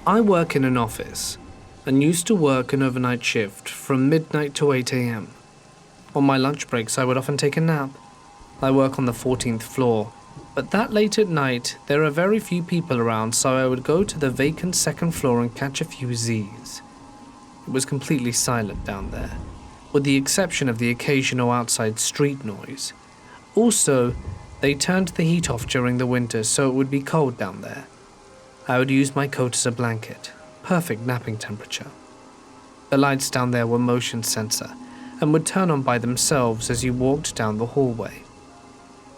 I work in an office and used to work an overnight shift from midnight to 8 a.m. On my lunch breaks, I would often take a nap. I work on the 14th floor, but that late at night, there are very few people around, so I would go to the vacant second floor and catch a few Z's. It was completely silent down there, with the exception of the occasional outside street noise. Also, they turned the heat off during the winter, so it would be cold down there. I would use my coat as a blanket, perfect napping temperature. The lights down there were motion sensor and would turn on by themselves as you walked down the hallway.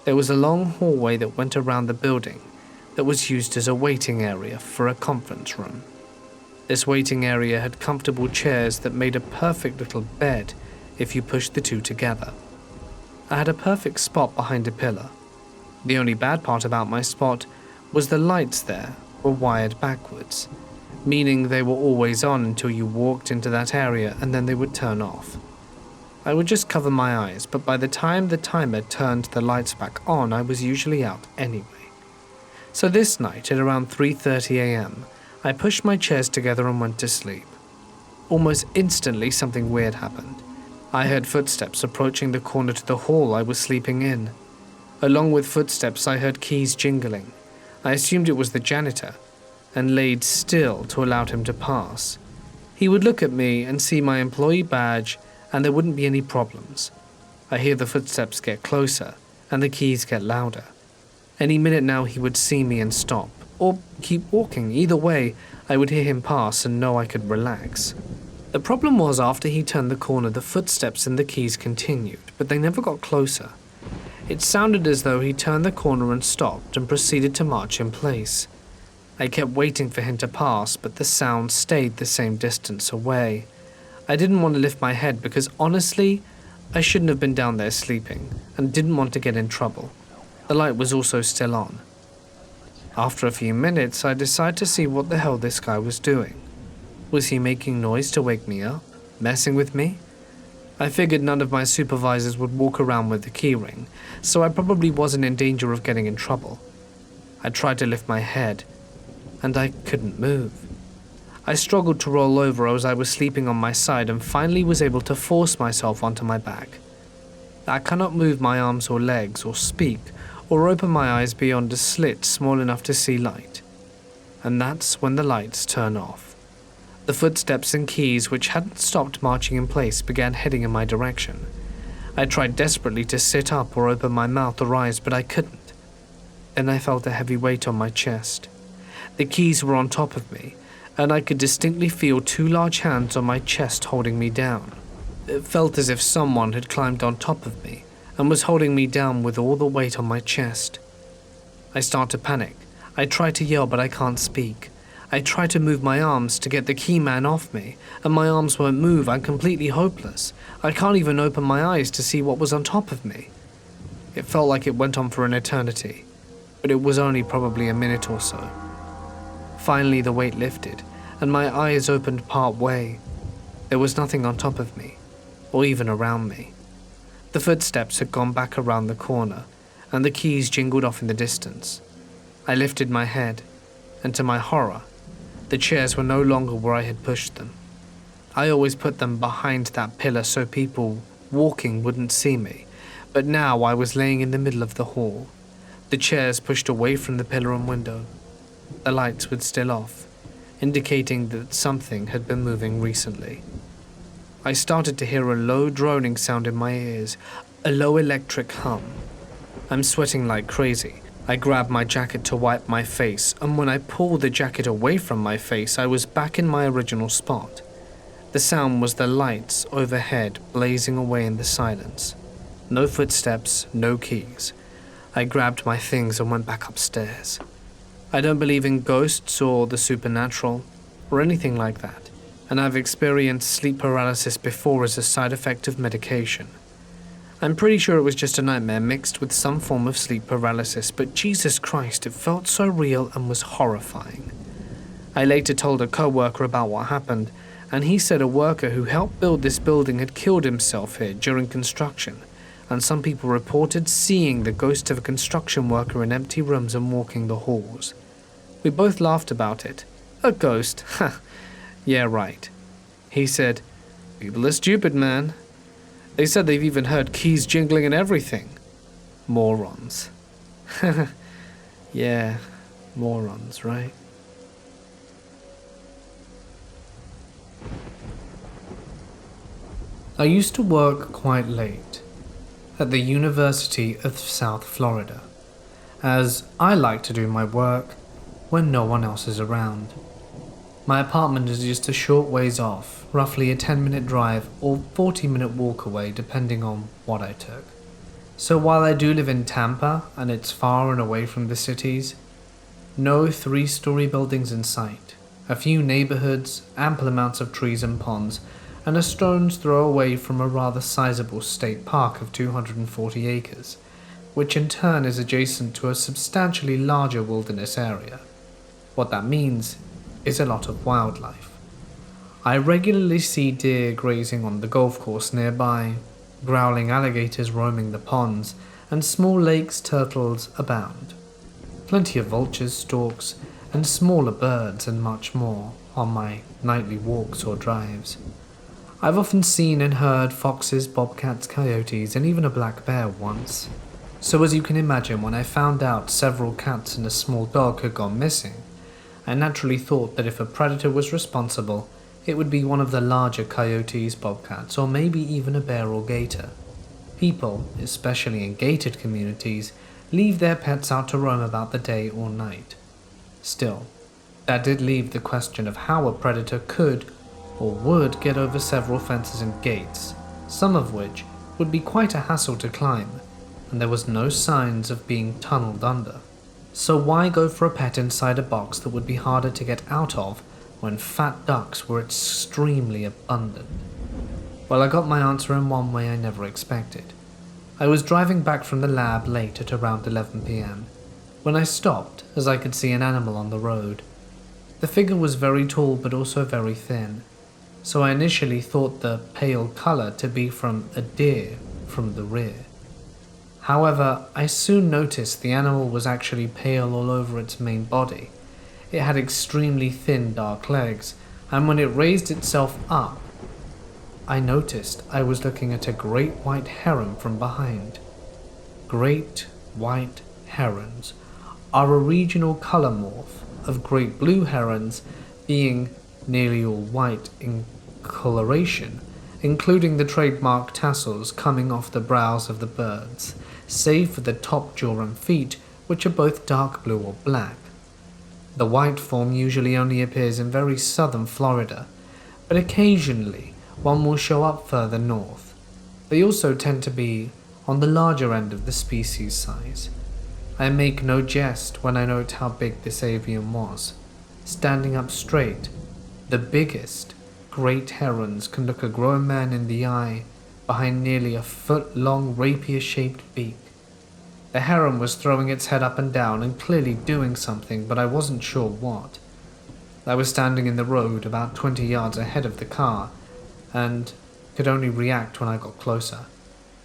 There was a long hallway that went around the building that was used as a waiting area for a conference room. This waiting area had comfortable chairs that made a perfect little bed if you pushed the two together. I had a perfect spot behind a pillar. The only bad part about my spot was the lights there were wired backwards, meaning they were always on until you walked into that area and then they would turn off. I would just cover my eyes, but by the time the timer turned the lights back on, I was usually out anyway. So this night at around 3:30 a.m., I pushed my chairs together and went to sleep. Almost instantly something weird happened. I heard footsteps approaching the corner to the hall I was sleeping in. Along with footsteps, I heard keys jingling. I assumed it was the janitor, and laid still to allow him to pass. He would look at me and see my employee badge, and there wouldn't be any problems. I hear the footsteps get closer, and the keys get louder. Any minute now he would see me and stop, or keep walking. Either way, I would hear him pass and know I could relax. The problem was after he turned the corner, the footsteps and the keys continued, but they never got closer. It sounded as though he turned the corner and stopped and proceeded to march in place. I kept waiting for him to pass, but the sound stayed the same distance away. I didn't want to lift my head because honestly, I shouldn't have been down there sleeping and didn't want to get in trouble. The light was also still on. After a few minutes, I decided to see what the hell this guy was doing. Was he making noise to wake me up? Messing with me? I figured none of my supervisors would walk around with the keyring, so I probably wasn't in danger of getting in trouble. I tried to lift my head, and I couldn't move. I struggled to roll over as I was sleeping on my side and finally was able to force myself onto my back. I cannot move my arms or legs or speak or open my eyes beyond a slit small enough to see light. And that's when the lights turn off. The footsteps and keys, which hadn't stopped marching in place, began heading in my direction. I tried desperately to sit up or open my mouth or eyes, but I couldn't. Then I felt a heavy weight on my chest. The keys were on top of me, and I could distinctly feel two large hands on my chest holding me down. It felt as if someone had climbed on top of me and was holding me down with all the weight on my chest. I start to panic. I try to yell, but I can't speak. I try to move my arms to get the key man off me, and my arms won't move. I'm completely hopeless. I can't even open my eyes to see what was on top of me. It felt like it went on for an eternity, but it was only probably a minute or so. Finally, the weight lifted, and my eyes opened part way. There was nothing on top of me, or even around me. The footsteps had gone back around the corner, and the keys jingled off in the distance. I lifted my head, and to my horror, the chairs were no longer where I had pushed them. I always put them behind that pillar so people walking wouldn't see me, but now I was laying in the middle of the hall, the chairs pushed away from the pillar and window. The lights were still off, indicating that something had been moving recently. I started to hear a low droning sound in my ears, a low electric hum. I'm sweating like crazy. I grabbed my jacket to wipe my face, and when I pulled the jacket away from my face, I was back in my original spot. The sound was the lights overhead blazing away in the silence. No footsteps, no keys. I grabbed my things and went back upstairs. I don't believe in ghosts or the supernatural, or anything like that, and I've experienced sleep paralysis before as a side effect of medication. I'm pretty sure it was just a nightmare mixed with some form of sleep paralysis, but Jesus Christ, it felt so real and was horrifying. I later told a co-worker about what happened, and he said a worker who helped build this building had killed himself here during construction, and some people reported seeing the ghost of a construction worker in empty rooms and walking the halls. We both laughed about it, A ghost? Ha. Yeah, right. He said, "People are stupid, man. They said they've even heard keys jingling and everything. Morons." Yeah, morons, right? I used to work quite late at the University of South Florida, as I like to do my work when no one else is around. My apartment is just a short ways off, roughly a 10-minute drive or 40-minute walk away depending on what I took. So while I do live in Tampa and it's far and away from the cities, no 3-story buildings in sight, a few neighborhoods, ample amounts of trees and ponds, and a stone's throw away from a rather sizable state park of 240 acres, which in turn is adjacent to a substantially larger wilderness area. What that means is a lot of wildlife. I regularly see deer grazing on the golf course nearby, growling alligators roaming the ponds, and small lakes turtles abound. Plenty of vultures, storks, and smaller birds and much more on my nightly walks or drives. I've often seen and heard foxes, bobcats, coyotes, and even a black bear once. So as you can imagine, when I found out several cats and a small dog had gone missing, I naturally thought that if a predator was responsible, it would be one of the larger coyotes, bobcats, or maybe even a bear or gator. People, especially in gated communities, leave their pets out to roam about the day or night. Still, that did leave the question of how a predator could or would get over several fences and gates, some of which would be quite a hassle to climb, and there was no signs of being tunneled under. So why go for a pet inside a box that would be harder to get out of when fat ducks were extremely abundant? Well, I got my answer in one way I never expected. I was driving back from the lab late at around 11 p.m. when I stopped as I could see an animal on the road. The figure was very tall but also very thin, so I initially thought the pale color to be from a deer from the rear. However, I soon noticed the animal was actually pale all over its main body. It had extremely thin dark legs, and when it raised itself up, I noticed I was looking at a great white heron from behind. Great white herons are a regional color morph of great blue herons being nearly all white in coloration, including the trademark tassels coming off the brows of the birds, save for the top jaw and feet, which are both dark blue or black. The white form usually only appears in very southern Florida, but occasionally one will show up further north. They also tend to be on the larger end of the species size. I make no jest when I note how big this avian was. Standing up straight, the biggest great herons can look a grown man in the eye behind nearly a foot-long rapier-shaped beak. The heron was throwing its head up and down and clearly doing something, but I wasn't sure what. I was standing in the road about 20 yards ahead of the car and could only react when I got closer.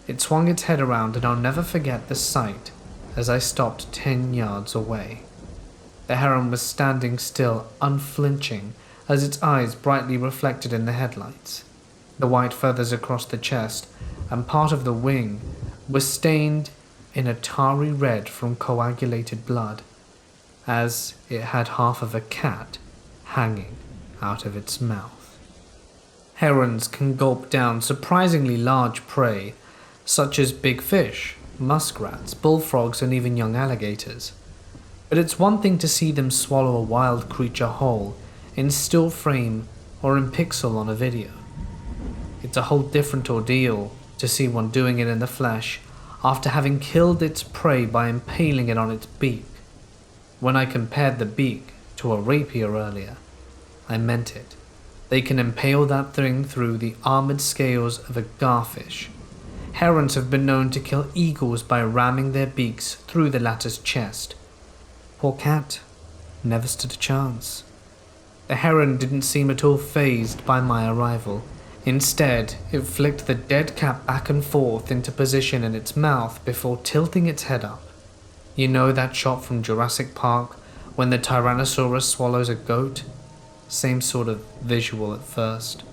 It swung its head around, and I'll never forget the sight as I stopped 10 yards away. The heron was standing still, unflinching, as its eyes brightly reflected in the headlights. The white feathers across the chest and part of the wing were stained in a tarry red from coagulated blood, as it had half of a cat hanging out of its mouth. Herons can gulp down surprisingly large prey, such as big fish, muskrats, bullfrogs, and even young alligators. But it's one thing to see them swallow a wild creature whole, in still frame or in pixel on a video. It's a whole different ordeal to see one doing it in the flesh after having killed its prey by impaling it on its beak. When I compared the beak to a rapier earlier, I meant it. They can impale that thing through the armored scales of a garfish. Herons have been known to kill eagles by ramming their beaks through the latter's chest. Poor cat never stood a chance. The heron didn't seem at all fazed by my arrival. Instead, it flicked the dead cat back and forth into position in its mouth before tilting its head up. You know that shot from Jurassic Park when the Tyrannosaurus swallows a goat? Same sort of visual at first,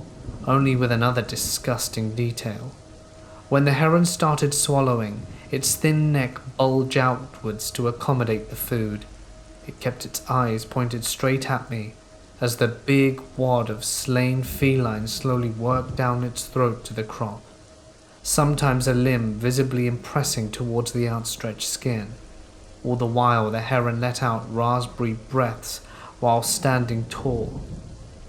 only with another disgusting detail. When the heron started swallowing, its thin neck bulged outwards to accommodate the food. It kept its eyes pointed straight at me as the big wad of slain feline slowly worked down its throat to the crop, sometimes a limb visibly impressing towards the outstretched skin. All the while the heron let out raspberry breaths while standing tall,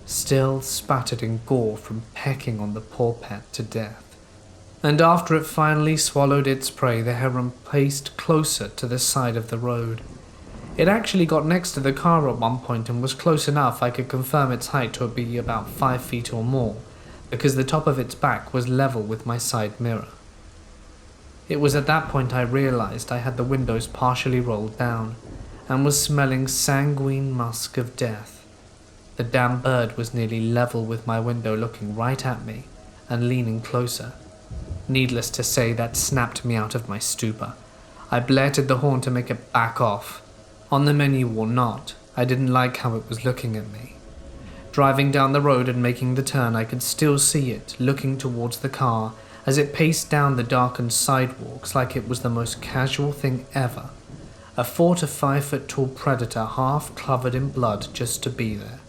still spattered in gore from pecking on the poor pet to death. And after it finally swallowed its prey, the heron paced closer to the side of the road. It actually got next to the car at one point and was close enough I could confirm its height to be about 5 feet or more, because the top of its back was level with my side mirror. It was at that point I realized I had the windows partially rolled down and was smelling sanguine musk of death. The damn bird was nearly level with my window, looking right at me and leaning closer. Needless to say, that snapped me out of my stupor. I blared the horn to make it back off. On the menu or not, I didn't like how it was looking at me. Driving down the road and making the turn, I could still see it looking towards the car as it paced down the darkened sidewalks like it was the most casual thing ever. A 4 to 5 foot tall predator half covered in blood just to be there.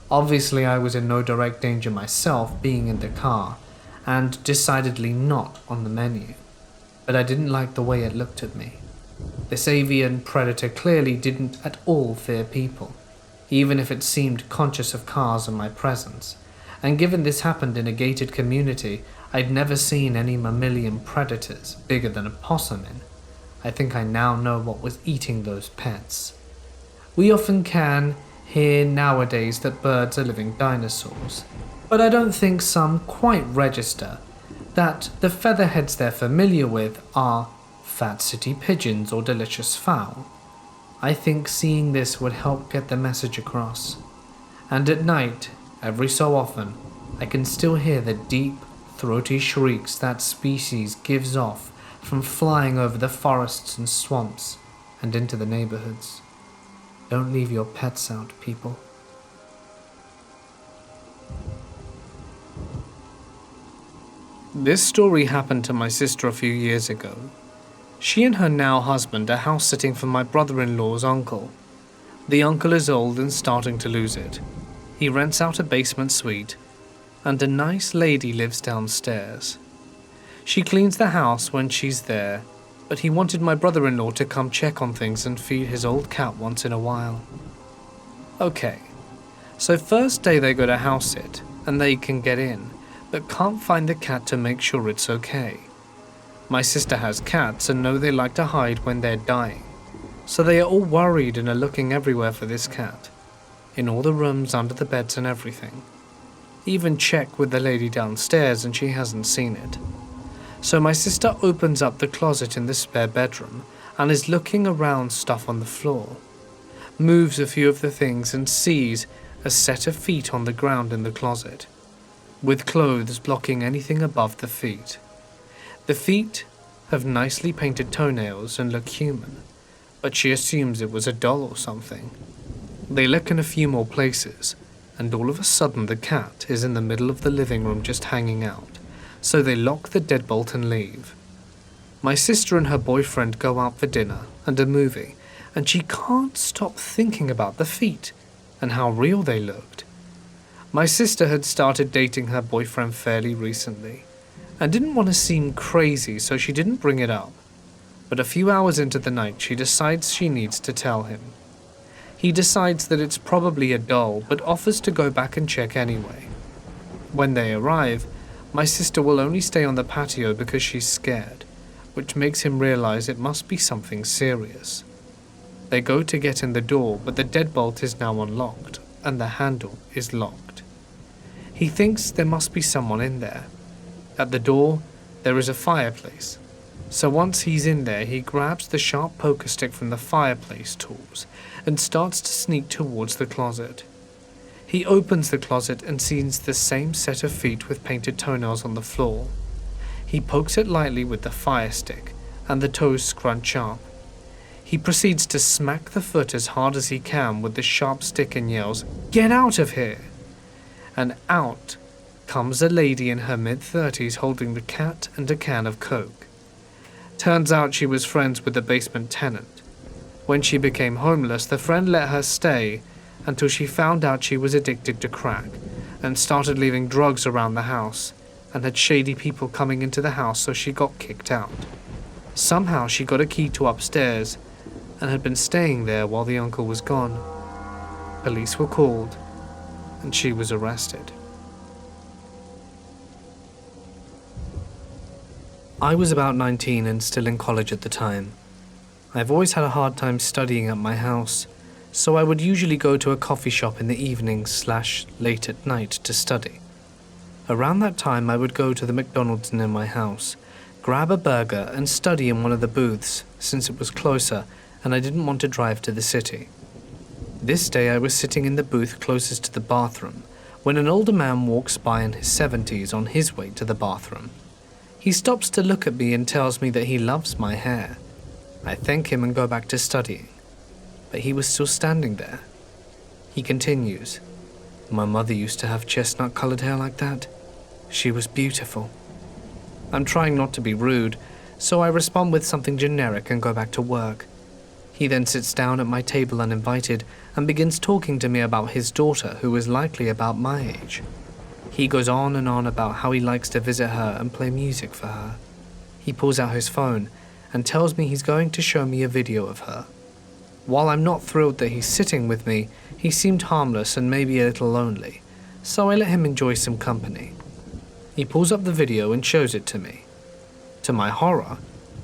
Obviously I was in no direct danger myself being in the car, and decidedly not on the menu, but I didn't like the way it looked at me. This avian predator clearly didn't at all fear people, even if it seemed conscious of cars and my presence, and given this happened in a gated community I'd never seen any mammalian predators bigger than a possum in, I think I now know what was eating those pets. We often can hear nowadays that birds are living dinosaurs, but I don't think some quite register that the featherheads they're familiar with are fat city pigeons or delicious fowl. I think seeing this would help get the message across. And at night, every so often, I can still hear the deep, throaty shrieks that species gives off from flying over the forests and swamps and into the neighborhoods. Don't leave your pets out, people. This story happened to my sister a few years ago. She and her now husband are house sitting for my brother-in-law's uncle. The uncle is old and starting to lose it. He rents out a basement suite, and a nice lady lives downstairs. She cleans the house when she's there, but he wanted my brother-in-law to come check on things and feed his old cat once in a while. Okay, so first day they go to house sit, and they can get in, but can't find the cat to make sure it's okay. My sister has cats and know they like to hide when they're dying, so they are all worried and are looking everywhere for this cat, in all the rooms, under the beds and everything. Even check with the lady downstairs and she hasn't seen it. So my sister opens up the closet in the spare bedroom and is looking around stuff on the floor, moves a few of the things and sees a set of feet on the ground in the closet, with clothes blocking anything above the feet. The feet have nicely painted toenails and look human, but she assumes it was a doll or something. They look in a few more places, and all of a sudden the cat is in the middle of the living room just hanging out, so they lock the deadbolt and leave. My sister and her boyfriend go out for dinner and a movie, and she can't stop thinking about the feet and how real they looked. My sister had started dating her boyfriend fairly recently, and didn't want to seem crazy, so she didn't bring it up. But a few hours into the night, she decides she needs to tell him. He decides that it's probably a doll, but offers to go back and check anyway. When they arrive, my sister will only stay on the patio because she's scared, which makes him realize it must be something serious. They go to get in the door, but the deadbolt is now unlocked, and the handle is locked. He thinks there must be someone in there. At the door, there is a fireplace, so once he's in there, he grabs the sharp poker stick from the fireplace tools and starts to sneak towards the closet. He opens the closet and sees the same set of feet with painted toenails on the floor. He pokes it lightly with the fire stick, and the toes scrunch up. He proceeds to smack the foot as hard as he can with the sharp stick and yells, "Get out of here!" And out comes a lady in her mid-30s holding the cat and a can of Coke. Turns out she was friends with the basement tenant. When she became homeless, the friend let her stay until she found out she was addicted to crack and started leaving drugs around the house and had shady people coming into the house, so she got kicked out. Somehow she got a key to upstairs and had been staying there while the uncle was gone. Police were called and she was arrested. I was about 19 and still in college at the time. I've always had a hard time studying at my house, so I would usually go to a coffee shop in the evenings/late at night to study. Around that time I would go to the McDonald's near my house, grab a burger and study in one of the booths since it was closer and I didn't want to drive to the city. This day I was sitting in the booth closest to the bathroom when an older man walks by in his 70s on his way to the bathroom. He stops to look at me and tells me that he loves my hair. I thank him and go back to studying, but he was still standing there. He continues, "My mother used to have chestnut-colored hair like that. She was beautiful." I'm trying not to be rude, so I respond with something generic and go back to work. He then sits down at my table uninvited and begins talking to me about his daughter, who is likely about my age. He goes on and on about how he likes to visit her and play music for her. He pulls out his phone and tells me he's going to show me a video of her. While I'm not thrilled that he's sitting with me, he seemed harmless and maybe a little lonely, so I let him enjoy some company. He pulls up the video and shows it to me. To my horror,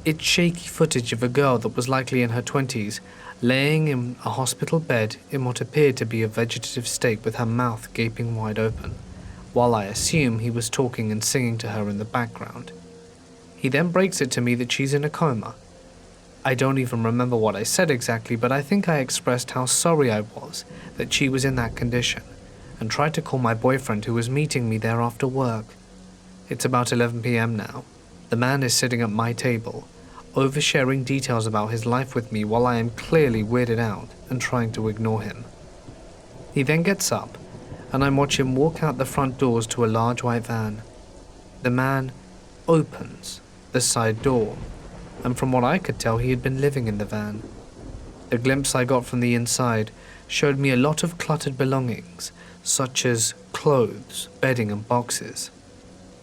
it's shaky footage of a girl that was likely in her 20s, laying in a hospital bed in what appeared to be a vegetative state with her mouth gaping wide open, while I assume he was talking and singing to her in the background. He then breaks it to me that she's in a coma. I don't even remember what I said exactly, but I think I expressed how sorry I was that she was in that condition, and tried to call my boyfriend who was meeting me there after work. It's about 11 p.m. now. The man is sitting at my table, oversharing details about his life with me while I am clearly weirded out and trying to ignore him. He then gets up, and I watch him walk out the front doors to a large white van. The man opens the side door, and from what I could tell, he had been living in the van. The glimpse I got from the inside showed me a lot of cluttered belongings, such as clothes, bedding, and boxes.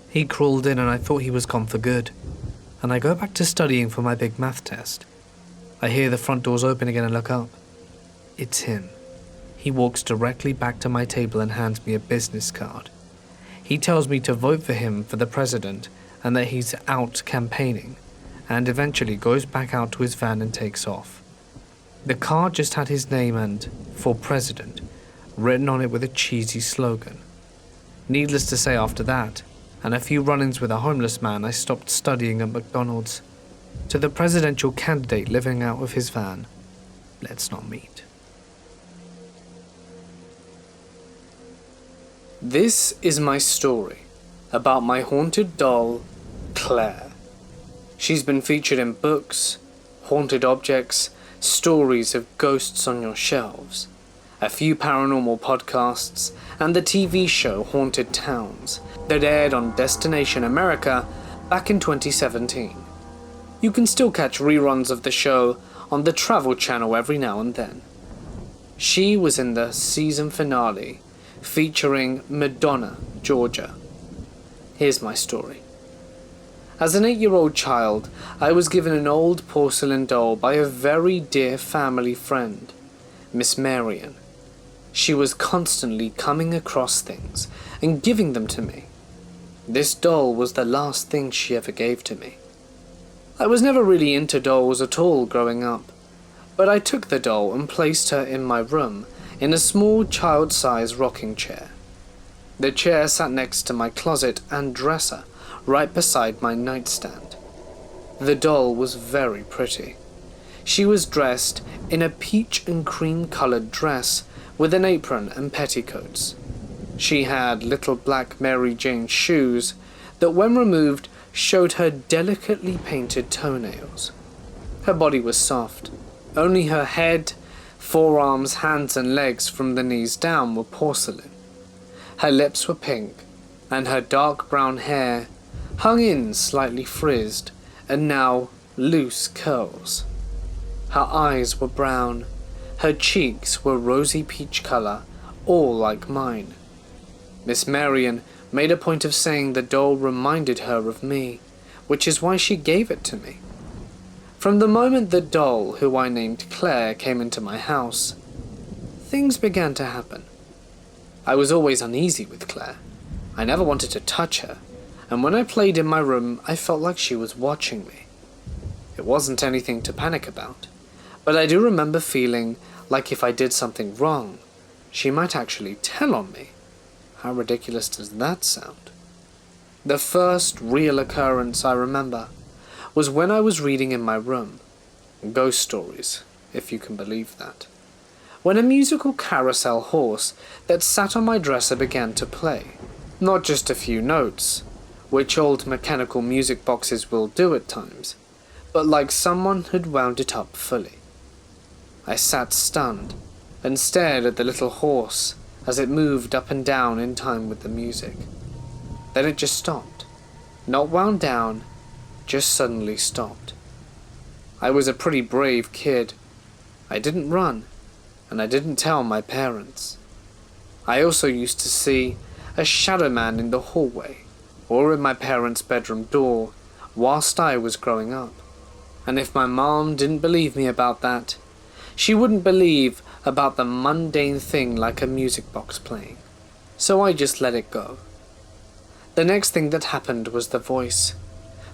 He crawled in and I thought he was gone for good, and I go back to studying for my big math test. I hear the front doors open again and look up. It's him. He walks directly back to my table and hands me a business card. He tells me to vote for him for the president and that he's out campaigning, and eventually goes back out to his van and takes off. The card just had his name and "For President" written on it with a cheesy slogan. Needless to say, after that, and a few run-ins with a homeless man, I stopped studying at McDonald's. To the presidential candidate living out of his van, let's not meet. This is my story about my haunted doll, Claire. She's been featured in books, haunted objects, stories of ghosts on your shelves, a few paranormal podcasts, and the TV show Haunted Towns that aired on Destination America back in 2017. You can still catch reruns of the show on the Travel Channel every now and then. She was in the season finale featuring Madonna, Georgia. Here's my story. As an 8-year-old child, I was given an old porcelain doll by a very dear family friend, Miss Marion. She was constantly coming across things and giving them to me. This doll was the last thing she ever gave to me. I was never really into dolls at all growing up, but I took the doll and placed her in my room in a small child-sized rocking chair. The chair sat next to my closet and dresser, right beside my nightstand. The doll was very pretty. She was dressed in a peach and cream-colored dress with an apron and petticoats. She had little black Mary Jane shoes that, when removed, showed her delicately painted toenails. Her body was soft, Only her head, forearms, hands and legs from the knees down were porcelain. Her lips were pink, and her dark brown hair hung in slightly frizzed and now loose curls. Her eyes were brown, her cheeks were rosy peach color, all like mine. Miss Marian made a point of saying the doll reminded her of me, which is why she gave it to me. From the moment the doll, who I named Claire, came into my house, things began to happen. I was always uneasy with Claire. I never wanted to touch her, and when I played in my room, I felt like she was watching me. It wasn't anything to panic about, but I do remember feeling like if I did something wrong, she might actually tell on me. How ridiculous does that sound? The first real occurrence I remember was when I was reading in my room. Ghost stories, if you can believe that. When a musical carousel horse that sat on my dresser began to play. Not just a few notes, which old mechanical music boxes will do at times, but like someone had wound it up fully. I sat stunned and stared at the little horse as it moved up and down in time with the music. Then it just stopped. Not wound down, just suddenly stopped. I was a pretty brave kid. I didn't run, and I didn't tell my parents. I also used to see a shadow man in the hallway, or in my parents' bedroom door, whilst I was growing up. And if my mom didn't believe me about that, she wouldn't believe about the mundane thing like a music box playing. So I just let it go. The next thing that happened was the voice.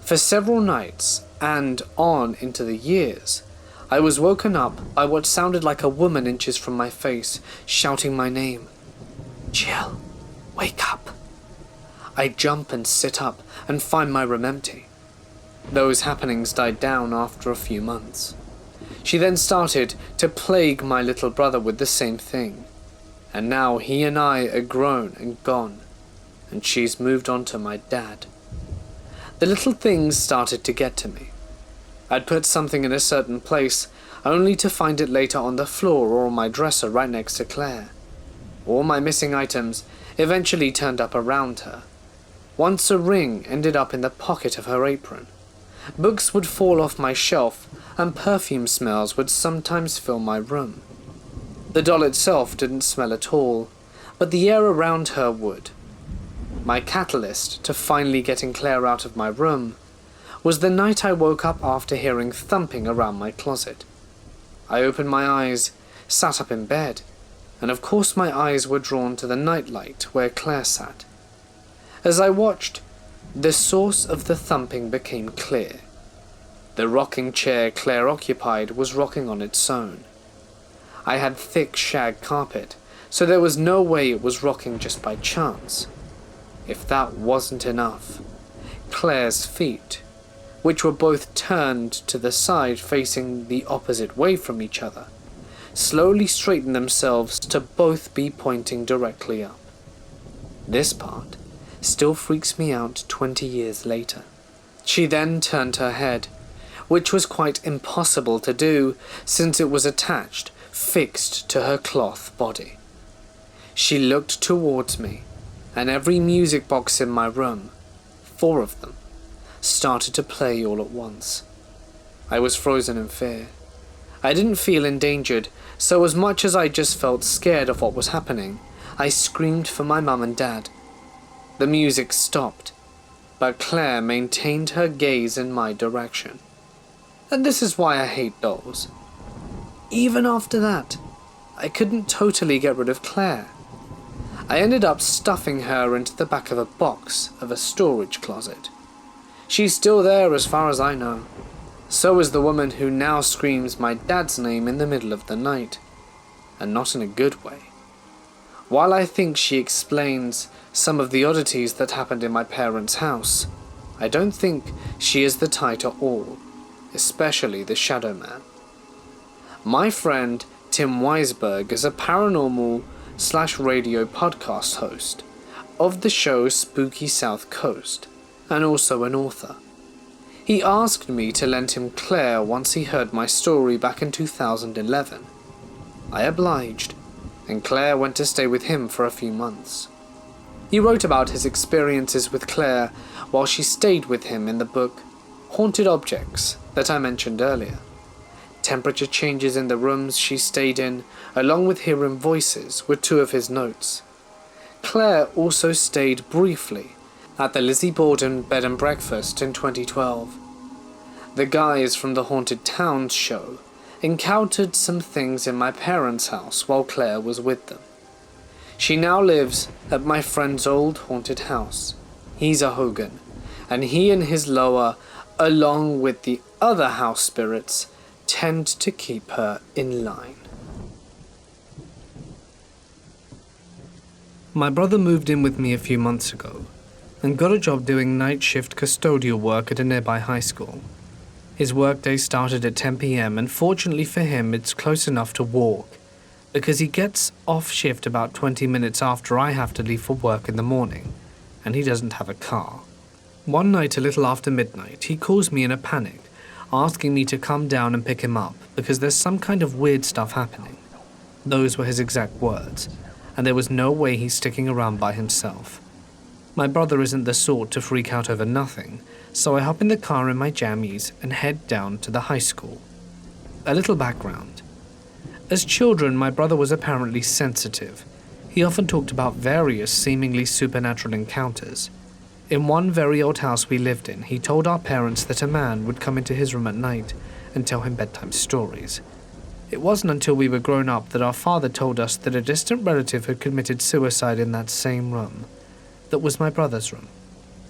For several nights, and on into the years, I was woken up by what sounded like a woman inches from my face, shouting my name. "Jill, wake up." I jump and sit up and find my room empty. Those happenings died down after a few months. She then started to plague my little brother with the same thing, and now he and I are grown and gone, and she's moved on to my dad. The little things started to get to me. I'd put something in a certain place, only to find it later on the floor or on my dresser right next to Claire. All my missing items eventually turned up around her. Once a ring ended up in the pocket of her apron. Books would fall off my shelf, and perfume smells would sometimes fill my room. The doll itself didn't smell at all, but the air around her would. My catalyst to finally getting Claire out of my room was the night I woke up after hearing thumping around my closet. I opened my eyes, sat up in bed, and of course my eyes were drawn to the nightlight where Claire sat. As I watched, the source of the thumping became clear. The rocking chair Claire occupied was rocking on its own. I had thick shag carpet, so there was no way it was rocking just by chance. If that wasn't enough, Claire's feet, which were both turned to the side facing the opposite way from each other, slowly straightened themselves to both be pointing directly up. This part still freaks me out 20 years later. She then turned her head, which was quite impossible to do since it was attached, fixed to her cloth body. She looked towards me, and every music box in my room, 4 of them, started to play all at once. I was frozen in fear. I didn't feel endangered, so as much as I just felt scared of what was happening, I screamed for my mum and dad. The music stopped, but Claire maintained her gaze in my direction. And this is why I hate dolls. Even after that, I couldn't totally get rid of Claire. I ended up stuffing her into the back of a box of a storage closet. She's still there as far as I know. So is the woman who now screams my dad's name in the middle of the night, and not in a good way. While I think she explains some of the oddities that happened in my parents' house, I don't think she is the tie to all, especially the Shadow Man. My friend Tim Weisberg is a paranormal/radio podcast host of the show Spooky South Coast, and also an author. He asked me to lend him Claire once he heard my story back in 2011. I obliged, and Claire went to stay with him for a few months. He wrote about his experiences with Claire while she stayed with him in the book Haunted Objects that I mentioned earlier. Temperature changes in the rooms she stayed in, along with hearing voices, were two of his notes. Claire also stayed briefly at the Lizzie Borden Bed and Breakfast in 2012. The guys from the Haunted Towns show encountered some things in my parents' house while Claire was with them. She now lives at my friend's old haunted house. He's a Hogan, and he and his loa, along with the other house spirits, tend to keep her in line. My brother moved in with me a few months ago and got a job doing night shift custodial work at a nearby high school. His workday started at 10 p.m. and fortunately for him it's close enough to walk, because he gets off shift about 20 minutes after I have to leave for work in the morning, and he doesn't have a car. One night a little after midnight, he calls me in a panic, asking me to come down and pick him up because there's some kind of weird stuff happening. Those were his exact words, and there was no way he's sticking around by himself. My brother isn't the sort to freak out over nothing, so I hop in the car in my jammies and head down to the high school. A little background. As children, my brother was apparently sensitive. He often talked about various seemingly supernatural encounters. In one very old house we lived in, he told our parents that a man would come into his room at night and tell him bedtime stories. It wasn't until we were grown up that our father told us that a distant relative had committed suicide in that same room. That was my brother's room,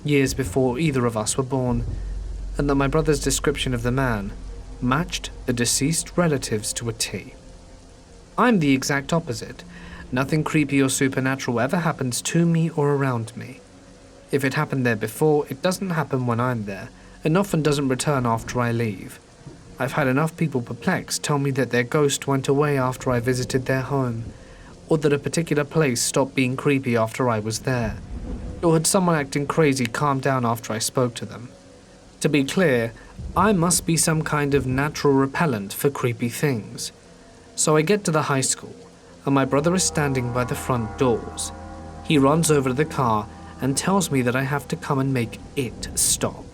years before either of us were born, and that my brother's description of the man matched the deceased relatives to a T. I'm the exact opposite. Nothing creepy or supernatural ever happens to me or around me. If it happened there before, it doesn't happen when I'm there, and often doesn't return after I leave. I've had enough people perplexed tell me that their ghost went away after I visited their home, or that a particular place stopped being creepy after I was there, or had someone acting crazy calm down after I spoke to them. To be clear, I must be some kind of natural repellent for creepy things. So I get to the high school, and my brother is standing by the front doors. He runs over to the car and tells me that I have to come and make it stop.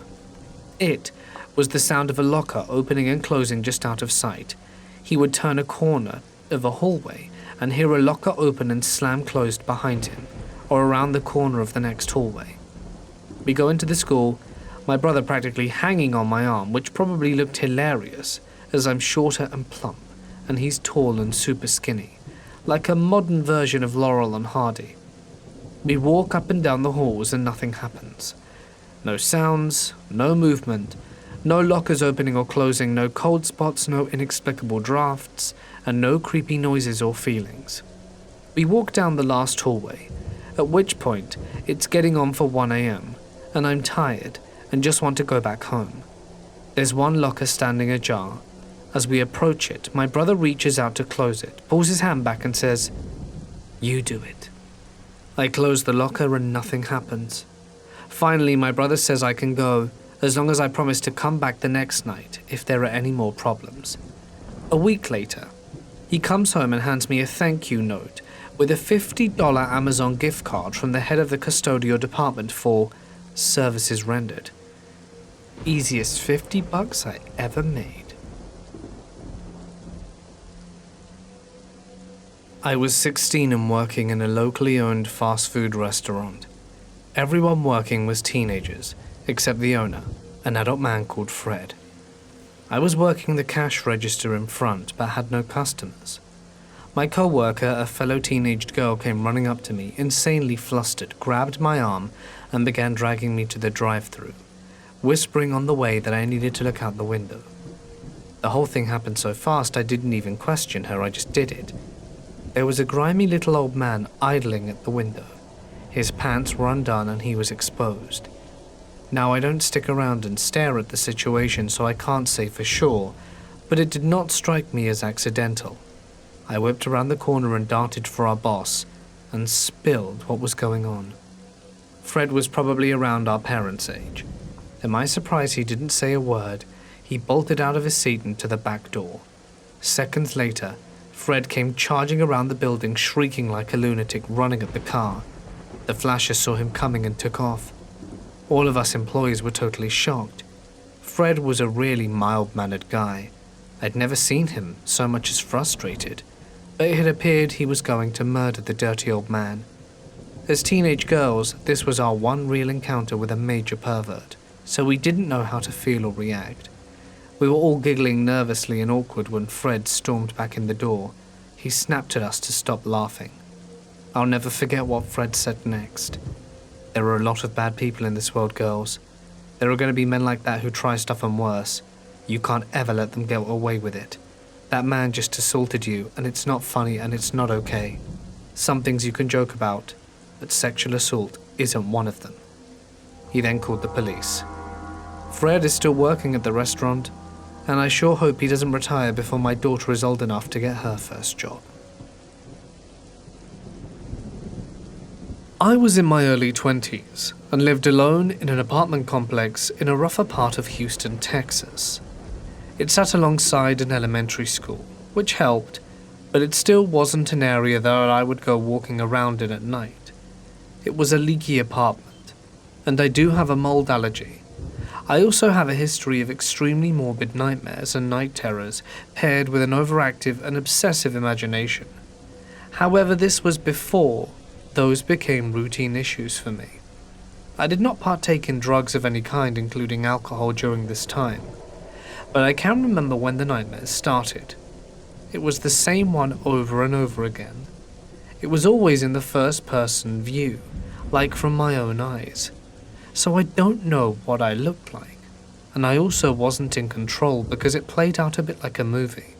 It was the sound of a locker opening and closing just out of sight. He would turn a corner of a hallway and hear a locker open and slam closed behind him, or around the corner of the next hallway. We go into the school, my brother practically hanging on my arm, which probably looked hilarious, as I'm shorter and plump, and he's tall and super skinny, like a modern version of Laurel and Hardy. We walk up and down the halls and nothing happens. No sounds, no movement, no lockers opening or closing, no cold spots, no inexplicable drafts, and no creepy noises or feelings. We walk down the last hallway, at which point it's getting on for 1 a.m, and I'm tired and just want to go back home. There's one locker standing ajar. As we approach it, my brother reaches out to close it, pulls his hand back and says, "You do it." I close the locker and nothing happens. Finally, my brother says I can go, as long as I promise to come back the next night if there are any more problems. A week later, he comes home and hands me a thank you note with a $50 Amazon gift card from the head of the custodial department for services rendered. Easiest $50 I ever made. I was 16 and working in a locally owned fast food restaurant. Everyone working was teenagers, except the owner, an adult man called Fred. I was working the cash register in front, but had no customers. My co-worker, a fellow teenaged girl, came running up to me, insanely flustered, grabbed my arm, and began dragging me to the drive-thru, whispering on the way that I needed to look out the window. The whole thing happened so fast I didn't even question her, I just did it. There was a grimy little old man idling at the window. His pants were undone and he was exposed. Now I don't stick around and stare at the situation, so I can't say for sure, but it did not strike me as accidental. I whipped around the corner and darted for our boss, and spilled what was going on. Fred was probably around our parents' age. In my surprise, he didn't say a word. He bolted out of his seat and to the back door. Seconds later, Fred came charging around the building, shrieking like a lunatic, running at the car. The flasher saw him coming and took off. All of us employees were totally shocked. Fred was a really mild-mannered guy. I'd never seen him so much as frustrated, but it had appeared he was going to murder the dirty old man. As teenage girls, this was our one real encounter with a major pervert, so we didn't know how to feel or react. We were all giggling nervously and awkward when Fred stormed back in the door. He snapped at us to stop laughing. I'll never forget what Fred said next. There are a lot of bad people in this world, girls. There are going to be men like that who try stuff and worse. You can't ever let them get away with it. That man just assaulted you, and it's not funny and it's not okay. Some things you can joke about, but sexual assault isn't one of them. He then called the police. Fred is still working at the restaurant, and I sure hope he doesn't retire before my daughter is old enough to get her first job. I was in my early 20s and lived alone in an apartment complex in a rougher part of Houston, Texas. It sat alongside an elementary school, which helped, but it still wasn't an area that I would go walking around in at night. It was a leaky apartment, and I do have a mold allergy. I also have a history of extremely morbid nightmares and night terrors paired with an overactive and obsessive imagination. However, this was before those became routine issues for me. I did not partake in drugs of any kind, including alcohol, during this time, but I can remember when the nightmares started. It was the same one over and over again. It was always in the first-person view, like from my own eyes. So I don't know what I looked like, and I also wasn't in control because it played out a bit like a movie.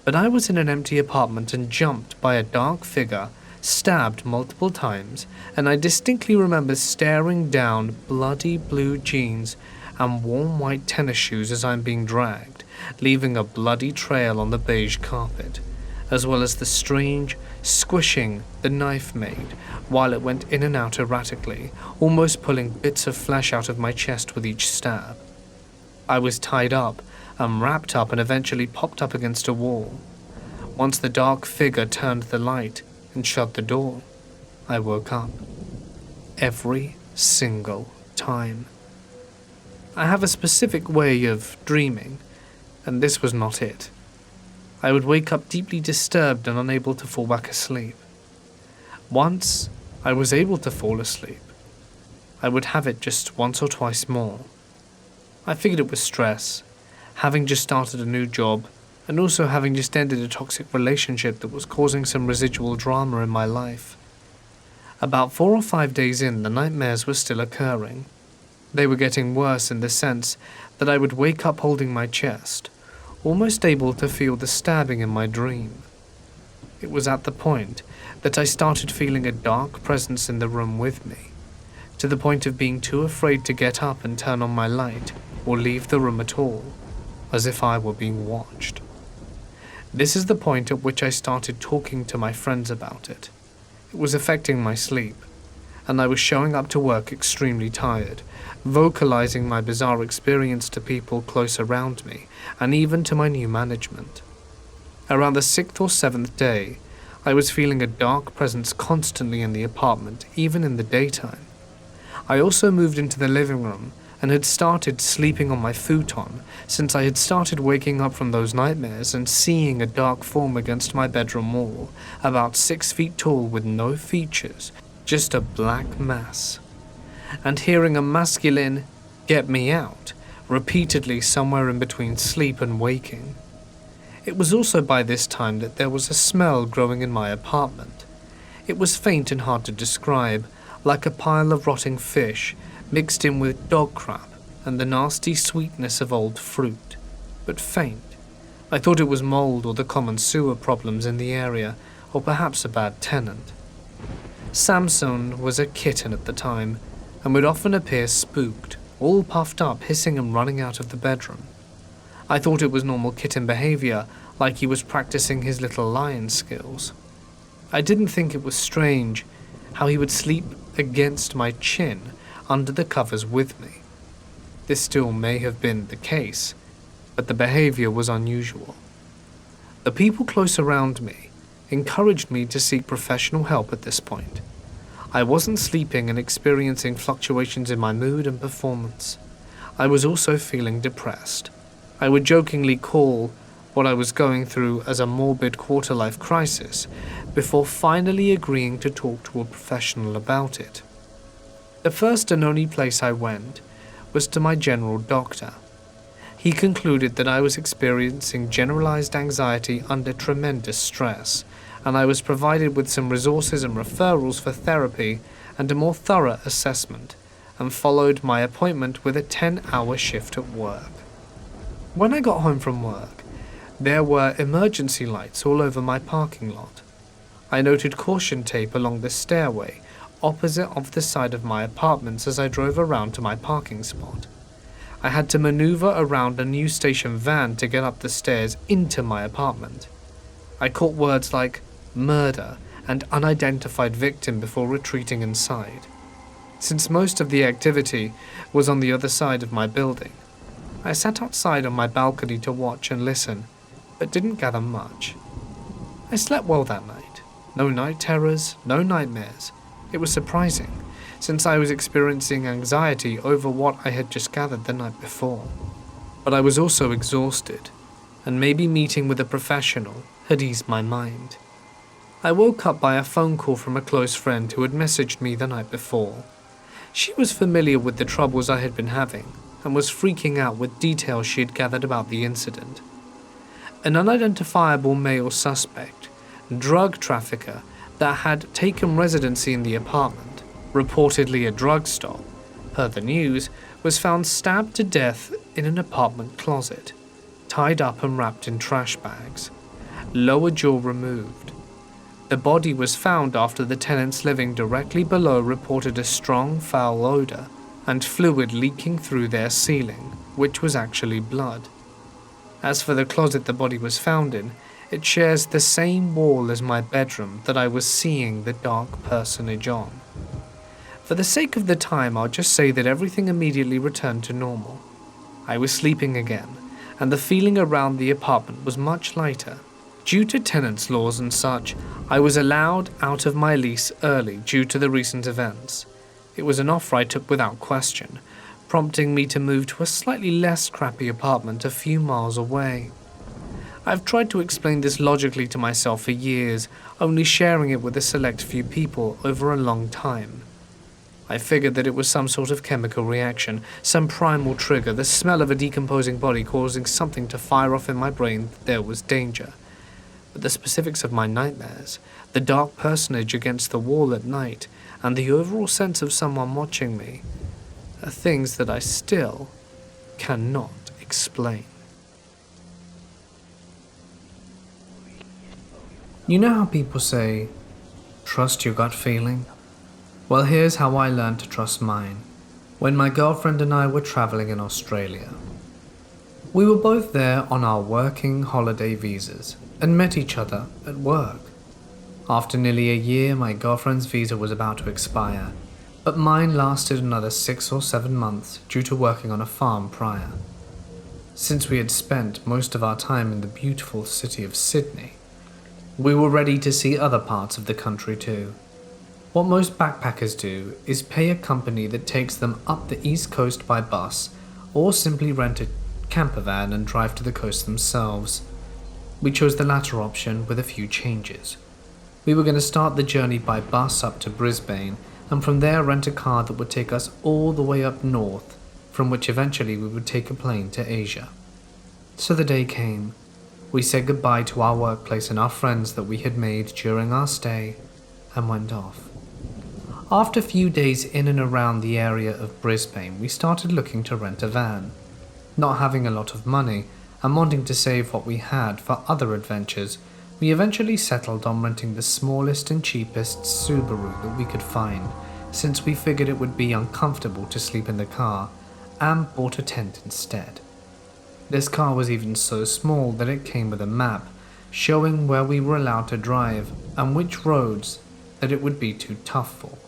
But I was in an empty apartment and jumped by a dark figure, stabbed multiple times, and I distinctly remember staring down bloody blue jeans and warm white tennis shoes as I'm being dragged, leaving a bloody trail on the beige carpet, as well as the strange squishing the knife made while it went in and out erratically, almost pulling bits of flesh out of my chest with each stab. I was tied up and wrapped up and eventually popped up against a wall. Once the dark figure turned the light and shut the door, I woke up. Every single time. I have a specific way of dreaming, and this was not it. I would wake up deeply disturbed and unable to fall back asleep. Once, I was able to fall asleep. I would have it just once or twice more. I figured it was stress, having just started a new job, and also having just ended a toxic relationship that was causing some residual drama in my life. About 4 or 5 days in, the nightmares were still occurring. They were getting worse in the sense that I would wake up holding my chest, almost able to feel the stabbing in my dream. It was at the point that I started feeling a dark presence in the room with me, to the point of being too afraid to get up and turn on my light or leave the room at all, as if I were being watched. This is the point at which I started talking to my friends about it. It was affecting my sleep, and I was showing up to work extremely tired, vocalizing my bizarre experience to people close around me, and even to my new management. Around the 6th or 7th day, I was feeling a dark presence constantly in the apartment, even in the daytime. I also moved into the living room and had started sleeping on my futon since I had started waking up from those nightmares and seeing a dark form against my bedroom wall, about 6 feet tall with no features, just a black mass. And hearing a masculine, "Get me out," repeatedly somewhere in between sleep and waking. It was also by this time that there was a smell growing in my apartment. It was faint and hard to describe, like a pile of rotting fish mixed in with dog crap and the nasty sweetness of old fruit, but faint. I thought it was mold or the common sewer problems in the area, or perhaps a bad tenant. Samson was a kitten at the time, and would often appear spooked, all puffed up, hissing and running out of the bedroom. I thought it was normal kitten behavior, like he was practicing his little lion skills. I didn't think it was strange how he would sleep against my chin under the covers with me. This still may have been the case, but the behavior was unusual. The people close around me encouraged me to seek professional help at this point. I wasn't sleeping and experiencing fluctuations in my mood and performance. I was also feeling depressed. I would jokingly call what I was going through as a morbid quarter-life crisis before finally agreeing to talk to a professional about it. The first and only place I went was to my general doctor. He concluded that I was experiencing generalized anxiety under tremendous stress, and I was provided with some resources and referrals for therapy and a more thorough assessment, and followed my appointment with a 10-hour shift at work. When I got home from work, there were emergency lights all over my parking lot. I noted caution tape along the stairway opposite of the side of my apartments as I drove around to my parking spot. I had to maneuver around a news station van to get up the stairs into my apartment. I caught words like murder and unidentified victim before retreating inside. Since most of the activity was on the other side of my building, I sat outside on my balcony to watch and listen, but didn't gather much. I slept well that night. No night terrors, no nightmares. It was surprising, since I was experiencing anxiety over what I had just gathered the night before. But I was also exhausted, and maybe meeting with a professional had eased my mind. I woke up by a phone call from a close friend who had messaged me the night before. She was familiar with the troubles I had been having, and was freaking out with details she had gathered about the incident. An unidentifiable male suspect, drug trafficker, that had taken residency in the apartment, reportedly a drug stop, per the news, was found stabbed to death in an apartment closet, tied up and wrapped in trash bags, lower jaw removed. The body was found after the tenants living directly below reported a strong foul odor and fluid leaking through their ceiling, which was actually blood. As for the closet the body was found in, it shares the same wall as my bedroom that I was seeing the dark personage on. For the sake of the time, I'll just say that everything immediately returned to normal. I was sleeping again, and the feeling around the apartment was much lighter. Due to tenants' laws and such, I was allowed out of my lease early due to the recent events. It was an offer I took without question, prompting me to move to a slightly less crappy apartment a few miles away. I've tried to explain this logically to myself for years, only sharing it with a select few people over a long time. I figured that it was some sort of chemical reaction, some primal trigger, the smell of a decomposing body causing something to fire off in my brain that there was danger. But the specifics of my nightmares, the dark personage against the wall at night, and the overall sense of someone watching me, are things that I still cannot explain. You know how people say, trust your gut feeling? Well, here's how I learned to trust mine, when my girlfriend and I were traveling in Australia. We were both there on our working holiday visas, and met each other at work. After nearly a year, my girlfriend's visa was about to expire, but mine lasted another 6 or 7 months due to working on a farm prior. Since we had spent most of our time in the beautiful city of Sydney, we were ready to see other parts of the country too. What most backpackers do is pay a company that takes them up the east coast by bus, or simply rent a camper van and drive to the coast themselves. We chose the latter option with a few changes. We were going to start the journey by bus up to Brisbane, and from there rent a car that would take us all the way up north, from which eventually we would take a plane to Asia. So the day came. We said goodbye to our workplace and our friends that we had made during our stay, and went off. After a few days in and around the area of Brisbane, we started looking to rent a van. Not having a lot of money, and wanting to save what we had for other adventures, we eventually settled on renting the smallest and cheapest Subaru that we could find, since we figured it would be uncomfortable to sleep in the car, and bought a tent instead. This car was even so small that it came with a map, showing where we were allowed to drive and which roads that it would be too tough for.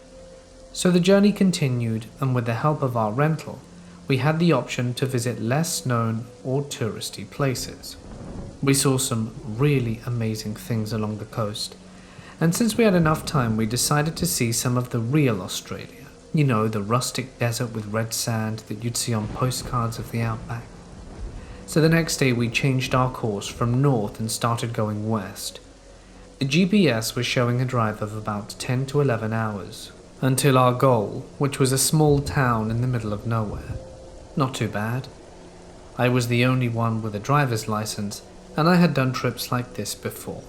So the journey continued, and with the help of our rental, we had the option to visit less known or touristy places. We saw some really amazing things along the coast, and since we had enough time, we decided to see some of the real Australia. You know, the rustic desert with red sand that you'd see on postcards of the outback. So the next day we changed our course from north and started going west. The GPS was showing a drive of about 10 to 11 hours, until our goal, which was a small town in the middle of nowhere. Not too bad. I was the only one with a driver's license, and I had done trips like this before.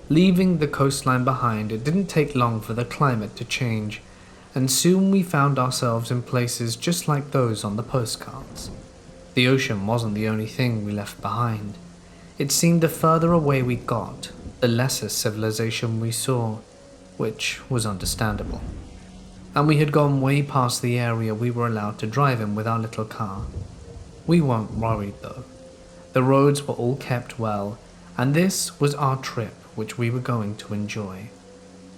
Leaving the coastline behind, it didn't take long for the climate to change, and soon we found ourselves in places just like those on the postcards. The ocean wasn't the only thing we left behind. It seemed the further away we got, the lesser civilization we saw, which was understandable. And we had gone way past the area we were allowed to drive in with our little car. We weren't worried though. The roads were all kept well, and this was our trip which we were going to enjoy.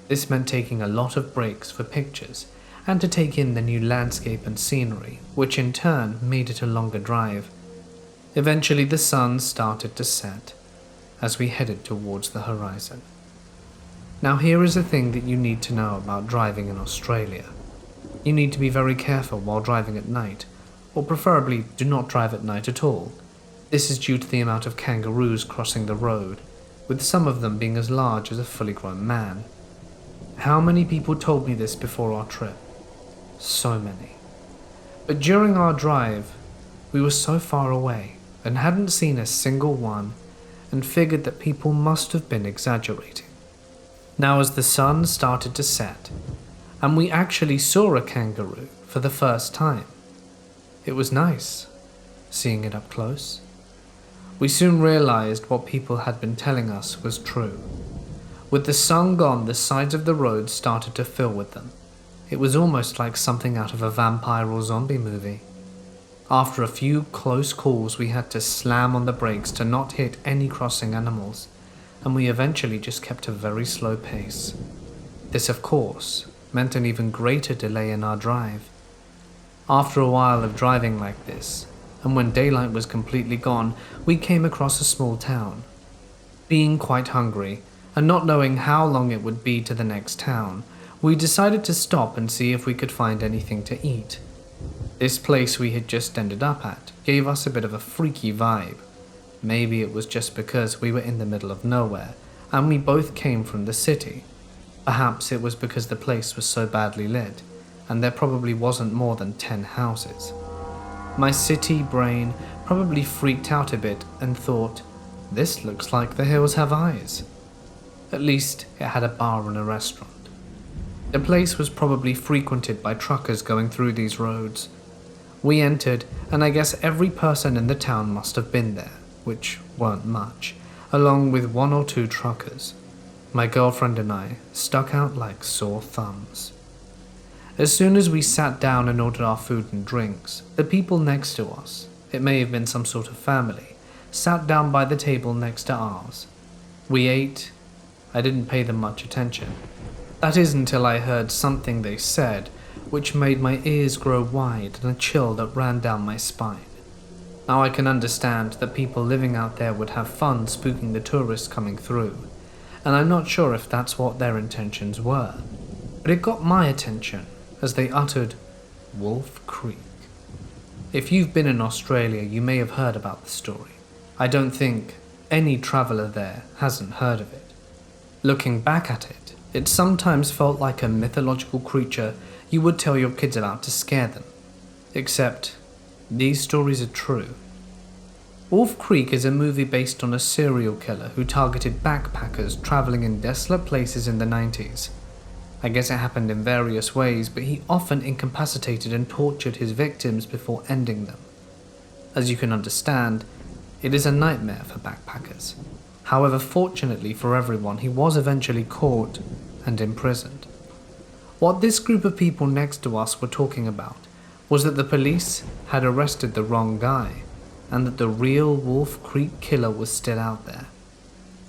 This meant taking a lot of breaks for pictures and to take in the new landscape and scenery, which in turn made it a longer drive. Eventually the sun started to set as we headed towards the horizon. Now here is a thing that you need to know about driving in Australia. You need to be very careful while driving at night, or preferably do not drive at night at all. This is due to the amount of kangaroos crossing the road, with some of them being as large as a fully grown man. How many people told me this before our trip? So many. But during our drive, we were so far away and hadn't seen a single one, and figured that people must have been exaggerating. Now as the sun started to set, and we actually saw a kangaroo for the first time, it was nice seeing it up close. We soon realized what people had been telling us was true. With the sun gone, the sides of the road started to fill with them. It was almost like something out of a vampire or zombie movie. After a few close calls, we had to slam on the brakes to not hit any crossing animals, and we eventually just kept a very slow pace. This, of course, meant an even greater delay in our drive. After a while of driving like this, and when daylight was completely gone, we came across a small town. Being quite hungry, and not knowing how long it would be to the next town, we decided to stop and see if we could find anything to eat. This place we had just ended up at gave us a bit of a freaky vibe. Maybe it was just because we were in the middle of nowhere, and we both came from the city. Perhaps it was because the place was so badly lit, and there probably wasn't more than 10 houses. My city brain probably freaked out a bit and thought, this looks like the hills have eyes. At least it had a bar and a restaurant. The place was probably frequented by truckers going through these roads. We entered, and I guess every person in the town must have been there, which weren't much, along with 1 or 2 truckers. My girlfriend and I stuck out like sore thumbs. As soon as we sat down and ordered our food and drinks, the people next to us, it may have been some sort of family, sat down by the table next to ours. We ate. I didn't pay them much attention. That is until I heard something they said, which made my ears grow wide and a chill that ran down my spine. Now I can understand that people living out there would have fun spooking the tourists coming through, and I'm not sure if that's what their intentions were, but it got my attention as they uttered, Wolf Creek. If you've been in Australia, you may have heard about the story. I don't think any traveller there hasn't heard of it. Looking back at it, it sometimes felt like a mythological creature you would tell your kids about to scare them. Except, these stories are true. Wolf Creek is a movie based on a serial killer who targeted backpackers traveling in desolate places in the 90s. I guess it happened in various ways, but he often incapacitated and tortured his victims before ending them. As you can understand, it is a nightmare for backpackers. However, fortunately for everyone, he was eventually caught and imprisoned. What this group of people next to us were talking about was that the police had arrested the wrong guy, and that the real Wolf Creek killer was still out there.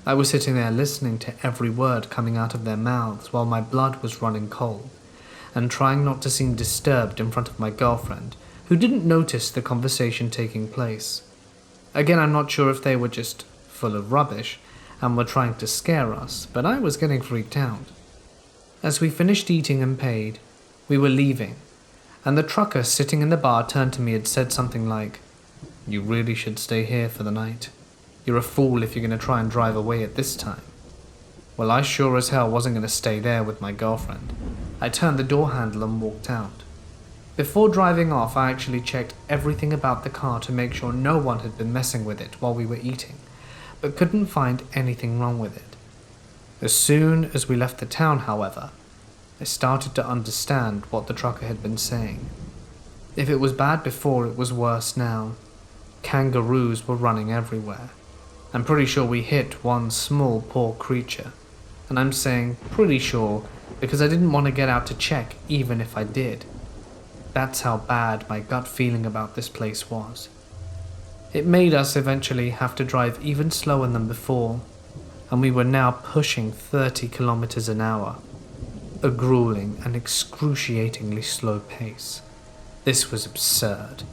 I was sitting there listening to every word coming out of their mouths while my blood was running cold, and trying not to seem disturbed in front of my girlfriend, who didn't notice the conversation taking place. Again, I'm not sure if they were just full of rubbish and were trying to scare us, but I was getting freaked out. As we finished eating and paid, we were leaving, and the trucker sitting in the bar turned to me and said something like, "You really should stay here for the night. You're a fool if you're going to try and drive away at this time." Well, I sure as hell wasn't going to stay there with my girlfriend. I turned the door handle and walked out. Before driving off, I actually checked everything about the car to make sure no one had been messing with it while we were eating, but couldn't find anything wrong with it. As soon as we left the town, however, I started to understand what the trucker had been saying. If it was bad before, it was worse now. Kangaroos were running everywhere. I'm pretty sure we hit one small poor creature, and I'm saying pretty sure because I didn't want to get out to check even if I did. That's how bad my gut feeling about this place was. It made us eventually have to drive even slower than before, and we were now pushing 30 kilometers an hour, a grueling and excruciatingly slow pace. This was absurd.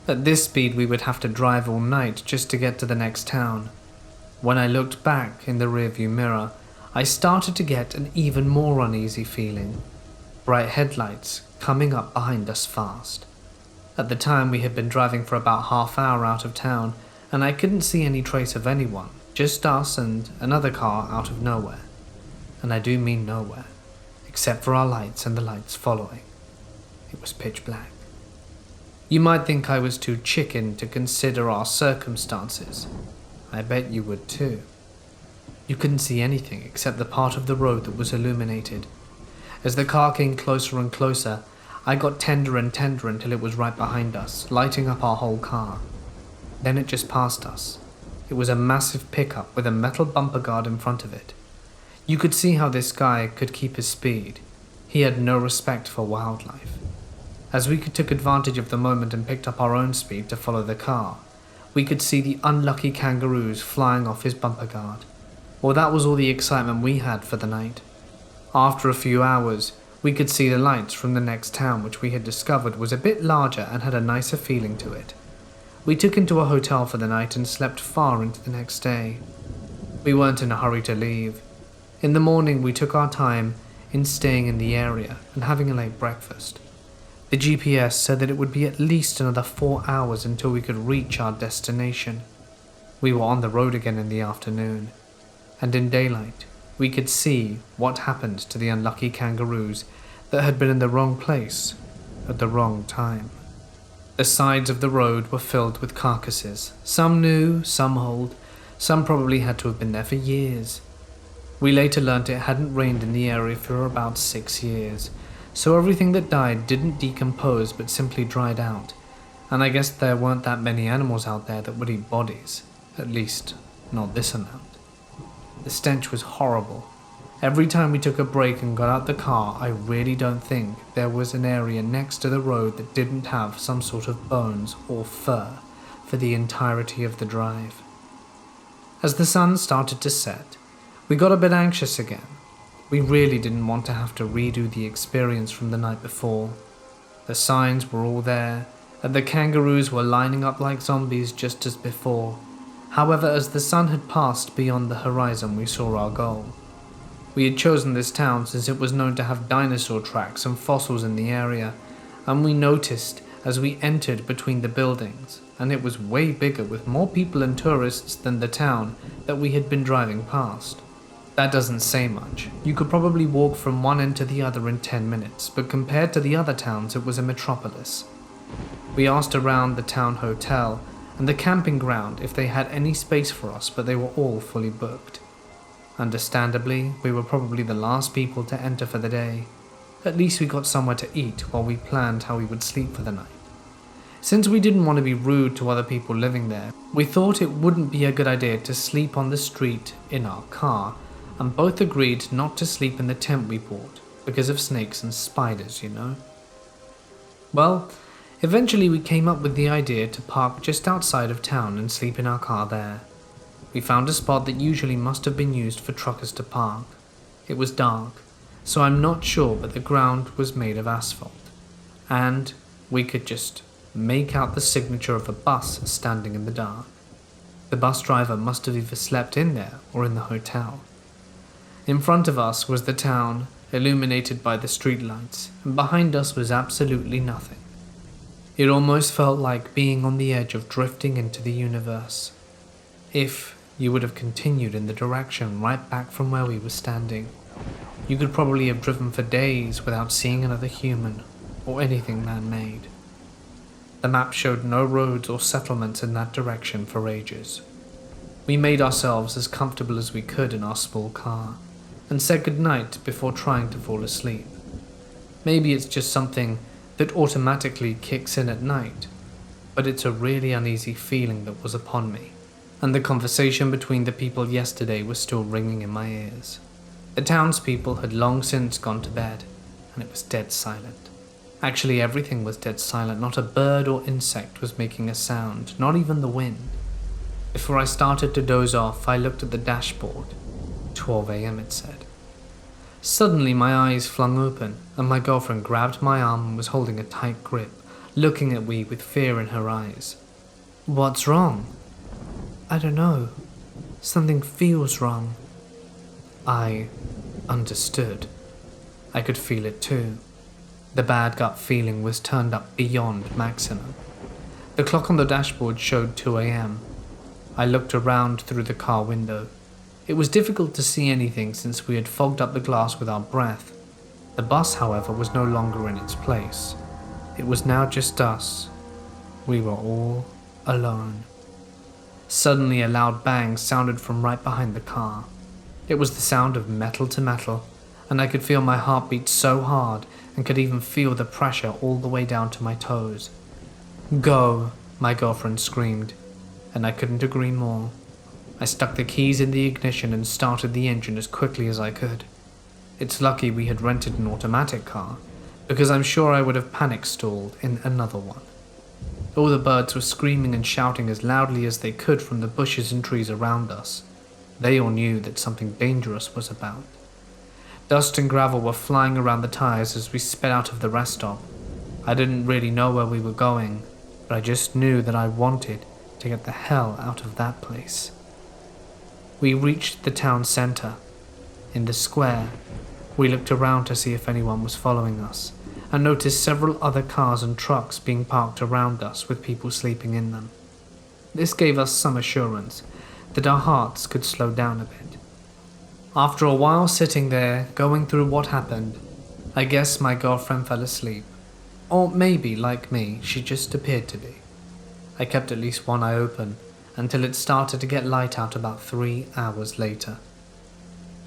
At this speed we would have to drive all night just to get to the next town. When I looked back in the rearview mirror, I started to get an even more uneasy feeling. Bright headlights coming up behind us fast. At the time we had been driving for about half hour out of town, and I couldn't see any trace of anyone, just us and another car out of nowhere. And I do mean nowhere, except for our lights and the lights following. It was pitch black. You might think I was too chicken to consider our circumstances. I bet you would too. You couldn't see anything except the part of the road that was illuminated. As the car came closer and closer, I got tenderer and tenderer until it was right behind us, lighting up our whole car. Then it just passed us. It was a massive pickup with a metal bumper guard in front of it. You could see how this guy could keep his speed. He had no respect for wildlife. As we took advantage of the moment and picked up our own speed to follow the car, we could see the unlucky kangaroos flying off his bumper guard. Well, that was all the excitement we had for the night. After a few hours, we could see the lights from the next town, which we had discovered was a bit larger and had a nicer feeling to it. We took into a hotel for the night and slept far into the next day. We weren't in a hurry to leave. In the morning, we took our time in staying in the area and having a late breakfast. The GPS said that it would be at least another 4 hours until we could reach our destination. We were on the road again in the afternoon, and in daylight, we could see what happened to the unlucky kangaroos that had been in the wrong place at the wrong time. The sides of the road were filled with carcasses, some new, some old, some probably had to have been there for years. We later learnt it hadn't rained in the area for about 6 years, so everything that died didn't decompose but simply dried out, and I guess there weren't that many animals out there that would eat bodies, at least not this amount. The stench was horrible. Every time we took a break and got out the car, I really don't think there was an area next to the road that didn't have some sort of bones or fur for the entirety of the drive. As the sun started to set, we got a bit anxious again. We really didn't want to have to redo the experience from the night before. The signs were all there, and the kangaroos were lining up like zombies just as before. However, as the sun had passed beyond the horizon, we saw our goal. We had chosen this town since it was known to have dinosaur tracks and fossils in the area, and we noticed as we entered between the buildings, and it was way bigger with more people and tourists than the town that we had been driving past. That doesn't say much. You could probably walk from one end to the other in 10 minutes, but compared to the other towns, it was a metropolis. We asked around the town hotel and the camping ground if they had any space for us, but they were all fully booked. Understandably, we were probably the last people to enter for the day. At least we got somewhere to eat while we planned how we would sleep for the night. Since we didn't want to be rude to other people living there, we thought it wouldn't be a good idea to sleep on the street in our car, and both agreed not to sleep in the tent we bought because of snakes and spiders, you know. Well, eventually we came up with the idea to park just outside of town and sleep in our car there. We found a spot that usually must have been used for truckers to park. It was dark, so I'm not sure, but the ground was made of asphalt, and we could just make out the signature of a bus standing in the dark. The bus driver must have either slept in there or in the hotel. In front of us was the town, illuminated by the streetlights, and behind us was absolutely nothing. It almost felt like being on the edge of drifting into the universe. If you would have continued in the direction right back from where we were standing, you could probably have driven for days without seeing another human or anything man-made. The map showed no roads or settlements in that direction for ages. We made ourselves as comfortable as we could in our small car, and said goodnight before trying to fall asleep. Maybe it's just something that automatically kicks in at night, but it's a really uneasy feeling that was upon me, and the conversation between the people yesterday was still ringing in my ears. The townspeople had long since gone to bed, and it was dead silent. Actually, everything was dead silent. Not a bird or insect was making a sound, not even the wind. Before I started to doze off, I looked at the dashboard. 12 a.m. it said. Suddenly my eyes flung open, and my girlfriend grabbed my arm and was holding a tight grip, looking at me with fear in her eyes. "What's wrong?" "I don't know. Something feels wrong." I understood. I could feel it too. The bad gut feeling was turned up beyond maximum. The clock on the dashboard showed 2 a.m. I looked around through the car window. It was difficult to see anything since we had fogged up the glass with our breath. The bus, however, was no longer in its place. It was now just us. We were all alone. Suddenly a loud bang sounded from right behind the car. It was the sound of metal to metal, and I could feel my heart beat so hard and could even feel the pressure all the way down to my toes. "Go," my girlfriend screamed, and I couldn't agree more. I stuck the keys in the ignition and started the engine as quickly as I could. It's lucky we had rented an automatic car, because I'm sure I would have panic stalled in another one. All the birds were screaming and shouting as loudly as they could from the bushes and trees around us. They all knew that something dangerous was about. Dust and gravel were flying around the tires as we sped out of the rest stop. I didn't really know where we were going, but I just knew that I wanted to get the hell out of that place. We reached the town center. In the square, we looked around to see if anyone was following us, and noticed several other cars and trucks being parked around us with people sleeping in them. This gave us some assurance that our hearts could slow down a bit. After a while sitting there, going through what happened, I guess my girlfriend fell asleep. Or maybe, like me, she just appeared to be. I kept at least one eye open until it started to get light out about 3 hours later.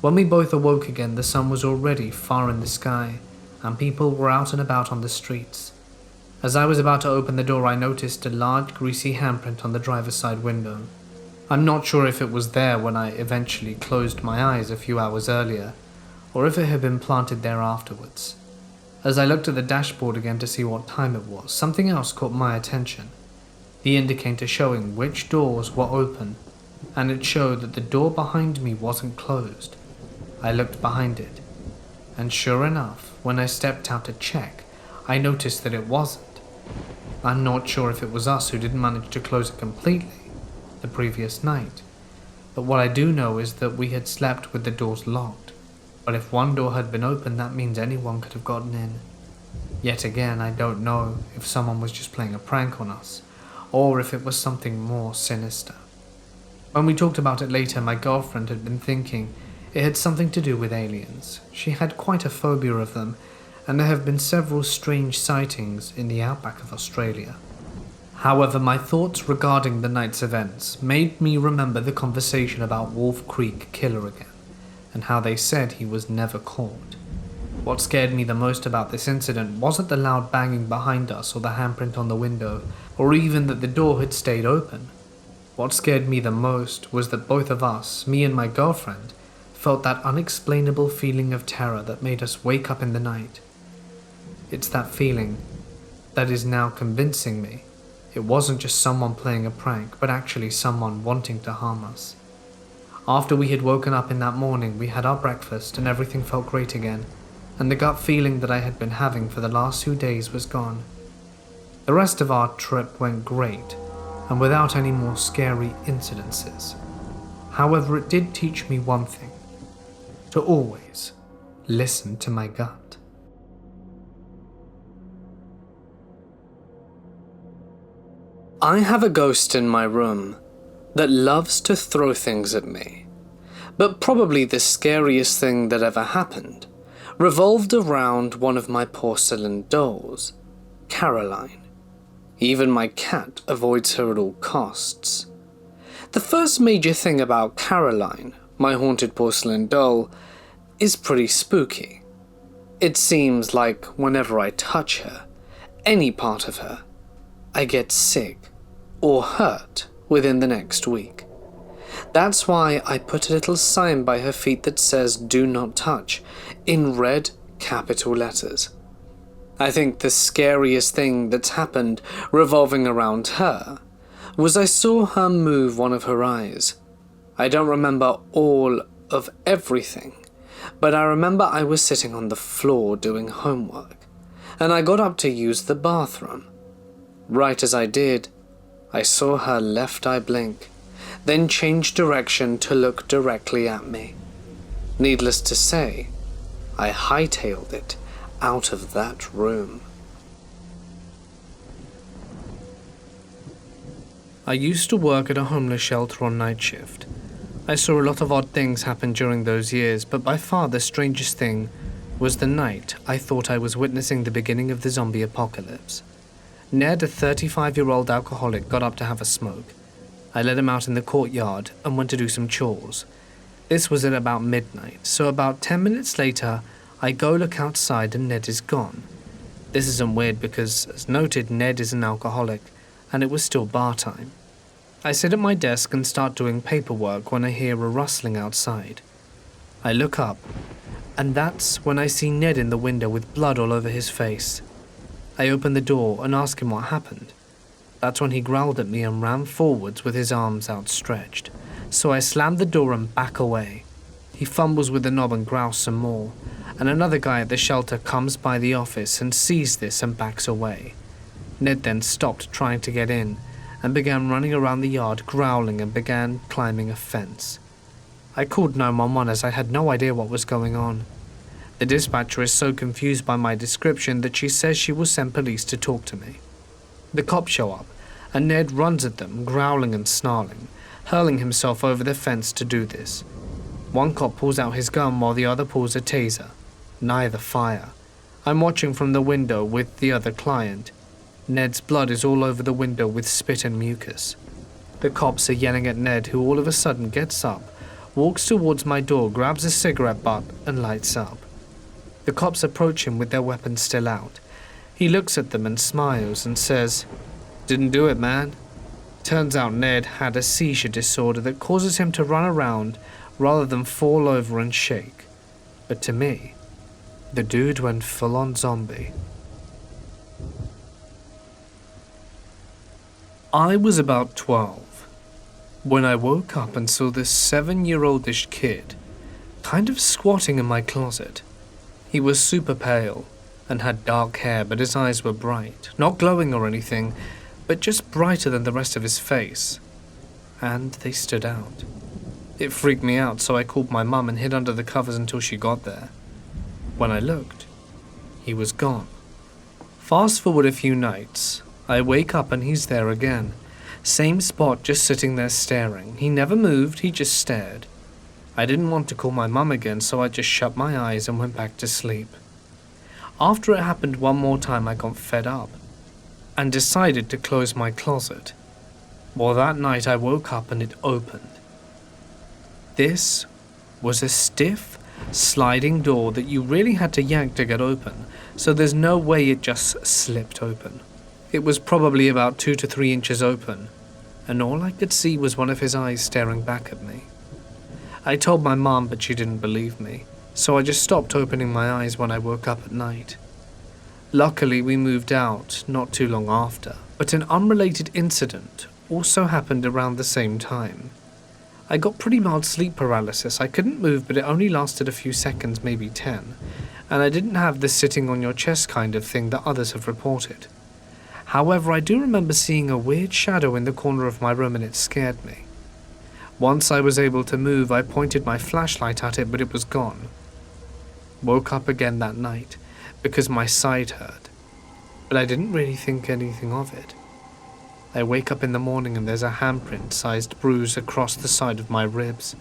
When we both awoke again, the sun was already far in the sky, and people were out and about on the streets. As I was about to open the door, I noticed a large greasy handprint on the driver's side window. I'm not sure if it was there when I eventually closed my eyes a few hours earlier, or if it had been planted there afterwards. As I looked at the dashboard again to see what time it was, something else caught my attention. The indicator showing which doors were open, and it showed that the door behind me wasn't closed. I looked behind it, and sure enough, when I stepped out to check, I noticed that it wasn't. I'm not sure if it was us who didn't manage to close it completely the previous night, but what I do know is that we had slept with the doors locked. But if one door had been open, that means anyone could have gotten in. Yet again, I don't know if someone was just playing a prank on us, or if it was something more sinister. When we talked about it later, my girlfriend had been thinking it had something to do with aliens. She had quite a phobia of them, and there have been several strange sightings in the outback of Australia. However, my thoughts regarding the night's events made me remember the conversation about Wolf Creek Killer again, and how they said he was never caught. What scared me the most about this incident wasn't the loud banging behind us or the handprint on the window, or even that the door had stayed open. What scared me the most was that both of us, me and my girlfriend, felt that unexplainable feeling of terror that made us wake up in the night. It's that feeling that is now convincing me it wasn't just someone playing a prank, but actually someone wanting to harm us. After we had woken up in that morning, we had our breakfast and everything felt great again, and the gut feeling that I had been having for the last 2 days was gone. The rest of our trip went great, and without any more scary incidences. However, it did teach me one thing: to always listen to my gut. I have a ghost in my room that loves to throw things at me, but probably the scariest thing that ever happened revolved around one of my porcelain dolls, Caroline. Even my cat avoids her at all costs. The first major thing about Caroline, my haunted porcelain doll, is pretty spooky. It seems like whenever I touch her, any part of her, I get sick or hurt within the next week. That's why I put a little sign by her feet that says "Do not touch" in red capital letters. I think the scariest thing that's happened revolving around her was I saw her move one of her eyes. I don't remember all of everything, but I remember I was sitting on the floor doing homework, and I got up to use the bathroom. Right as I did, I saw her left eye blink, then change direction to look directly at me. Needless to say, I hightailed it out of that room. I used to work at a homeless shelter on night shift. I saw a lot of odd things happen during those years, but by far the strangest thing was the night I thought I was witnessing the beginning of the zombie apocalypse. Ned, a 35-year-old alcoholic, got up to have a smoke. I let him out in the courtyard and went to do some chores. This was at about midnight, so about 10 minutes later, I go look outside and Ned is gone. This isn't weird because, as noted, Ned is an alcoholic, and it was still bar time. I sit at my desk and start doing paperwork when I hear a rustling outside. I look up, and that's when I see Ned in the window with blood all over his face. I open the door and ask him what happened. That's when he growled at me and ran forwards with his arms outstretched. So I slammed the door and back away. He fumbles with the knob and growls some more, and another guy at the shelter comes by the office and sees this and backs away. Ned then stopped trying to get in and began running around the yard growling and began climbing a fence. I called 911 as I had no idea what was going on. The dispatcher is so confused by my description that she says she will send police to talk to me. The cops show up, and Ned runs at them, growling and snarling, hurling himself over the fence to do this. One cop pulls out his gun while the other pulls a taser. Neither fire. I'm watching from the window with the other client. Ned's blood is all over the window with spit and mucus. The cops are yelling at Ned, who all of a sudden gets up, walks towards my door, grabs a cigarette butt, and lights up. The cops approach him with their weapons still out. He looks at them and smiles and says, "Didn't do it, man." Turns out Ned had a seizure disorder that causes him to run around rather than fall over and shake. But to me, the dude went full-on zombie. I was about 12 when I woke up and saw this 7-year-oldish kid kind of squatting in my closet. He was super pale and had dark hair, but his eyes were bright, not glowing or anything, but just brighter than the rest of his face. And they stood out. It freaked me out, so I called my mum and hid under the covers until she got there. When I looked, he was gone. Fast forward a few nights, I wake up and he's there again. Same spot, just sitting there staring. He never moved, he just stared. I didn't want to call my mum again, so I just shut my eyes and went back to sleep. After it happened one more time, I got fed up and decided to close my closet. Well, that night I woke up and it opened. This was a stiff, sliding door that you really had to yank to get open, so there's no way it just slipped open. It was probably about 2 to 3 inches open, and all I could see was one of his eyes staring back at me. I told my mom, but she didn't believe me, so I just stopped opening my eyes when I woke up at night. Luckily, we moved out not too long after, but an unrelated incident also happened around the same time. I got pretty mild sleep paralysis. I couldn't move, but it only lasted a few seconds, maybe 10, and I didn't have the sitting on your chest kind of thing that others have reported. However, I do remember seeing a weird shadow in the corner of my room and it scared me. Once I was able to move, I pointed my flashlight at it, but it was gone. Woke up again that night because my side hurt, but I didn't really think anything of it. I wake up in the morning and there's a handprint-sized bruise across the side of my ribs.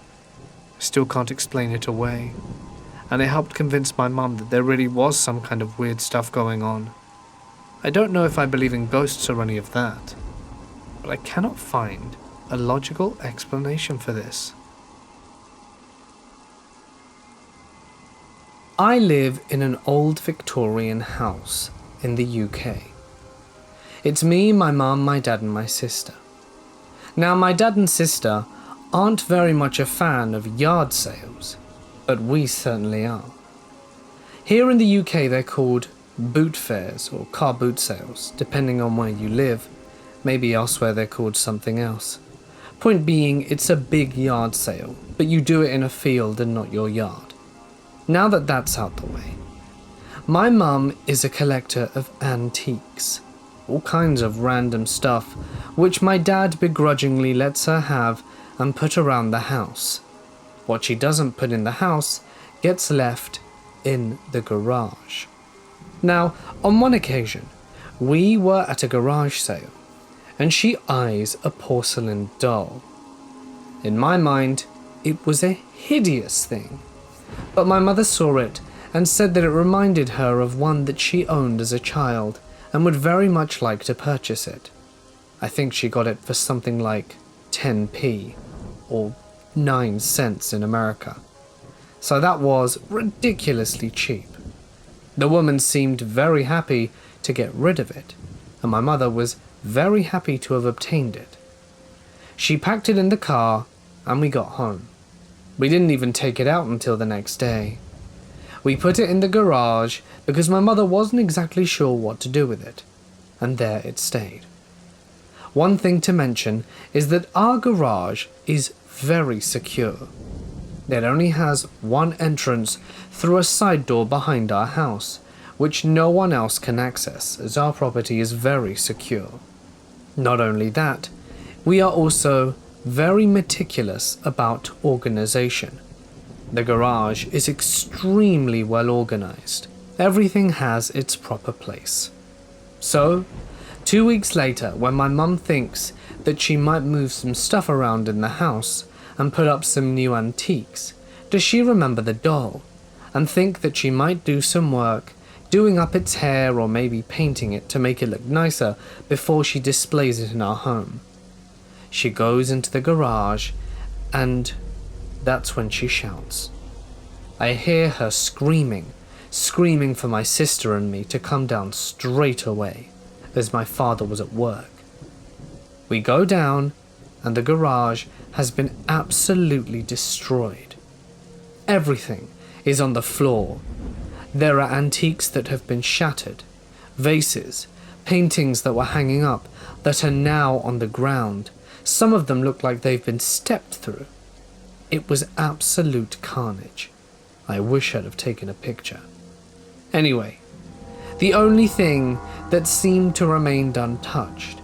I still can't explain it away, and it helped convince my mum that there really was some kind of weird stuff going on. I don't know if I believe in ghosts or any of that, but I cannot find a logical explanation for this. I live in an old Victorian house in the UK. It's me, my mum, my dad and my sister. Now, my dad and sister aren't very much a fan of yard sales, but we certainly are. Here in the UK they're called boot fairs or car boot sales, depending on where you live. Maybe elsewhere they're called something else. Point being, it's a big yard sale, but you do it in a field and not your yard. Now that that's out the way, my mum is a collector of antiques, all kinds of random stuff, which my dad begrudgingly lets her have and put around the house. What she doesn't put in the house gets left in the garage. Now, on one occasion, we were at a garage sale, and she eyes a porcelain doll. In my mind, it was a hideous thing, but my mother saw it and said that it reminded her of one that she owned as a child and would very much like to purchase it. I think she got it for something like 10p, or 9 cents in America. So that was ridiculously cheap. The woman seemed very happy to get rid of it, and my mother was very happy to have obtained it. She packed it in the car, and we got home. We didn't even take it out until the next day. We put it in the garage because my mother wasn't exactly sure what to do with it, and there it stayed. One thing to mention is that our garage is very secure. It only has one entrance through a side door behind our house, which no one else can access, as our property is very secure. Not only that, we are also very meticulous about organization. The garage is extremely well organized. Everything has its proper place. So, 2 weeks later, when my mum thinks that she might move some stuff around in the house and put up some new antiques, does she remember the doll and think that she might do some work doing up its hair or maybe painting it to make it look nicer before she displays it in our home. She goes into the garage, and that's when she shouts. I hear her screaming for my sister and me to come down straight away, as my father was at work. We go down, and the garage has been absolutely destroyed. Everything is on the floor. There are antiques that have been shattered, vases, paintings that were hanging up that are now on the ground. Some of them look like they've been stepped through. It was absolute carnage. I wish I'd have taken a picture. Anyway, the only thing that seemed to remain untouched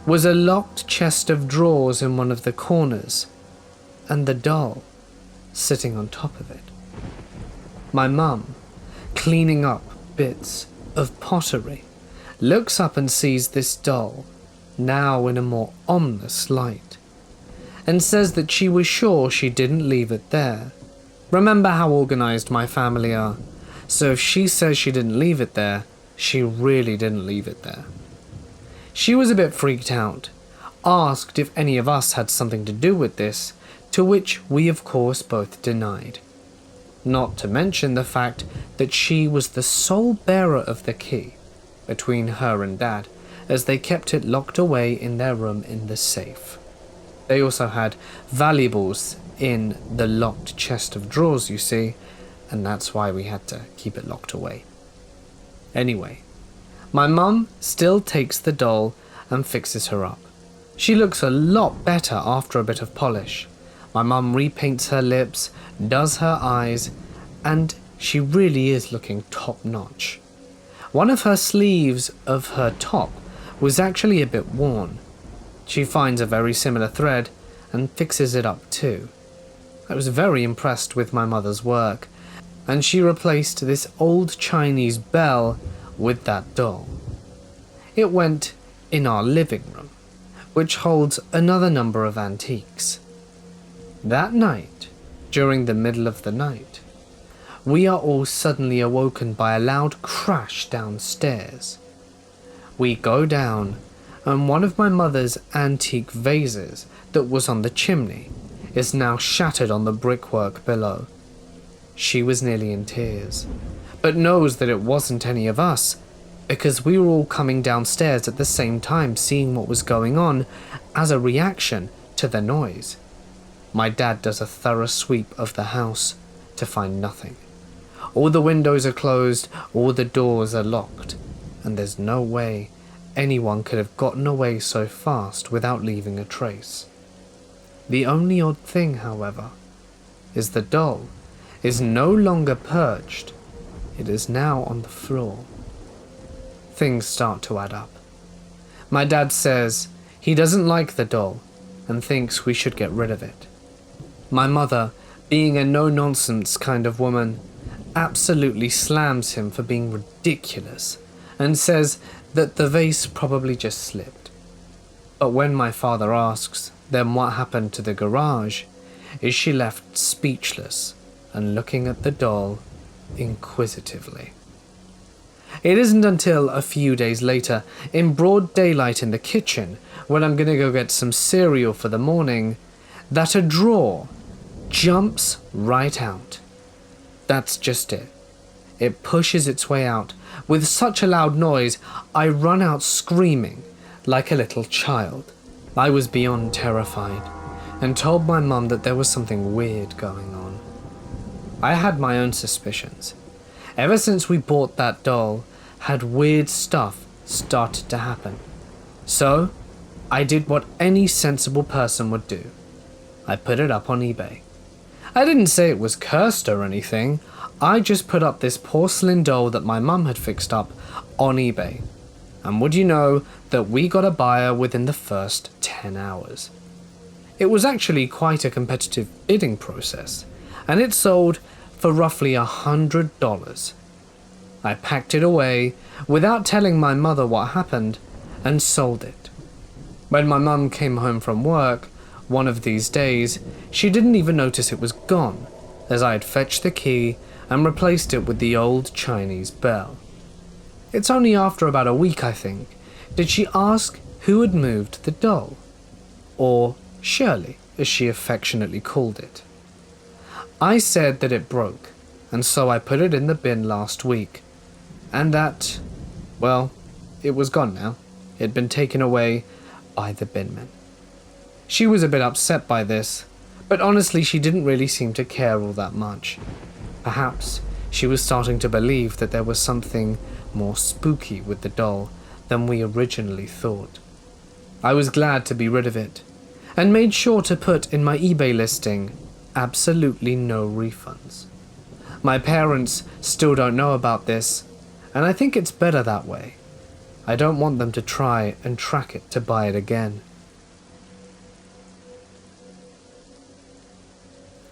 was a locked chest of drawers in one of the corners, and the doll sitting on top of it. My mum, cleaning up bits of pottery, looks up and sees this doll, now in a more ominous light, and says that she was sure she didn't leave it there. Remember how organized my family are, so if she says she didn't leave it there, she really didn't leave it there. She was a bit freaked out, asked if any of us had something to do with this, to which we of course both denied. Not to mention the fact that she was the sole bearer of the key, between her and Dad, as they kept it locked away in their room in the safe. They also had valuables in the locked chest of drawers, you see, and that's why we had to keep it locked away. Anyway, my mum still takes the doll and fixes her up. She looks a lot better after a bit of polish. My mum repaints her lips, does her eyes, and she really is looking top-notch. One of her sleeves of her top was actually a bit worn. She finds a very similar thread and fixes it up too. I was very impressed with my mother's work, and she replaced this old Chinese bell with that doll. It went in our living room, which holds another number of antiques. That night, during the middle of the night, we are all suddenly awoken by a loud crash downstairs. We go down, and one of my mother's antique vases that was on the chimney is now shattered on the brickwork below. She was nearly in tears, but knows that it wasn't any of us, because we were all coming downstairs at the same time seeing what was going on as a reaction to the noise. My dad does a thorough sweep of the house to find nothing. All the windows are closed, all the doors are locked, and there's no way anyone could have gotten away so fast without leaving a trace. The only odd thing, however, is the doll is no longer perched. It is now on the floor. Things start to add up. My dad says he doesn't like the doll and thinks we should get rid of it. My mother, being a no-nonsense kind of woman, absolutely slams him for being ridiculous and says that the vase probably just slipped. But when my father asks then what happened to the garage, is she left speechless and looking at the doll inquisitively. It isn't until a few days later, in broad daylight in the kitchen, when I'm gonna go get some cereal for the morning, that a drawer jumps right out. That's just it. It pushes its way out with such a loud noise, I run out screaming like a little child. I was beyond terrified and told my mum that there was something weird going on. I had my own suspicions. Ever since we bought that doll, had weird stuff started to happen. So, I did what any sensible person would do. I put it up on eBay. I didn't say it was cursed or anything. I just put up this porcelain doll that my mum had fixed up on eBay. And would you know that we got a buyer within the first 10 hours. It was actually quite a competitive bidding process, and it sold for roughly $100. I packed it away without telling my mother what happened and sold it. When my mum came home from work one of these days, she didn't even notice it was gone, as I had fetched the key and replaced it with the old Chinese bell. It's only after about a week, I think, did she ask who had moved the doll, or Shirley, as she affectionately called it. I said that it broke, and so I put it in the bin last week, and that, well, it was gone now. It had been taken away by the binman. She was a bit upset by this, but honestly she didn't really seem to care all that much. Perhaps she was starting to believe that there was something more spooky with the doll than we originally thought. I was glad to be rid of it, and made sure to put in my eBay listing, absolutely no refunds. My parents still don't know about this, and I think it's better that way. I don't want them to try and track it to buy it again.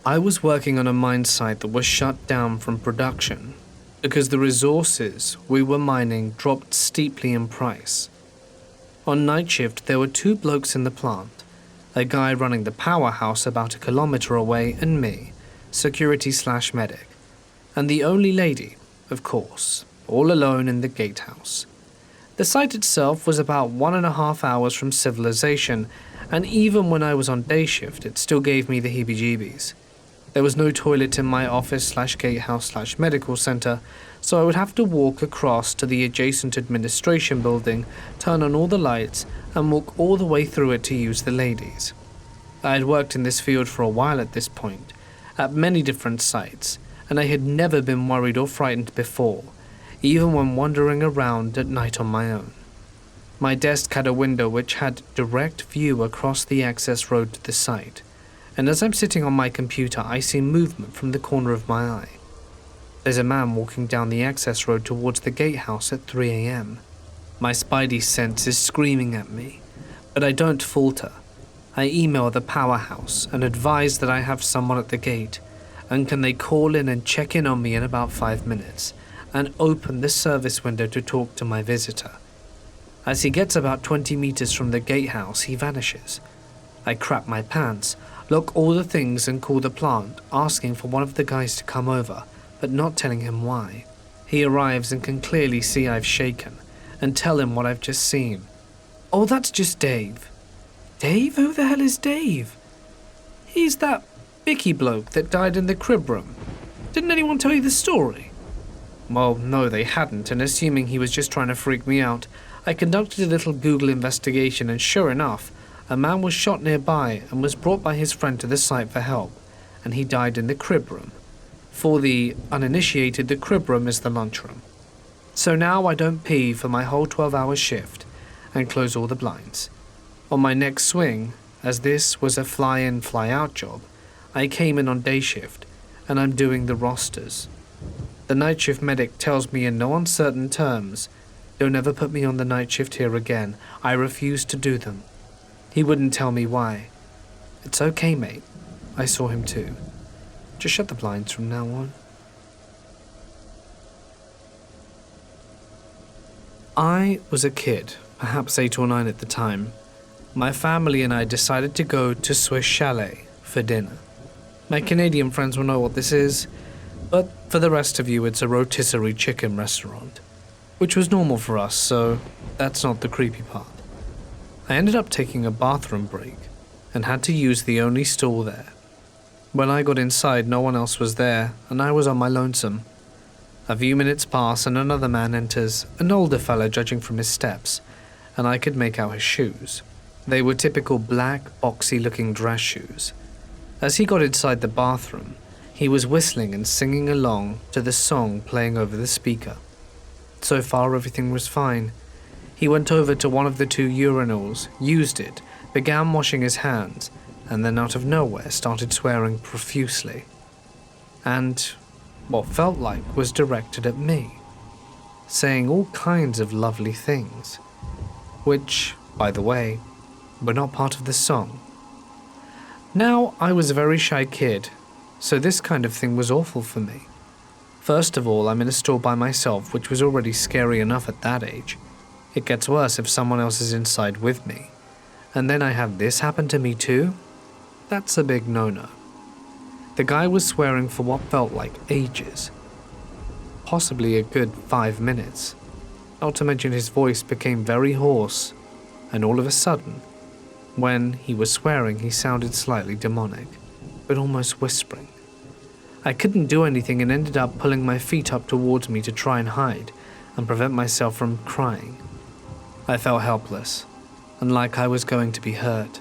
I was working on a mine site that was shut down from production because the resources we were mining dropped steeply in price. On night shift, there were 2 blokes in the plant, a guy running the powerhouse about 1 kilometer away and me, security/medic, and the only lady, of course, all alone in the gatehouse. The site itself was about 1.5 hours from civilization, and even when I was on day shift, it still gave me the heebie-jeebies. There was no toilet in my office/gatehouse/medical center, so I would have to walk across to the adjacent administration building, turn on all the lights, and walk all the way through it to use the ladies. I had worked in this field for a while at this point, at many different sites, and I had never been worried or frightened before, even when wandering around at night on my own. My desk had a window which had direct view across the access road to the site, and as I'm sitting on my computer, I see movement from the corner of my eye. There's a man walking down the access road towards the gatehouse at 3 a.m. My spidey sense is screaming at me, but I don't falter. I email the powerhouse and advise that I have someone at the gate, and can they call in and check in on me in about 5 minutes, and open the service window to talk to my visitor. As he gets about 20 meters from the gatehouse, he vanishes. I crap my pants, lock all the things and call the plant, asking for one of the guys to come over, but not telling him why. He arrives and can clearly see I've shaken, and tell him what I've just seen. Oh, that's just Dave. Dave? Who the hell is Dave? He's that Bicky bloke that died in the crib room. Didn't anyone tell you the story? Well, no, they hadn't, and assuming he was just trying to freak me out, I conducted a little Google investigation, and sure enough, a man was shot nearby and was brought by his friend to the site for help, and he died in the crib room. For the uninitiated, the crib room is the lunchroom. So now I don't pee for my whole 12-hour shift, and close all the blinds. On my next swing, as this was a fly-in, fly-out job, I came in on day shift, and I'm doing the rosters. The night shift medic tells me in no uncertain terms, "Don't ever put me on the night shift here again. I refuse to do them." He wouldn't tell me why. It's okay, mate. I saw him too. Just shut the blinds from now on. I was a kid, perhaps 8 or 9 at the time. My family and I decided to go to Swiss Chalet for dinner. My Canadian friends will know what this is, but for the rest of you, it's a rotisserie chicken restaurant, which was normal for us, so that's not the creepy part. I ended up taking a bathroom break and had to use the only stall there. When I got inside, no one else was there, and I was on my lonesome. A few minutes pass and another man enters, an older fella judging from his steps, and I could make out his shoes. They were typical black, boxy-looking dress shoes. As he got inside the bathroom, he was whistling and singing along to the song playing over the speaker. So far, everything was fine. He went over to one of the 2 urinals, used it, began washing his hands, and then out of nowhere started swearing profusely. And what felt like was directed at me, saying all kinds of lovely things, which, by the way, were not part of the song. Now, I was a very shy kid, so this kind of thing was awful for me. First of all, I'm in a store by myself, which was already scary enough at that age. It gets worse if someone else is inside with me. And then I have this happen to me too? That's a big no-no. The guy was swearing for what felt like ages. Possibly a good 5 minutes. Not to mention his voice became very hoarse, and all of a sudden, when he was swearing, he sounded slightly demonic, but almost whispering. I couldn't do anything and ended up pulling my feet up towards me to try and hide and prevent myself from crying. I felt helpless, and like I was going to be hurt.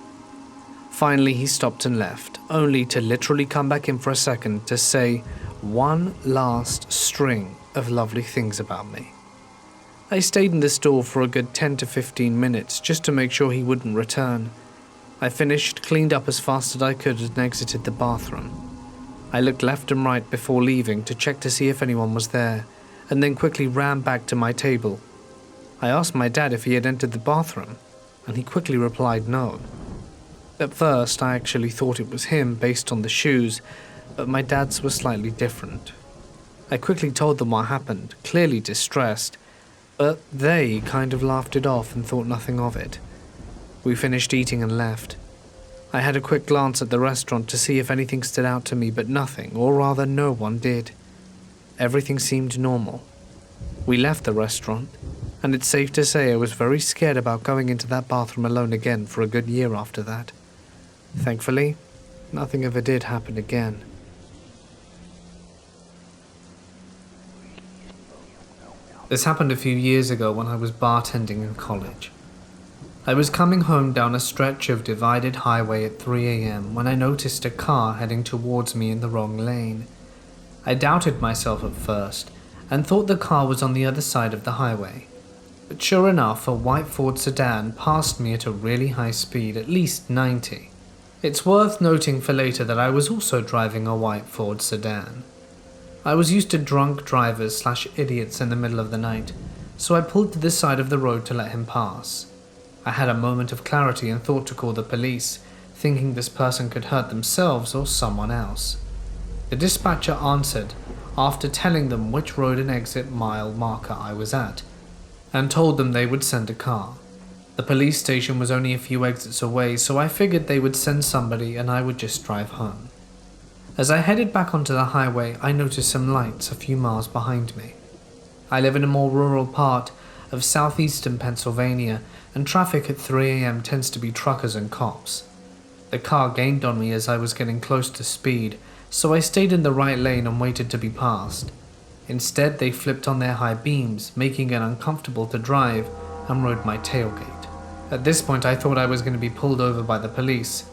Finally, he stopped and left, only to literally come back in for a second to say one last string of lovely things about me. I stayed in the store for a good 10 to 15 minutes just to make sure he wouldn't return. I finished, cleaned up as fast as I could, and exited the bathroom. I looked left and right before leaving to check to see if anyone was there, and then quickly ran back to my table. I asked my dad if he had entered the bathroom, and he quickly replied no. At first, I actually thought it was him based on the shoes, but my dad's was slightly different. I quickly told them what happened, clearly distressed, but they kind of laughed it off and thought nothing of it. We finished eating and left. I had a quick glance at the restaurant to see if anything stood out to me, but nothing, or rather no one did. Everything seemed normal. We left the restaurant, and it's safe to say I was very scared about going into that bathroom alone again for a good year after that. Thankfully, nothing ever did happen again. This happened a few years ago when I was bartending in college. I was coming home down a stretch of divided highway at 3 a.m. when I noticed a car heading towards me in the wrong lane. I doubted myself at first and thought the car was on the other side of the highway. But sure enough, a white Ford sedan passed me at a really high speed, at least 90. It's worth noting for later that I was also driving a white Ford sedan. I was used to drunk drivers/idiots in the middle of the night, so I pulled to the side of the road to let him pass. I had a moment of clarity and thought to call the police, thinking this person could hurt themselves or someone else. The dispatcher answered after telling them which road and exit mile marker I was at, and told them they would send a car. The police station was only a few exits away, so I figured they would send somebody and I would just drive home. As I headed back onto the highway, I noticed some lights a few miles behind me. I live in a more rural part of southeastern Pennsylvania, and traffic at 3 a.m. tends to be truckers and cops. The car gained on me as I was getting close to speed, so I stayed in the right lane and waited to be passed. Instead, they flipped on their high beams, making it uncomfortable to drive, and rode my tailgate. At this point, I thought I was going to be pulled over by the police.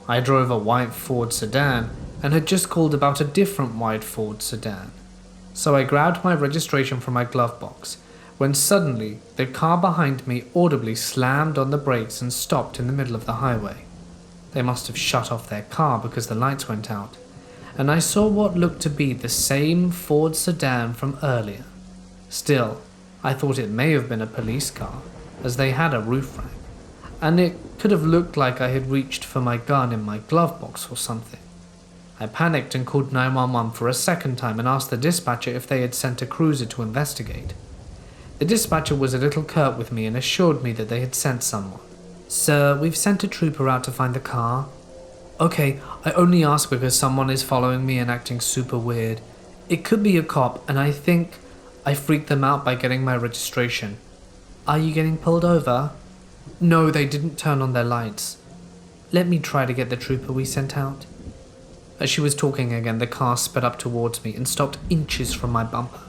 I drove a white Ford sedan and had just called about a different white Ford sedan. So I grabbed my registration from my glove box, when suddenly the car behind me audibly slammed on the brakes and stopped in the middle of the highway. They must have shut off their car because the lights went out, and I saw what looked to be the same Ford sedan from earlier. Still, I thought it may have been a police car, as they had a roof rack, and it could have looked like I had reached for my gun in my glove box or something. I panicked and called 911 for a second time and asked the dispatcher if they had sent a cruiser to investigate. The dispatcher was a little curt with me and assured me that they had sent someone. "Sir, we've sent a trooper out to find the car." "Okay, I only asked because someone is following me and acting super weird. It could be a cop, and I think I freaked them out by getting my registration." "Are you getting pulled over?" "No, they didn't turn on their lights." "Let me try to get the trooper we sent out." As she was talking again, the car sped up towards me and stopped inches from my bumper.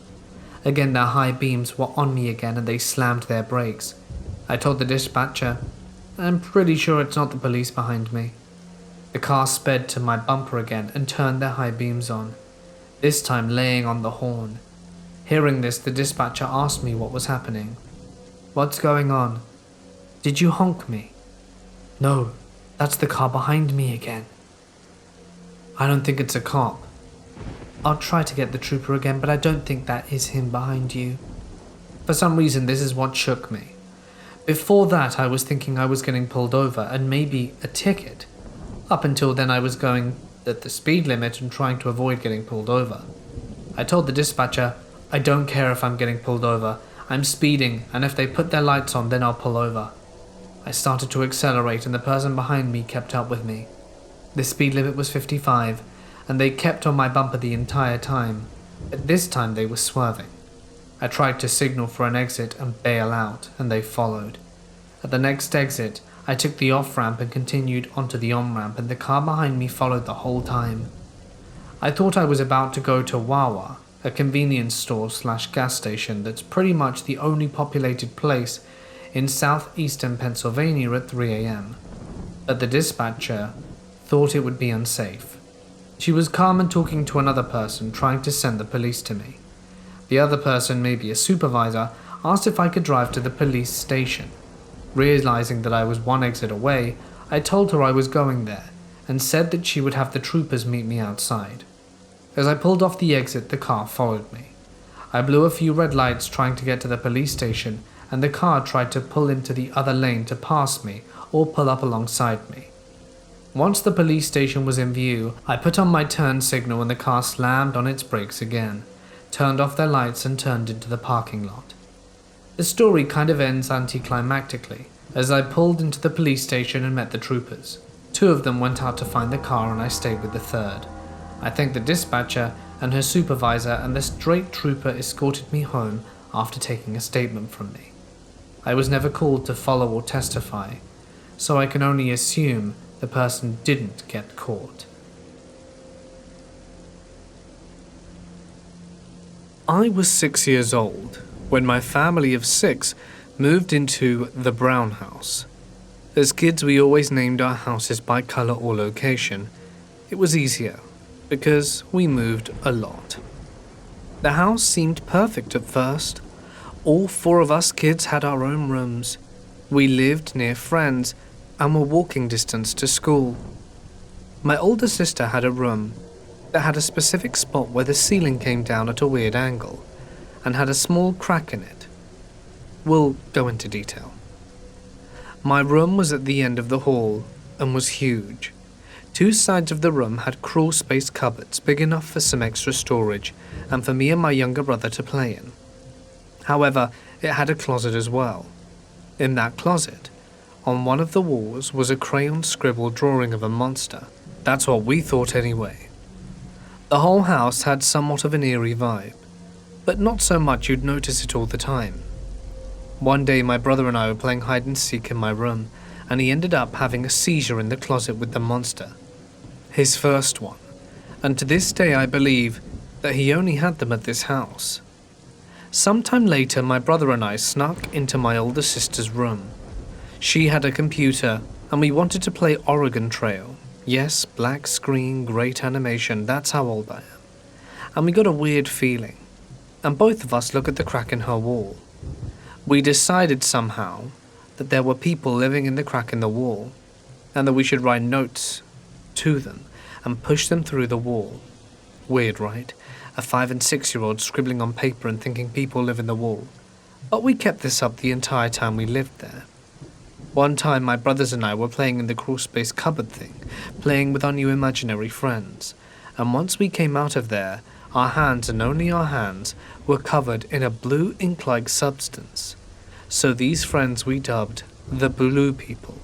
Again, their high beams were on me again and they slammed their brakes. I told the dispatcher, "I'm pretty sure it's not the police behind me." The car sped to my bumper again and turned their high beams on, this time laying on the horn. Hearing this, the dispatcher asked me what was happening. "What's going on? Did you honk me?" "No, that's the car behind me again." "I don't think it's a cop." "I'll try to get the trooper again, but I don't think that is him behind you." For some reason, this is what shook me. Before that, I was thinking I was getting pulled over and maybe a ticket. Up until then, I was going at the speed limit and trying to avoid getting pulled over. I told the dispatcher, "I don't care if I'm getting pulled over. I'm speeding, and if they put their lights on, then I'll pull over." I started to accelerate and the person behind me kept up with me. The speed limit was 55, and they kept on my bumper the entire time, but this time they were swerving. I tried to signal for an exit and bail out, and they followed. At the next exit, I took the off-ramp and continued onto the on-ramp, and the car behind me followed the whole time. I thought I was about to go to Wawa, a convenience store / gas station that's pretty much the only populated place in southeastern Pennsylvania at 3 a.m. But the dispatcher thought it would be unsafe. She was calm and talking to another person, trying to send the police to me. The other person, maybe a supervisor, asked if I could drive to the police station. Realizing that I was one exit away, I told her I was going there, and said that she would have the troopers meet me outside. As I pulled off the exit, the car followed me. I blew a few red lights trying to get to the police station, and the car tried to pull into the other lane to pass me or pull up alongside me. Once the police station was in view, I put on my turn signal and the car slammed on its brakes again, turned off their lights and turned into the parking lot. The story kind of ends anticlimactically, as I pulled into the police station and met the troopers. 2 of them went out to find the car and I stayed with the 3rd. I thanked the dispatcher and her supervisor, and the straight trooper escorted me home after taking a statement from me. I was never called to follow or testify, so I can only assume the person didn't get caught. I was 6 years old when my family of 6 moved into the Brown House. As kids, we always named our houses by color or location. It was easier because we moved a lot. The house seemed perfect at first. All 4 of us kids had our own rooms. We lived near friends and were walking distance to school. My older sister had a room that had a specific spot where the ceiling came down at a weird angle and had a small crack in it. We'll go into detail. My room was at the end of the hall and was huge. 2 sides of the room had crawl space cupboards big enough for some extra storage and for me and my younger brother to play in. However, it had a closet as well. In that closet, on one of the walls was a crayon scribbled drawing of a monster. That's what we thought anyway. The whole house had somewhat of an eerie vibe, but not so much you'd notice it all the time. One day my brother and I were playing hide and seek in my room, and he ended up having a seizure in the closet with the monster. His first one, and to this day I believe that he only had them at this house. Sometime later my brother and I snuck into my older sister's room. She had a computer, and we wanted to play Oregon Trail. Yes, black screen, great animation, that's how old I am. And we got a weird feeling, and both of us looked at the crack in her wall. We decided somehow that there were people living in the crack in the wall, and that we should write notes to them and push them through the wall. Weird, right? A 5- and 6-year-old scribbling on paper and thinking people live in the wall. But we kept this up the entire time we lived there. One time my brothers and I were playing in the crawlspace cupboard thing, playing with our new imaginary friends, and once we came out of there, our hands, and only our hands, were covered in a blue ink-like substance. So these friends we dubbed the Blue People.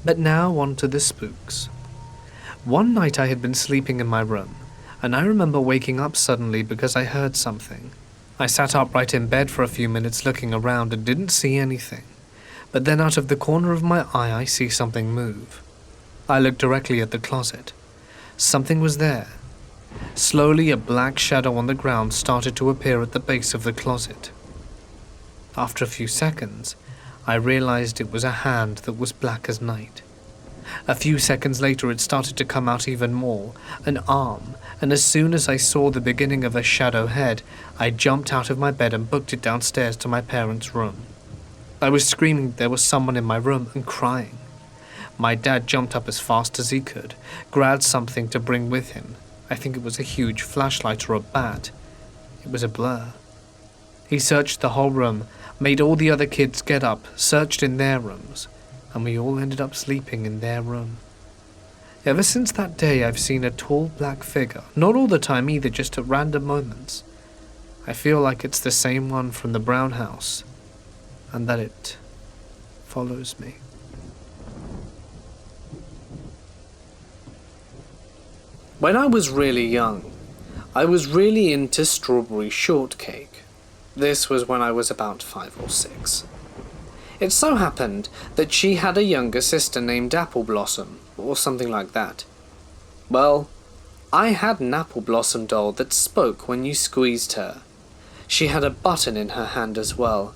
But now on to the spooks. One night I had been sleeping in my room, and I remember waking up suddenly because I heard something. I sat upright in bed for a few minutes looking around and didn't see anything. But then out of the corner of my eye I see something move. I looked directly at the closet. Something was there. Slowly a black shadow on the ground started to appear at the base of the closet. After a few seconds, I realized it was a hand that was black as night. A few seconds later it started to come out even more, an arm, and as soon as I saw the beginning of a shadow head, I jumped out of my bed and booked it downstairs to my parents' room. I was screaming there was someone in my room and crying. My dad jumped up as fast as he could, grabbed something to bring with him. I think it was a huge flashlight or a bat. It was a blur. He searched the whole room, made all the other kids get up, searched in their rooms, and we all ended up sleeping in their room. Ever since that day I've seen a tall black figure, not all the time either, just at random moments. I feel like it's the same one from the brown house, and that it follows me. When I was really young, I was really into strawberry shortcake. This was when I was about 5 or 6. It so happened that she had a younger sister named Apple Blossom, or something like that. Well, I had an Apple Blossom doll that spoke when you squeezed her. She had a button in her hand as well,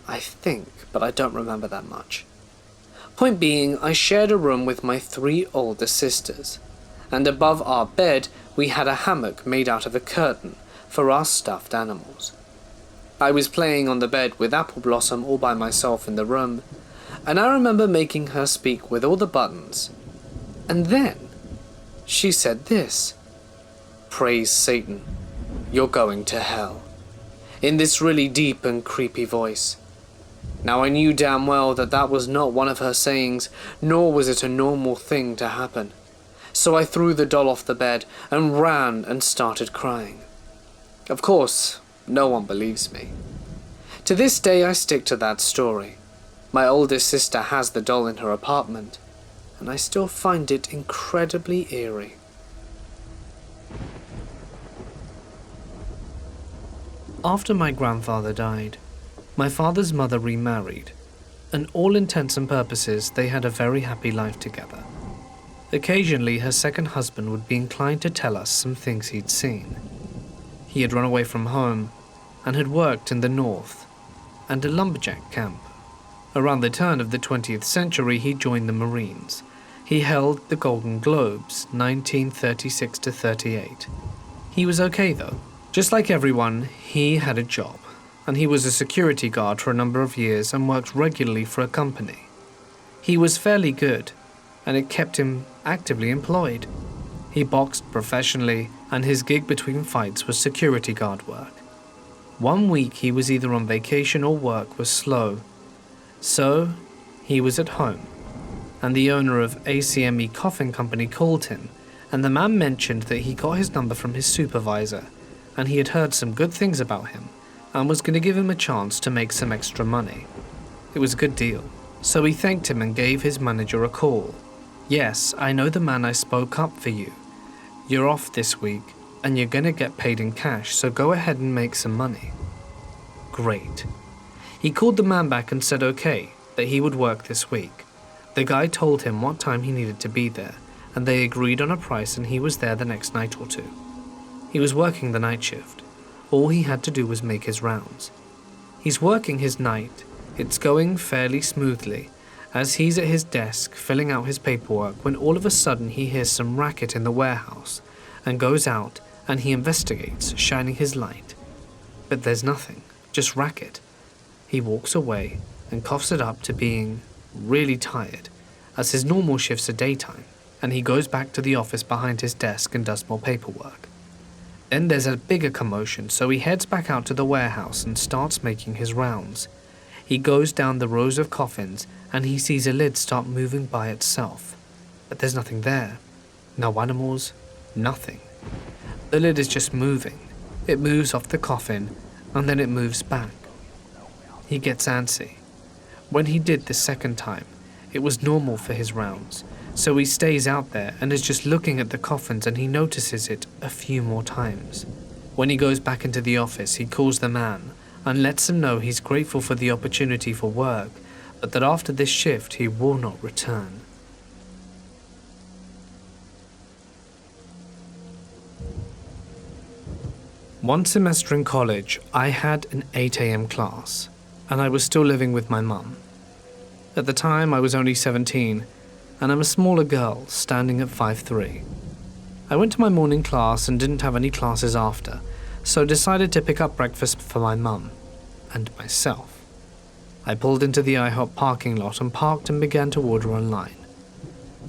I think, but I don't remember that much. Point being, I shared a room with my 3 older sisters, and above our bed we had a hammock made out of a curtain for our stuffed animals. I was playing on the bed with Apple Blossom all by myself in the room, and I remember making her speak with all the buttons. And then she said this: "Praise Satan, you're going to hell," in this really deep and creepy voice. Now I knew damn well that that was not one of her sayings, nor was it a normal thing to happen. So I threw the doll off the bed and ran and started crying. Of course, no one believes me. To this day I stick to that story. My oldest sister has the doll in her apartment, and I still find it incredibly eerie. After my grandfather died, my father's mother remarried, and all intents and purposes they had a very happy life together. Occasionally her second husband would be inclined to tell us some things he'd seen. He had run away from home and had worked in the north and a lumberjack camp. Around the turn of the 20th century he joined the Marines. He held the Golden Globes 1936 to 38. He was okay though. Just like everyone, he had a job, and he was a security guard for a number of years and worked regularly for a company. He was fairly good, and it kept him actively employed. He boxed professionally, and his gig between fights was security guard work. 1 week he was either on vacation or work was slow. So, he was at home, and the owner of ACME Coffin Company called him, and the man mentioned that he got his number from his supervisor, and he had heard some good things about him, and was going to give him a chance to make some extra money. It was a good deal, so he thanked him and gave his manager a call. "Yes, I know the man I spoke up for you. You're off this week, and you're going to get paid in cash, so go ahead and make some money." Great. He called the man back and said okay, that he would work this week. The guy told him what time he needed to be there, and they agreed on a price, and he was there the next night or two. He was working the night shift. All he had to do was make his rounds. He's working his night. It's going fairly smoothly, as he's at his desk filling out his paperwork when all of a sudden he hears some racket in the warehouse and goes out and he investigates, shining his light. But there's nothing, just racket. He walks away and coughs it up to being really tired, as his normal shifts are daytime, and he goes back to the office behind his desk and does more paperwork. Then there's a bigger commotion, so he heads back out to the warehouse and starts making his rounds. He goes down the rows of coffins and he sees a lid start moving by itself. But there's nothing there. No animals, nothing. The lid is just moving. It moves off the coffin and then it moves back. He gets antsy. When he did the second time, it was normal for his rounds, so he stays out there and is just looking at the coffins, and he notices it a few more times. When he goes back into the office, he calls the man and lets him know he's grateful for the opportunity for work, but that after this shift he will not return. One semester in college, I had an 8 AM class, and I was still living with my mum. At the time, I was only 17, and I'm a smaller girl, standing at 5'3". I went to my morning class and didn't have any classes after, so decided to pick up breakfast for my mum and myself. I pulled into the IHOP parking lot and parked and began to order online.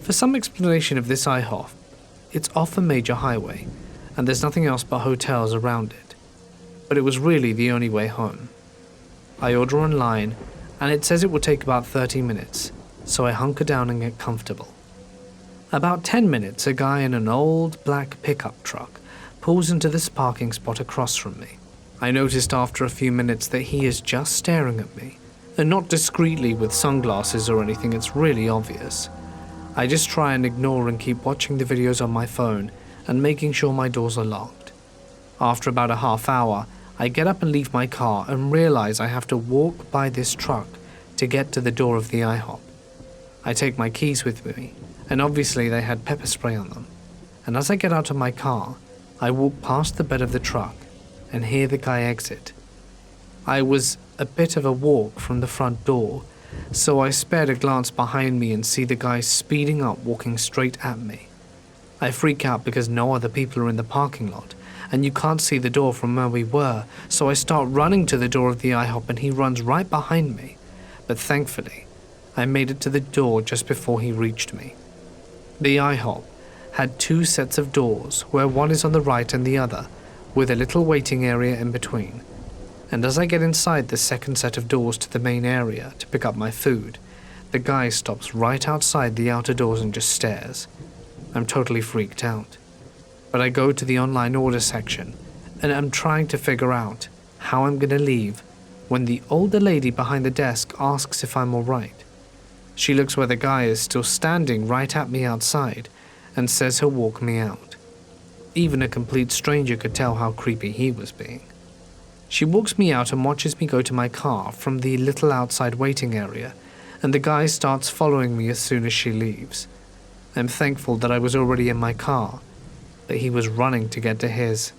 For some explanation of this IHOP, it's off a major highway, and there's nothing else but hotels around it, but it was really the only way home. I order online, and it says it will take about 30 minutes, so I hunker down and get comfortable. About 10 minutes, a guy in an old black pickup truck pulls into this parking spot across from me. I noticed after a few minutes that he is just staring at me, and not discreetly with sunglasses or anything, it's really obvious. I just try and ignore and keep watching the videos on my phone and making sure my doors are locked. After about a half hour, I get up and leave my car and realize I have to walk by this truck to get to the door of the IHOP. I take my keys with me, and obviously they had pepper spray on them. And as I get out of my car, I walk past the bed of the truck and hear the guy exit. I was a bit of a walk from the front door, so I spared a glance behind me and see the guy speeding up, walking straight at me. I freak out because no other people are in the parking lot, and you can't see the door from where we were, so I start running to the door of the IHOP and he runs right behind me. But thankfully, I made it to the door just before he reached me. The IHOP had 2 sets of doors, where one is on the right and the other, with a little waiting area in between. And as I get inside the second set of doors to the main area to pick up my food, the guy stops right outside the outer doors and just stares. I'm totally freaked out. But I go to the online order section, and I'm trying to figure out how I'm gonna leave when the older lady behind the desk asks if I'm alright. She looks where the guy is still standing right at me outside and says he'll walk me out. Even a complete stranger could tell how creepy he was being. She walks me out and watches me go to my car from the little outside waiting area, and the guy starts following me as soon as she leaves. I'm thankful that I was already in my car, but he was running to get to his.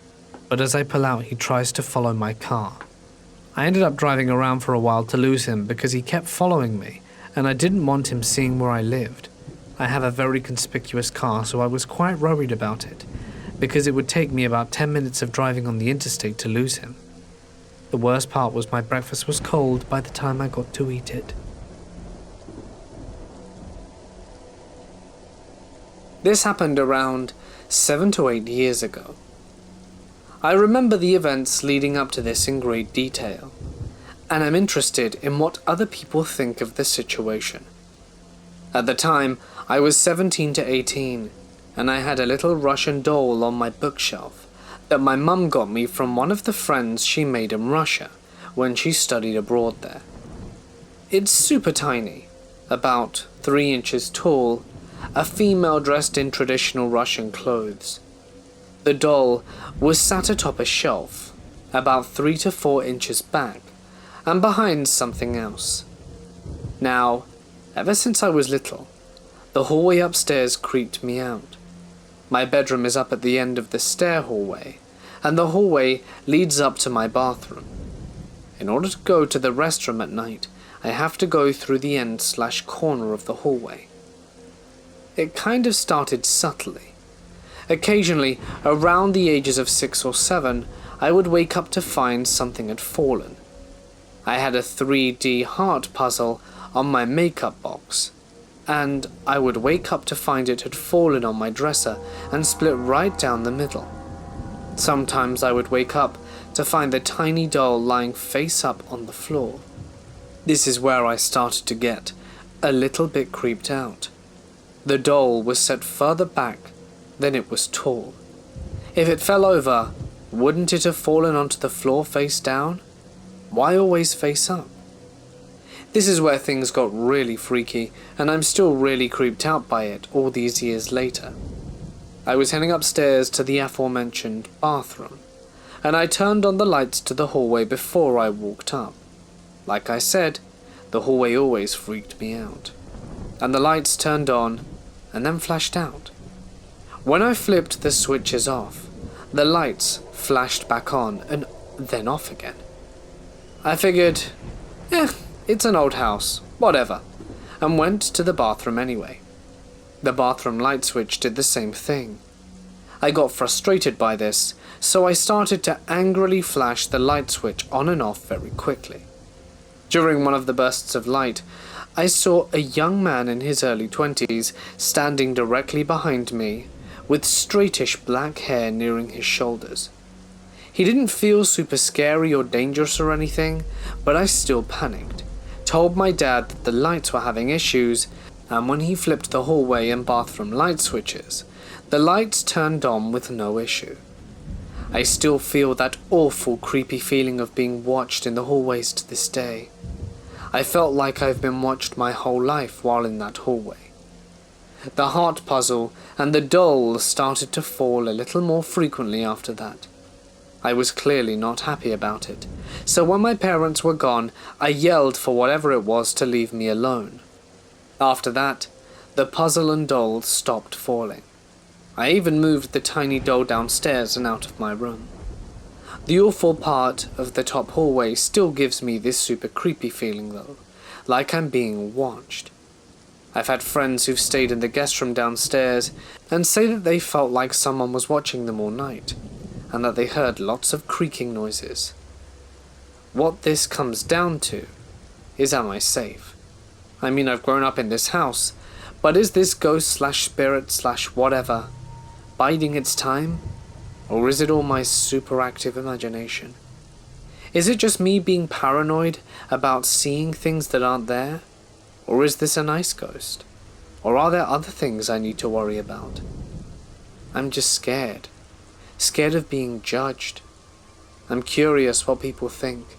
But as I pull out, he tries to follow my car. I ended up driving around for a while to lose him because he kept following me, and I didn't want him seeing where I lived. I have a very conspicuous car, so I was quite worried about it, because it would take me about 10 minutes of driving on the interstate to lose him. The worst part was my breakfast was cold by the time I got to eat it. This happened around 7 to 8 years ago. I remember the events leading up to this in great detail, and I'm interested in what other people think of the situation. At the time, I was 17 to 18, and I had a little Russian doll on my bookshelf that my mum got me from one of the friends she made in Russia when she studied abroad there. It's super tiny, about 3 inches tall, a female dressed in traditional Russian clothes. The doll was sat atop a shelf, about 3 to 4 inches back, and behind something else. Now, ever since I was little, the hallway upstairs creeped me out. My bedroom is up at the end of the stair hallway, and the hallway leads up to my bathroom. In order to go to the restroom at night, I have to go through the end/corner of the hallway. It kind of started subtly. Occasionally, around the ages of 6 or 7, I would wake up to find something had fallen. I had a 3D heart puzzle on my makeup box, and I would wake up to find it had fallen on my dresser and split right down the middle. Sometimes I would wake up to find the tiny doll lying face up on the floor. This is where I started to get a little bit creeped out. The doll was set further back than it was tall. If it fell over, wouldn't it have fallen onto the floor face down? Why always face up? This is where things got really freaky, and I'm still really creeped out by it all these years later. I was heading upstairs to the aforementioned bathroom, and I turned on the lights to the hallway before I walked up. Like I said, the hallway always freaked me out, and the lights turned on and then flashed out. When I flipped the switches off, the lights flashed back on and then off again. I figured, it's an old house, whatever, and went to the bathroom anyway. The bathroom light switch did the same thing. I got frustrated by this, so I started to angrily flash the light switch on and off very quickly. During one of the bursts of light, I saw a young man in his early 20s standing directly behind me, with straightish black hair nearing his shoulders. He didn't feel super scary or dangerous or anything, but I still panicked, told my dad that the lights were having issues, and when he flipped the hallway and bathroom light switches, the lights turned on with no issue. I still feel that awful creepy feeling of being watched in the hallways to this day. I felt like I've been watched my whole life while in that hallway. The heart puzzle and the doll started to fall a little more frequently after that. I was clearly not happy about it, so when my parents were gone, I yelled for whatever it was to leave me alone. After that, the puzzle and doll stopped falling. I even moved the tiny doll downstairs and out of my room. The awful part of the top hallway still gives me this super creepy feeling though, like I'm being watched. I've had friends who've stayed in the guest room downstairs and say that they felt like someone was watching them all night, and that they heard lots of creaking noises. What this comes down to is, am I safe? I mean, I've grown up in this house, but is this ghost/spirit/whatever biding its time? Or is it all my super active imagination? Is it just me being paranoid about seeing things that aren't there? Or is this a nice ghost? Or are there other things I need to worry about? I'm just scared. Scared of being judged. I'm curious what people think.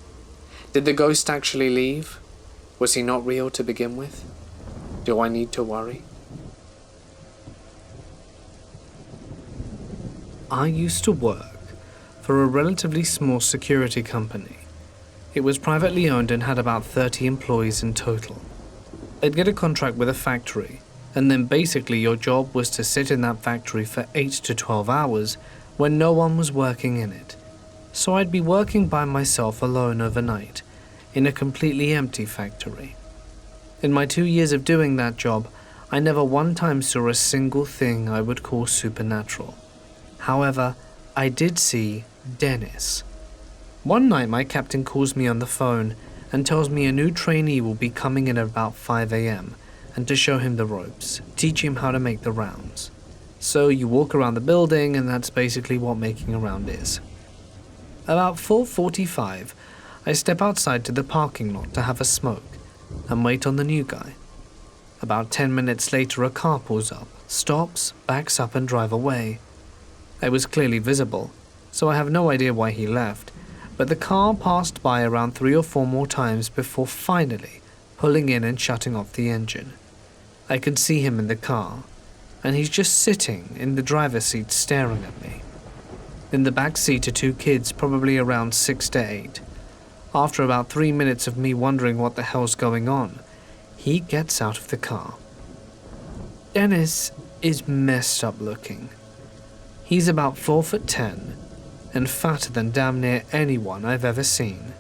Did the ghost actually leave? Was he not real to begin with? Do I need to worry? I used to work for a relatively small security company. It was privately owned and had about 30 employees in total. They'd get a contract with a factory, and then basically your job was to sit in that factory for 8 to 12 hours when no one was working in it. So I'd be working by myself alone overnight, in a completely empty factory. In my 2 years of doing that job, I never one time saw a single thing I would call supernatural. However, I did see Dennis. One night my captain calls me on the phone and tells me a new trainee will be coming in at about 5 a.m. and to show him the ropes, teach him how to make the rounds. So you walk around the building and that's basically what making a round is. About 4:45, I step outside to the parking lot to have a smoke and wait on the new guy. About 10 minutes later, a car pulls up, stops, backs up and drives away. It was clearly visible, so I have no idea why he left, but the car passed by around 3 or 4 more times before finally pulling in and shutting off the engine. I could see him in the car, and he's just sitting in the driver's seat staring at me. In the back seat are 2 kids, probably around 6 to 8. After about 3 minutes of me wondering what the hell's going on, he gets out of the car. Dennis is messed up looking. He's about 4'10" and fatter than damn near anyone I've ever seen.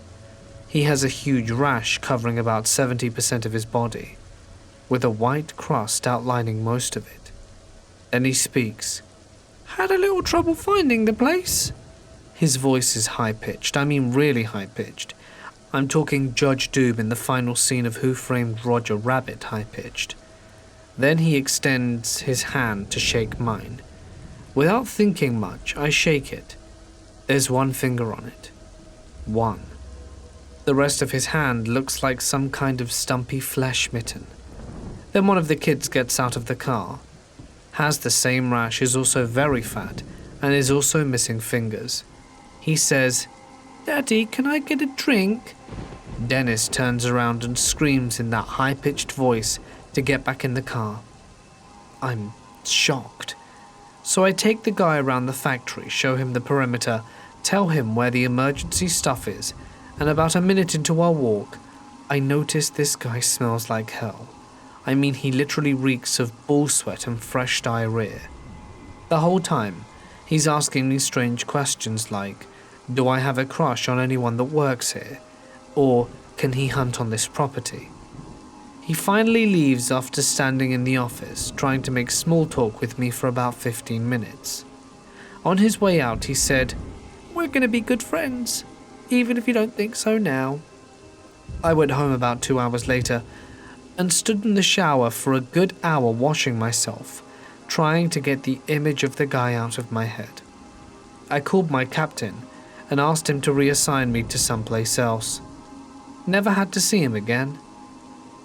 He has a huge rash covering about 70% of his body, with a white crust outlining most of it. Then he speaks. "Had a little trouble finding the place." His voice is high-pitched, I mean really high-pitched. I'm talking Judge Doob in the final scene of Who Framed Roger Rabbit high-pitched. Then he extends his hand to shake mine. Without thinking much, I shake it. There's 1 finger on it. 1. The rest of his hand looks like some kind of stumpy flesh mitten. Then one of the kids gets out of the car. Has the same rash, is also very fat, and is also missing fingers. He says, "Daddy, can I get a drink?" Dennis turns around and screams in that high-pitched voice to get back in the car. I'm shocked. So I take the guy around the factory, show him the perimeter, tell him where the emergency stuff is, and about a minute into our walk, I notice this guy smells like hell. I mean, he literally reeks of bull sweat and fresh diarrhea. The whole time, he's asking me strange questions like, do I have a crush on anyone that works here? Or can he hunt on this property? He finally leaves after standing in the office, trying to make small talk with me for about 15 minutes. On his way out, he said, "We're gonna be good friends, even if you don't think so now." I went home about 2 hours later and stood in the shower for a good hour washing myself, trying to get the image of the guy out of my head. I called my captain and asked him to reassign me to someplace else. Never had to see him again.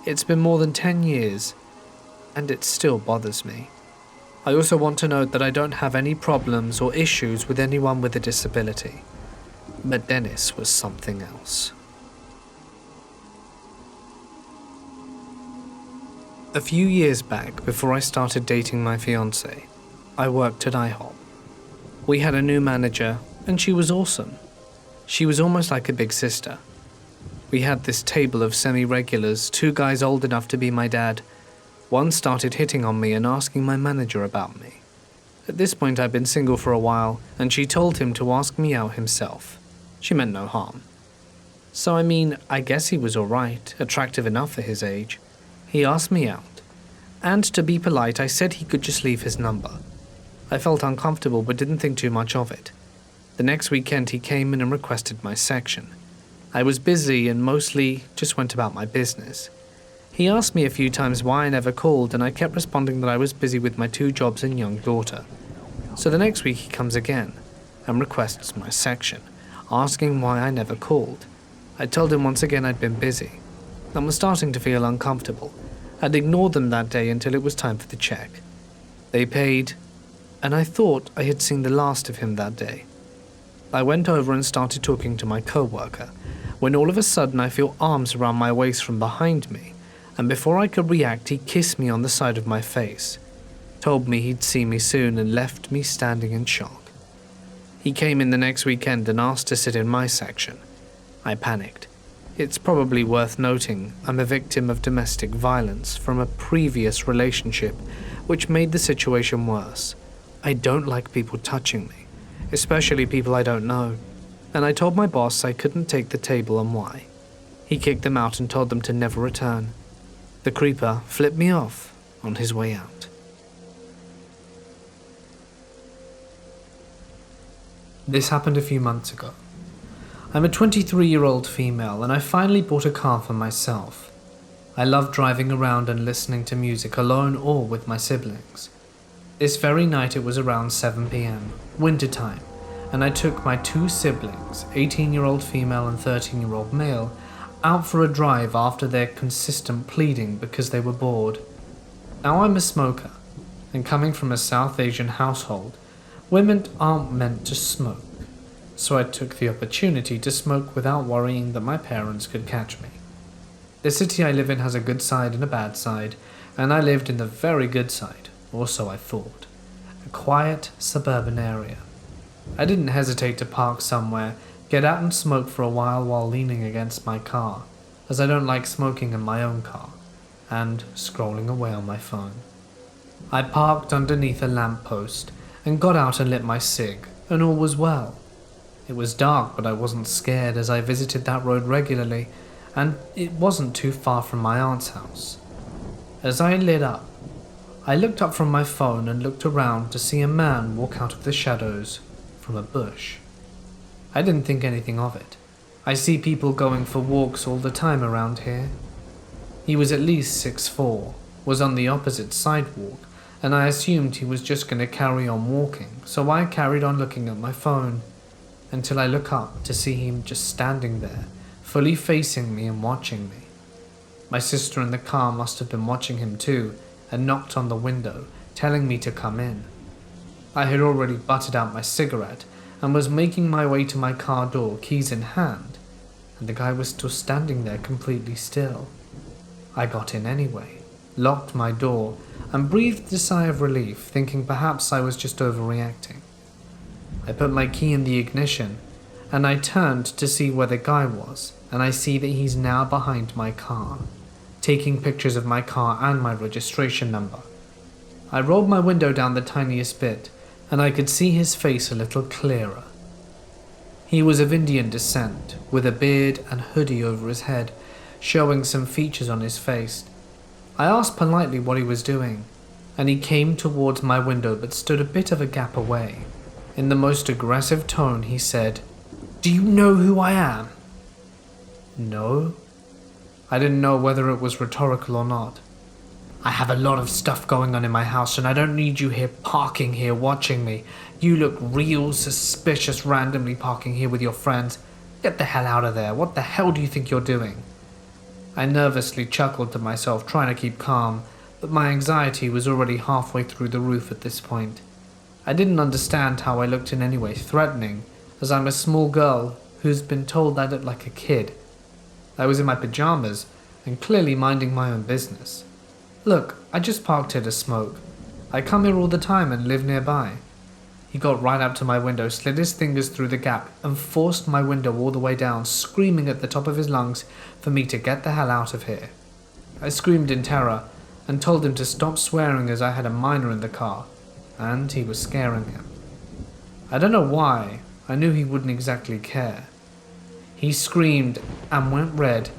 It's been more than 10 years, and it still bothers me. I also want to note that I don't have any problems or issues with anyone with a disability, but Dennis was something else. A few years back, before I started dating my fiancée, I worked at IHOP. We had a new manager, and she was awesome. She was almost like a big sister. We had this table of semi-regulars, 2 guys old enough to be my dad. One started hitting on me and asking my manager about me. At this point I'd been single for a while, and she told him to ask me out himself. She meant no harm. So I mean, I guess he was alright, attractive enough for his age. He asked me out, and to be polite I said he could just leave his number. I felt uncomfortable but didn't think too much of it. The next weekend he came in and requested my section. I was busy and mostly just went about my business. He asked me a few times why I never called, and I kept responding that I was busy with my 2 jobs and young daughter. So the next week he comes again and requests my section, asking why I never called. I told him once again I'd been busy and was starting to feel uncomfortable. I'd ignored them that day until it was time for the check. They paid, and I thought I had seen the last of him that day. I went over and started talking to my co-worker, when all of a sudden I feel arms around my waist from behind me, and before I could react he kissed me on the side of my face, told me he'd see me soon and left me standing in shock. He came in the next weekend and asked to sit in my section. I panicked. It's probably worth noting I'm a victim of domestic violence from a previous relationship, which made the situation worse. I don't like people touching me, especially people I don't know, and I told my boss I couldn't take the table and why. He kicked them out and told them to never return. The creeper flipped me off on his way out. This happened a few months ago. I'm a 23-year-old female and I finally bought a car for myself. I love driving around and listening to music alone or with my siblings. This very night it was around 7 p.m, wintertime, and I took my two siblings, 18-year-old female and 13-year-old male, out for a drive after their consistent pleading because they were bored. Now I'm a smoker, and coming from a South Asian household, women aren't meant to smoke, so I took the opportunity to smoke without worrying that my parents could catch me. The city I live in has a good side and a bad side, and I lived in the very good side, or so I thought. A quiet, suburban area. I didn't hesitate to park somewhere, get out and smoke for a while leaning against my car, as I don't like smoking in my own car, and scrolling away on my phone. I parked underneath a lamppost and got out and lit my cig, and all was well. It was dark, but I wasn't scared as I visited that road regularly, and it wasn't too far from my aunt's house. As I lit up, I looked up from my phone and looked around to see a man walk out of the shadows from a bush. I didn't think anything of it. I see people going for walks all the time around here. He was at least 6'4", was on the opposite sidewalk, and I assumed he was just going to carry on walking, so I carried on looking at my phone, until I look up to see him just standing there, fully facing me and watching me. My sister in the car must have been watching him too, and knocked on the window, telling me to come in. I had already butted out my cigarette, and was making my way to my car door, keys in hand, and the guy was still standing there completely still. I got in anyway, locked my door, and breathed a sigh of relief, thinking perhaps I was just overreacting. I put my key in the ignition, and I turned to see where the guy was, and I see that he's now behind my car, taking pictures of my car and my registration number. I rolled my window down the tiniest bit, and I could see his face a little clearer. He was of Indian descent, with a beard and hoodie over his head, showing some features on his face. I asked politely what he was doing, and he came towards my window but stood a bit of a gap away. In the most aggressive tone he said, "Do you know who I am?" No. I didn't know whether it was rhetorical or not. "I have a lot of stuff going on in my house and I don't need you here parking here watching me. You look real suspicious randomly parking here with your friends. Get the hell out of there. What the hell do you think you're doing?" I nervously chuckled to myself, trying to keep calm, but my anxiety was already halfway through the roof at this point. I didn't understand how I looked in any way threatening, as I'm a small girl who's been told I look like a kid. I was in my pajamas and clearly minding my own business. "Look, I just parked here to smoke. I come here all the time and live nearby." He got right up to my window, slid his fingers through the gap, and forced my window all the way down, screaming at the top of his lungs for me to get the hell out of here. I screamed in terror and told him to stop swearing as I had a minor in the car, and he was scaring him. I don't know why, I knew he wouldn't exactly care. He screamed and went red.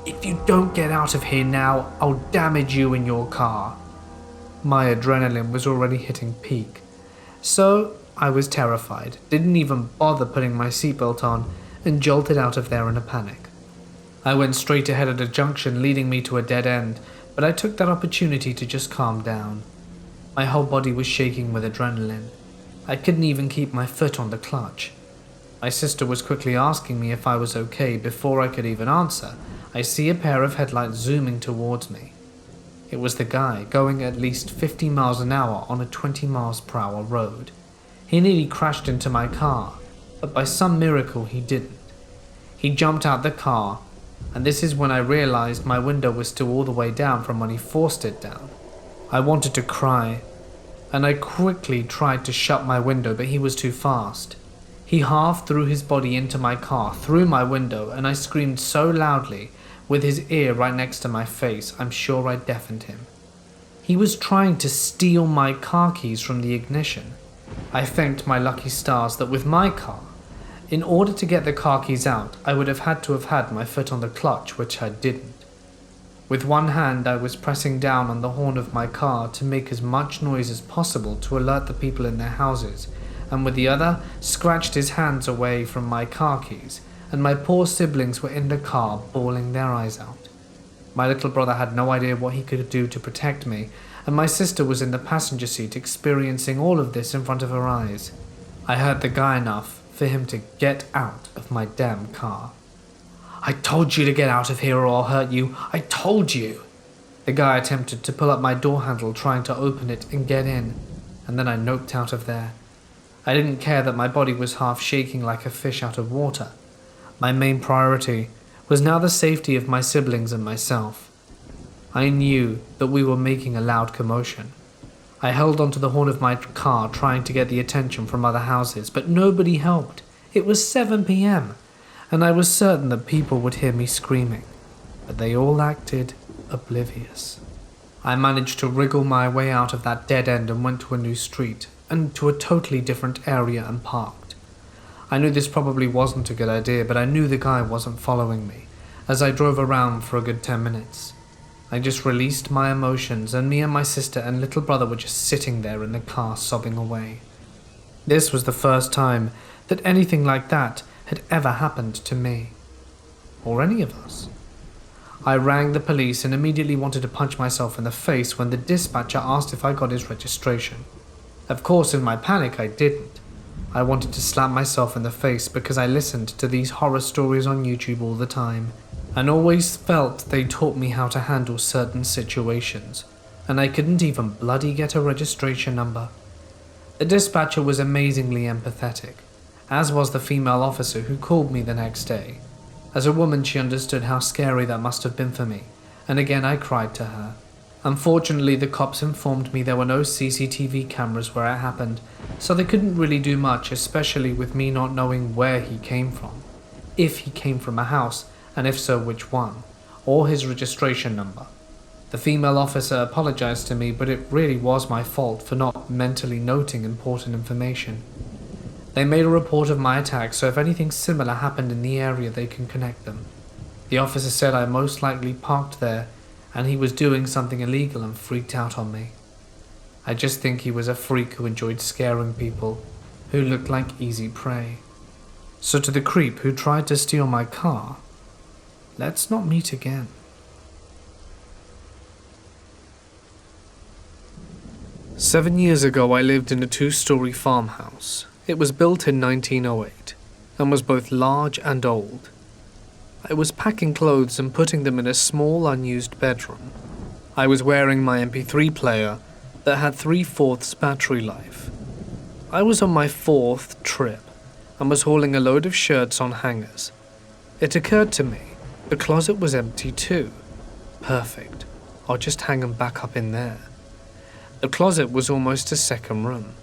"If you don't get out of here now, I'll damage you in your car." My adrenaline was already hitting peak, so I was terrified, didn't even bother putting my seatbelt on, and jolted out of there in a panic. I went straight ahead at a junction leading me to a dead end, but I took that opportunity to just calm down. My whole body was shaking with adrenaline. I couldn't even keep my foot on the clutch. My sister was quickly asking me if I was okay. Before I could even answer, I see a pair of headlights zooming towards me. It was the guy, going at least 50 miles an hour on a 20 miles per hour road. He nearly crashed into my car, but by some miracle he didn't. He jumped out the car, and this is when I realized my window was still all the way down from when he forced it down. I wanted to cry, and I quickly tried to shut my window, but he was too fast. He half threw his body into my car, through my window, and I screamed so loudly, with his ear right next to my face, I'm sure I deafened him. He was trying to steal my car keys from the ignition. I thanked my lucky stars that with my car, in order to get the car keys out, I would have had my foot on the clutch, which I didn't. With one hand, I was pressing down on the horn of my car to make as much noise as possible to alert the people in their houses, and with the other, scratched his hands away from my car keys, and my poor siblings were in the car bawling their eyes out. My little brother had no idea what he could do to protect me, and my sister was in the passenger seat experiencing all of this in front of her eyes. I hurt the guy enough for him to get out of my damn car. "I told you to get out of here or I'll hurt you. I told you." The guy attempted to pull up my door handle trying to open it and get in, and then I noped out of there. I didn't care that my body was half shaking like a fish out of water. My main priority was now the safety of my siblings and myself. I knew that we were making a loud commotion. I held onto the horn of my car trying to get the attention from other houses, but nobody helped. It was 7 p.m, and I was certain that people would hear me screaming, but they all acted oblivious. I managed to wriggle my way out of that dead end and went to a new street, and to a totally different area and parked. I knew this probably wasn't a good idea, but I knew the guy wasn't following me, as I drove around for a good 10 minutes. I just released my emotions, and me and my sister and little brother were just sitting there in the car sobbing away. This was the first time that anything like that had ever happened to me, or any of us. I rang the police and immediately wanted to punch myself in the face when the dispatcher asked if I got his registration. Of course, in my panic, I didn't. I wanted to slap myself in the face because I listened to these horror stories on YouTube all the time, and always felt they taught me how to handle certain situations, and I couldn't even bloody get a registration number. The dispatcher was amazingly empathetic, as was the female officer who called me the next day. As a woman, she understood how scary that must have been for me, and again I cried to her. Unfortunately, the cops informed me there were no CCTV cameras where it happened, so they couldn't really do much, especially with me not knowing where he came from. If he came from a house, and if so, which one, or his registration number. The female officer apologized to me, but it really was my fault for not mentally noting important information. They made a report of my attack, so if anything similar happened in the area, they can connect them. The officer said I most likely parked there, and he was doing something illegal and freaked out on me. I just think he was a freak who enjoyed scaring people, who looked like easy prey. So to the creep who tried to steal my car, let's not meet again. "7 years ago, I lived in a 2-story farmhouse. It was built in 1908 and was both large and old. I was packing clothes and putting them in a small, unused bedroom. I was wearing my MP3 player that had 3/4 battery life. I was on my 4th trip and was hauling a load of shirts on hangers. It occurred to me, the closet was empty too. Perfect. I'll just hang them back up in there. The closet was almost a second room.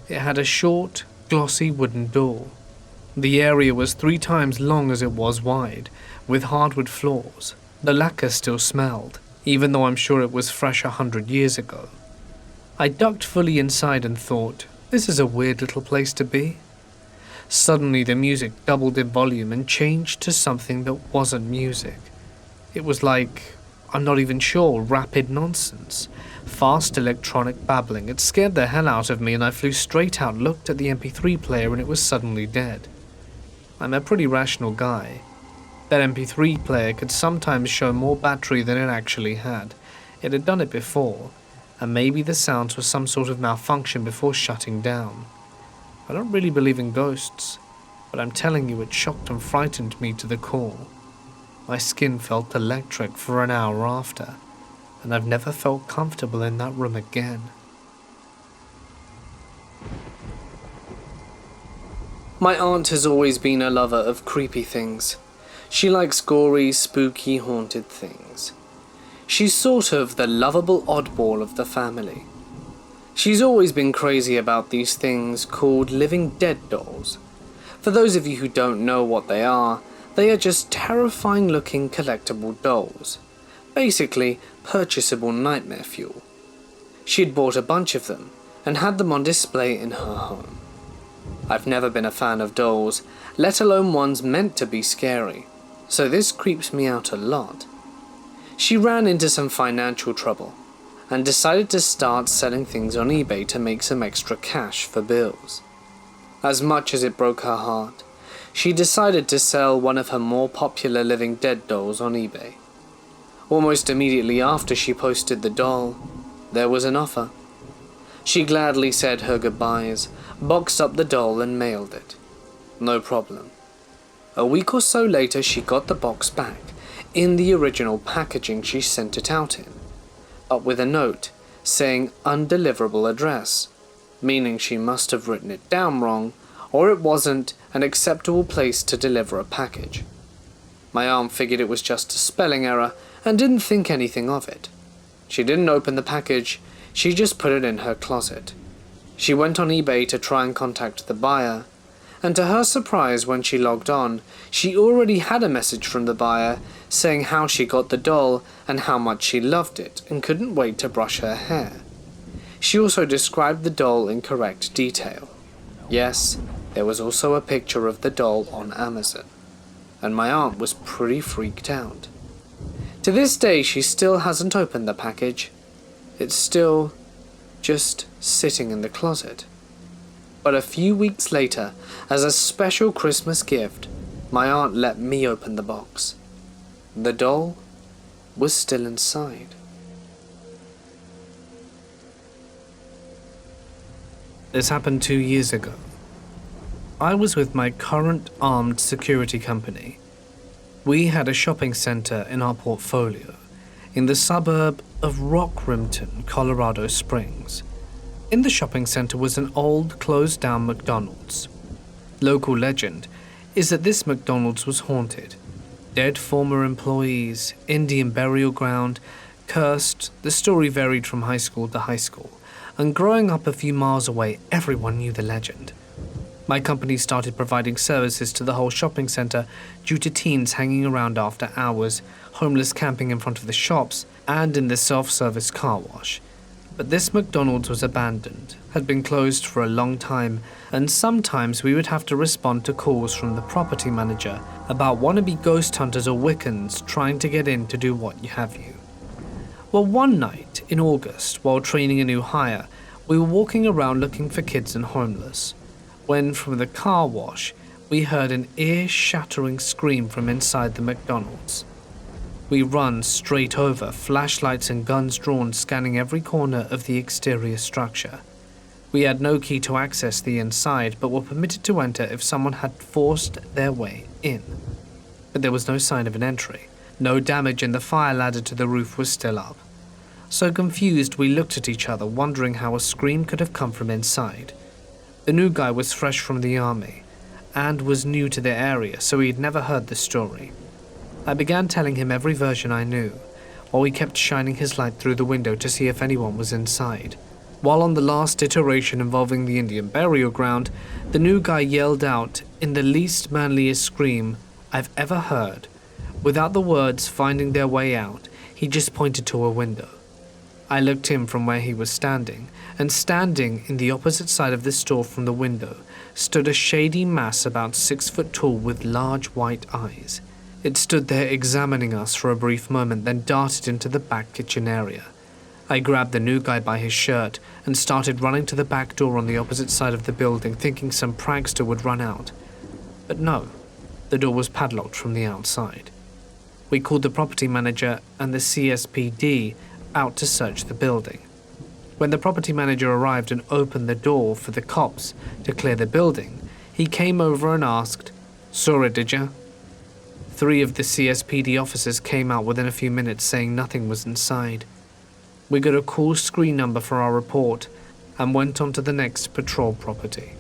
It had a short, glossy wooden door. The area was 3 times long as it was wide, with hardwood floors. The lacquer still smelled, even though I'm sure it was fresh 100 years ago. I ducked fully inside and thought, this is a weird little place to be. Suddenly the music doubled in volume and changed to something that wasn't music. It was like, I'm not even sure, rapid nonsense. Fast electronic babbling. It scared the hell out of me and I flew straight out, looked at the MP3 player and it was suddenly dead. I'm a pretty rational guy. That MP3 player could sometimes show more battery than it actually had. It had done it before, and maybe the sounds were some sort of malfunction before shutting down. I don't really believe in ghosts, but I'm telling you it shocked and frightened me to the core. My skin felt electric for an hour after, and I've never felt comfortable in that room again. My aunt has always been a lover of creepy things. She likes gory, spooky, haunted things. She's sort of the lovable oddball of the family. She's always been crazy about these things called living dead dolls. For those of you who don't know what they are just terrifying looking collectible dolls. Basically, purchasable nightmare fuel. She'd bought a bunch of them and had them on display in her home. I've never been a fan of dolls, let alone ones meant to be scary, so this creeps me out a lot. She ran into some financial trouble and decided to start selling things on eBay to make some extra cash for bills. As much as it broke her heart, she decided to sell one of her more popular living dead dolls on eBay. Almost immediately after she posted the doll, there was an offer. She gladly said her goodbyes, boxed up the doll and mailed it. No problem. A week or so later, she got the box back, in the original packaging she sent it out in, but with a note saying undeliverable address, meaning she must have written it down wrong, or it wasn't an acceptable place to deliver a package. My aunt figured it was just a spelling error and didn't think anything of it. She didn't open the package, she just put it in her closet. She went on eBay to try and contact the buyer, and to her surprise, when she logged on, she already had a message from the buyer saying how she got the doll and how much she loved it and couldn't wait to brush her hair. She also described the doll in correct detail. Yes, there was also a picture of the doll on Amazon, and my aunt was pretty freaked out. To this day, she still hasn't opened the package. It's still just sitting in the closet. But a few weeks later, as a special Christmas gift, my aunt let me open the box. The doll was still inside. This happened 2 years ago. I was with my current armed security company. We had a shopping center in our portfolio in the suburb of Rockrimmon, Colorado Springs. In the shopping center was an old, closed-down McDonald's. Local legend is that this McDonald's was haunted. Dead former employees, Indian burial ground, cursed. The story varied from high school to high school, and growing up a few miles away, everyone knew the legend. My company started providing services to the whole shopping center due to teens hanging around after hours, homeless camping in front of the shops, and in the self-service car wash. But this McDonald's was abandoned, had been closed for a long time, and sometimes we would have to respond to calls from the property manager about wannabe ghost hunters or Wiccans trying to get in to do what have you. Well, one night in August, while training a new hire, we were walking around looking for kids and homeless, when from the car wash we heard an ear-shattering scream from inside the McDonald's. We run straight over, flashlights and guns drawn, scanning every corner of the exterior structure. We had no key to access the inside, but were permitted to enter if someone had forced their way in. But there was no sign of an entry. No damage, and the fire ladder to the roof was still up. So confused, we looked at each other, wondering how a scream could have come from inside. The new guy was fresh from the army, and was new to the area, so he had never heard the story. I began telling him every version I knew, while he kept shining his light through the window to see if anyone was inside. While on the last iteration involving the Indian burial ground, the new guy yelled out in the least manliest scream I've ever heard. Without the words finding their way out, he just pointed to a window. I looked in from where he was standing, and standing in the opposite side of the store from the window stood a shady mass about 6 foot tall with large white eyes. It stood there examining us for a brief moment, then darted into the back kitchen area. I grabbed the new guy by his shirt and started running to the back door on the opposite side of the building, thinking some prankster would run out. But no, the door was padlocked from the outside. We called the property manager and the CSPD out to search the building. When the property manager arrived and opened the door for the cops to clear the building, he came over and asked, "Saw it, did ya?" 3 of the CSPD officers came out within a few minutes saying nothing was inside. We got a call screen number for our report and went on to the next patrol property.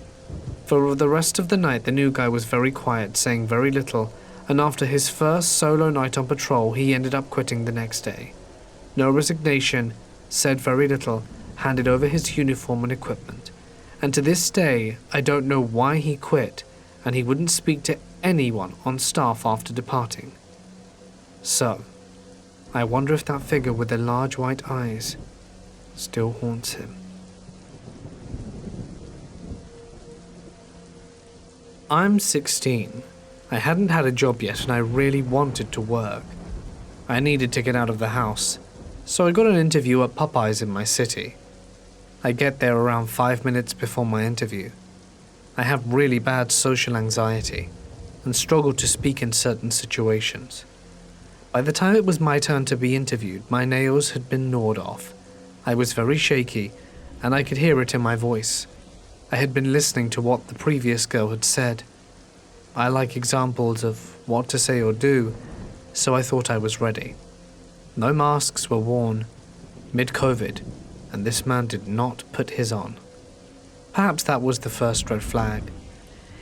For the rest of the night, the new guy was very quiet, saying very little, and after his first solo night on patrol, he ended up quitting the next day. No resignation, said very little, handed over his uniform and equipment. And to this day, I don't know why he quit, and he wouldn't speak to anyone on staff after departing. So, I wonder if that figure with the large white eyes still haunts him. I'm 16. I hadn't had a job yet and I really wanted to work. I needed to get out of the house, so I got an interview at Popeyes in my city. I get there around 5 minutes before my interview. I have really bad social anxiety and struggle to speak in certain situations. By the time it was my turn to be interviewed, my nails had been gnawed off. I was very shaky, and I could hear it in my voice. I had been listening to what the previous girl had said. I like examples of what to say or do, so I thought I was ready. No masks were worn, mid-COVID, and this man did not put his on. Perhaps that was the first red flag.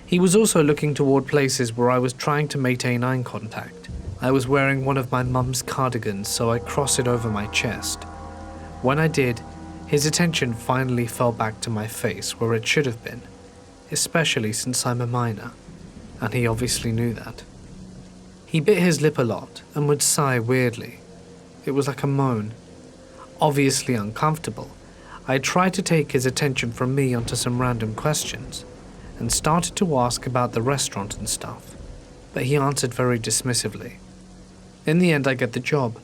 He was also looking toward places where I was trying to maintain eye contact. I was wearing one of my mum's cardigans, so I crossed it over my chest. When I did, his attention finally fell back to my face where it should have been, especially since I'm a minor, and he obviously knew that. He bit his lip a lot and would sigh weirdly. It was like a moan. Obviously uncomfortable, I tried to take his attention from me onto some random questions and started to ask about the restaurant and stuff, but he answered very dismissively. In the end, I get the job.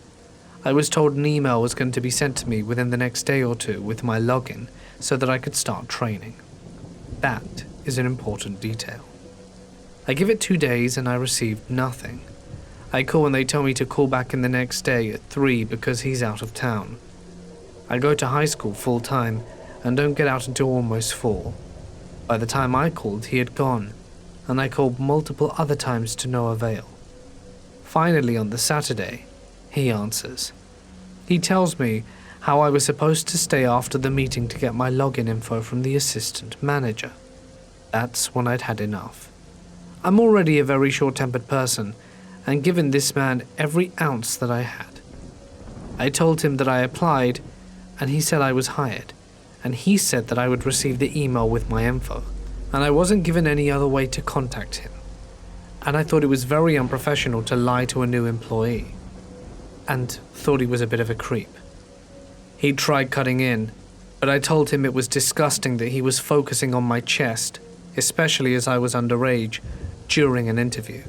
I was told an email was going to be sent to me within the next day or two with my login so that I could start training. That is an important detail. I give it 2 days and I received nothing. I call and they tell me to call back in the next day at 3 because he's out of town. I go to high school full time and don't get out until almost 4. By the time I called, he had gone, and I called multiple other times to no avail. Finally, on the Saturday, he answers. He tells me how I was supposed to stay after the meeting to get my login info from the assistant manager. That's when I'd had enough. I'm already a very short-tempered person, and given this man every ounce that I had. I told him that I applied, and he said I was hired, and he said that I would receive the email with my info, and I wasn't given any other way to contact him. And I thought it was very unprofessional to lie to a new employee, and thought he was a bit of a creep. He tried cutting in, but I told him it was disgusting that he was focusing on my chest, especially as I was underage, during an interview.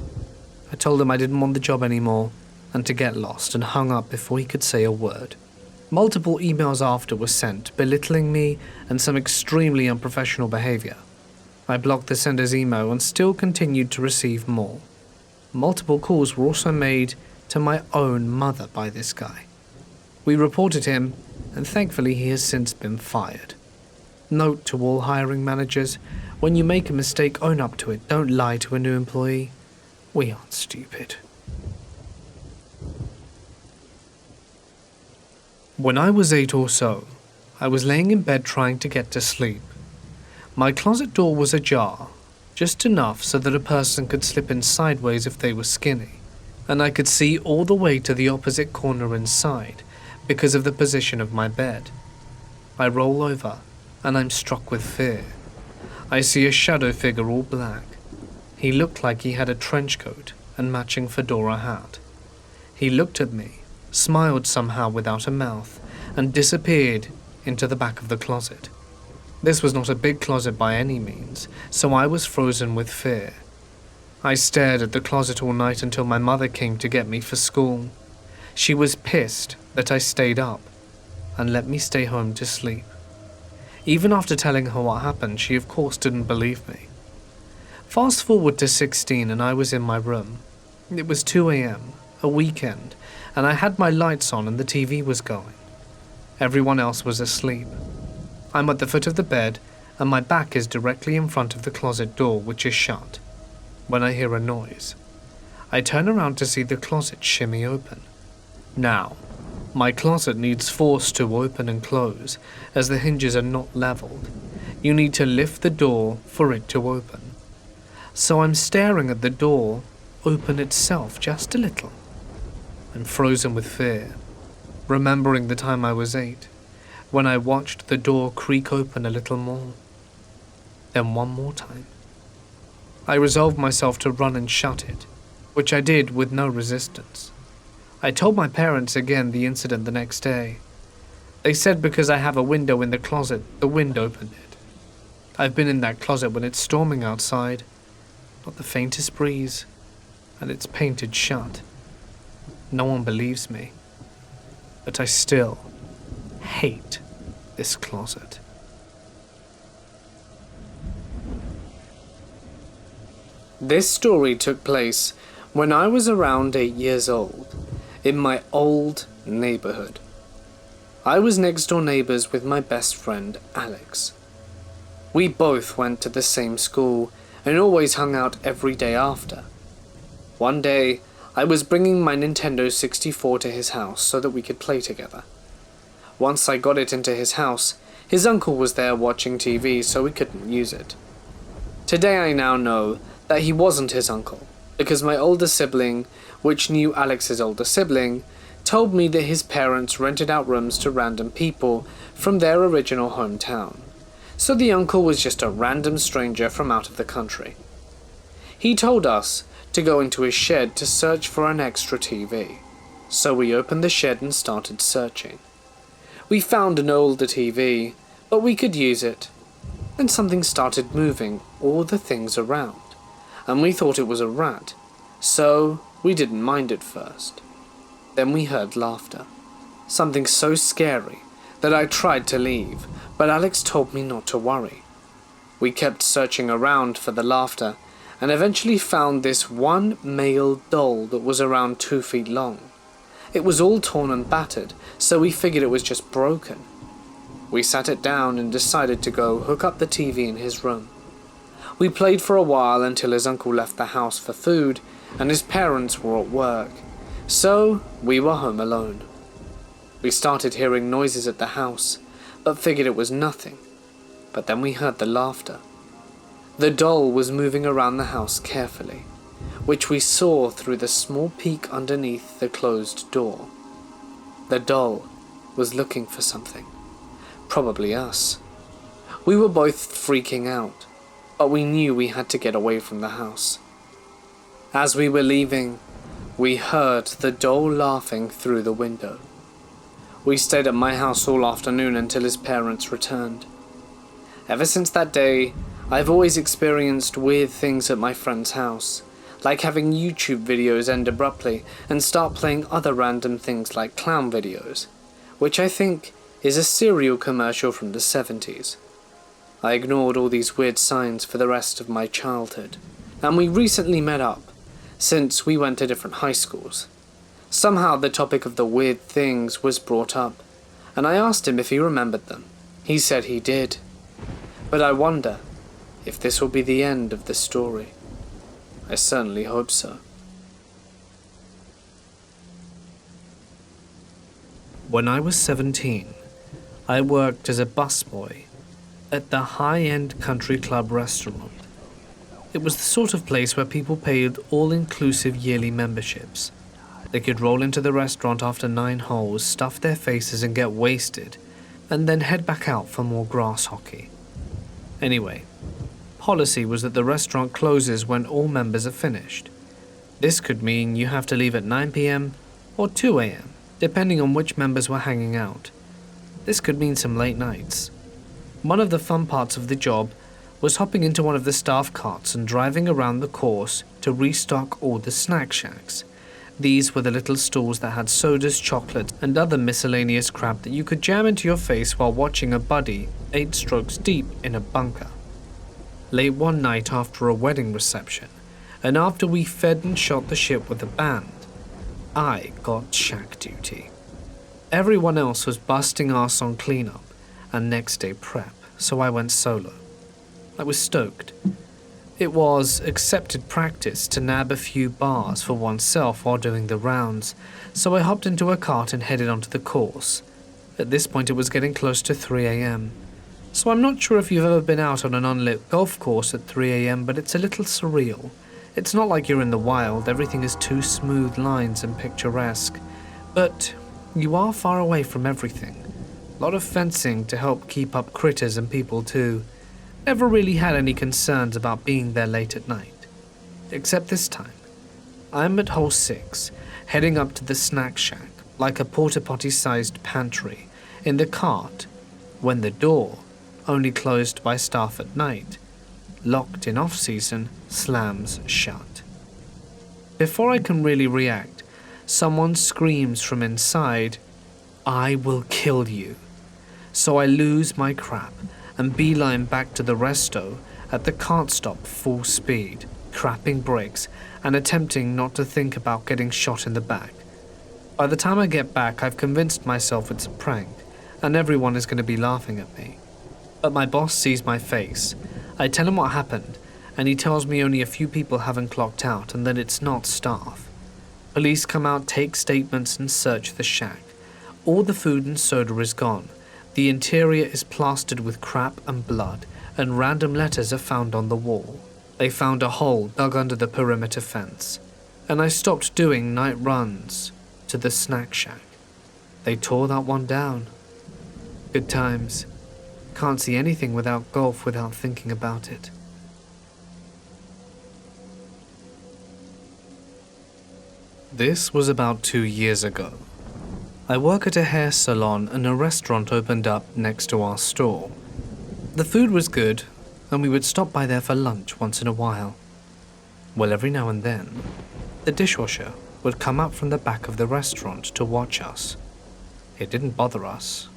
I told him I didn't want the job anymore, and to get lost, and hung up before he could say a word. Multiple emails after were sent, belittling me and some extremely unprofessional behavior. I blocked the sender's email and still continued to receive more. Multiple calls were also made to my own mother by this guy. We reported him, and thankfully he has since been fired. Note to all hiring managers, when you make a mistake, own up to it. Don't lie to a new employee. We aren't stupid. When I was 8 or so, I was laying in bed trying to get to sleep. My closet door was ajar, just enough so that a person could slip in sideways if they were skinny, and I could see all the way to the opposite corner inside because of the position of my bed. I roll over, and I'm struck with fear. I see a shadow figure all black. He looked like he had a trench coat and matching fedora hat. He looked at me, smiled somehow without a mouth, and disappeared into the back of the closet. This was not a big closet by any means, so I was frozen with fear. I stared at the closet all night until my mother came to get me for school. She was pissed that I stayed up and let me stay home to sleep. Even after telling her what happened, she of course didn't believe me. Fast forward to 16 and I was in my room. It was 2 a.m, a weekend, and I had my lights on and the TV was going. Everyone else was asleep. I'm at the foot of the bed and my back is directly in front of the closet door, which is shut, when I hear a noise. I turn around to see the closet shimmy open. Now, my closet needs force to open and close, as the hinges are not leveled. You need to lift the door for it to open. So I'm staring at the door open itself just a little. I'm frozen with fear, remembering the time I was 8, when I watched the door creak open a little more. Then one more time. I resolved myself to run and shut it, which I did with no resistance. I told my parents again the incident the next day. They said because I have a window in the closet, the wind opened it. I've been in that closet when it's storming outside, not the faintest breeze, and it's painted shut. No one believes me, but I still hate this closet. This story took place when I was around 8 years old, in my old neighborhood. I was next door neighbors with my best friend, Alex. We both went to the same school, and always hung out every day after. One day, I was bringing my Nintendo 64 to his house so that we could play together. Once I got it into his house, his uncle was there watching TV, so we couldn't use it. Today I now know that he wasn't his uncle, because my older sibling, which knew Alex's older sibling, told me that his parents rented out rooms to random people from their original hometown, so the uncle was just a random stranger from out of the country. He told us to go into his shed to search for an extra TV, so we opened the shed and started searching. We found an older TV, but we could use it. Then something started moving all the things around, and we thought it was a rat, so we didn't mind at first. Then we heard laughter, something so scary that I tried to leave, but Alex told me not to worry. We kept searching around for the laughter, and eventually found this one male doll that was around 2 feet long. It was all torn and battered, so we figured it was just broken. We sat it down and decided to go hook up the TV in his room. We played for a while until his uncle left the house for food and his parents were at work, so we were home alone. We started hearing noises at the house, but figured it was nothing. But then we heard the laughter. The doll was moving around the house carefully, which we saw through the small peek underneath the closed door. The doll was looking for something, probably us. We were both freaking out, but we knew we had to get away from the house. As we were leaving, we heard the doll laughing through the window. We stayed at my house all afternoon until his parents returned. Ever since that day, I've always experienced weird things at my friend's house, like having YouTube videos end abruptly and start playing other random things like clown videos, which I think is a cereal commercial from the 70s. I ignored all these weird signs for the rest of my childhood, and we recently met up, since we went to different high schools. Somehow the topic of the weird things was brought up, and I asked him if he remembered them. He said he did. But I wonder if this will be the end of the story. I certainly hope so. When I was 17, I worked as a busboy at the high-end country club restaurant. It was the sort of place where people paid all-inclusive yearly memberships. They could roll into the restaurant after 9 holes, stuff their faces and get wasted, and then head back out for more grass hockey. Anyway, policy was that the restaurant closes when all members are finished. This could mean you have to leave at 9 p.m. or 2 a.m., depending on which members were hanging out. This could mean some late nights. One of the fun parts of the job was hopping into one of the staff carts and driving around the course to restock all the snack shacks. These were the little stalls that had sodas, chocolate, and other miscellaneous crap that you could jam into your face while watching a buddy 8 strokes deep in a bunker. Late one night after a wedding reception, and after we fed and shot the ship with a band, I got shack duty. Everyone else was busting ass on cleanup and next day prep, so I went solo. I was stoked. It was accepted practice to nab a few bars for oneself while doing the rounds, so I hopped into a cart and headed onto the course. At this point it was getting close to 3 a.m. So I'm not sure if you've ever been out on an unlit golf course at 3 a.m, but it's a little surreal. It's not like you're in the wild, everything is too smooth lines and picturesque, but you are far away from everything. A lot of fencing to help keep up critters and people too. Never really had any concerns about being there late at night. Except this time. I'm at hole 6, heading up to the snack shack, like a porta-potty-sized pantry, in the cart, when the door, only closed by staff at night, locked in off-season, slams shut. Before I can really react, someone screams from inside, "I will kill you." So I lose my crap and beeline back to the resto at the cart stop full speed, crapping brakes and attempting not to think about getting shot in the back. By the time I get back, I've convinced myself it's a prank and everyone is going to be laughing at me. But my boss sees my face. I tell him what happened and he tells me only a few people haven't clocked out and that it's not staff. Police come out, take statements, and search the shack. All the food and soda is gone. The interior is plastered with crap and blood, and random letters are found on the wall. They found a hole dug under the perimeter fence, and I stopped doing night runs to the snack shack. They tore that one down. Good times. Can't see anything without golf without thinking about it. This was about 2 years ago. I work at a hair salon and a restaurant opened up next to our store. The food was good, and we would stop by there for lunch once in a while. Well, every now and then, the dishwasher would come up from the back of the restaurant to watch us. It didn't bother us,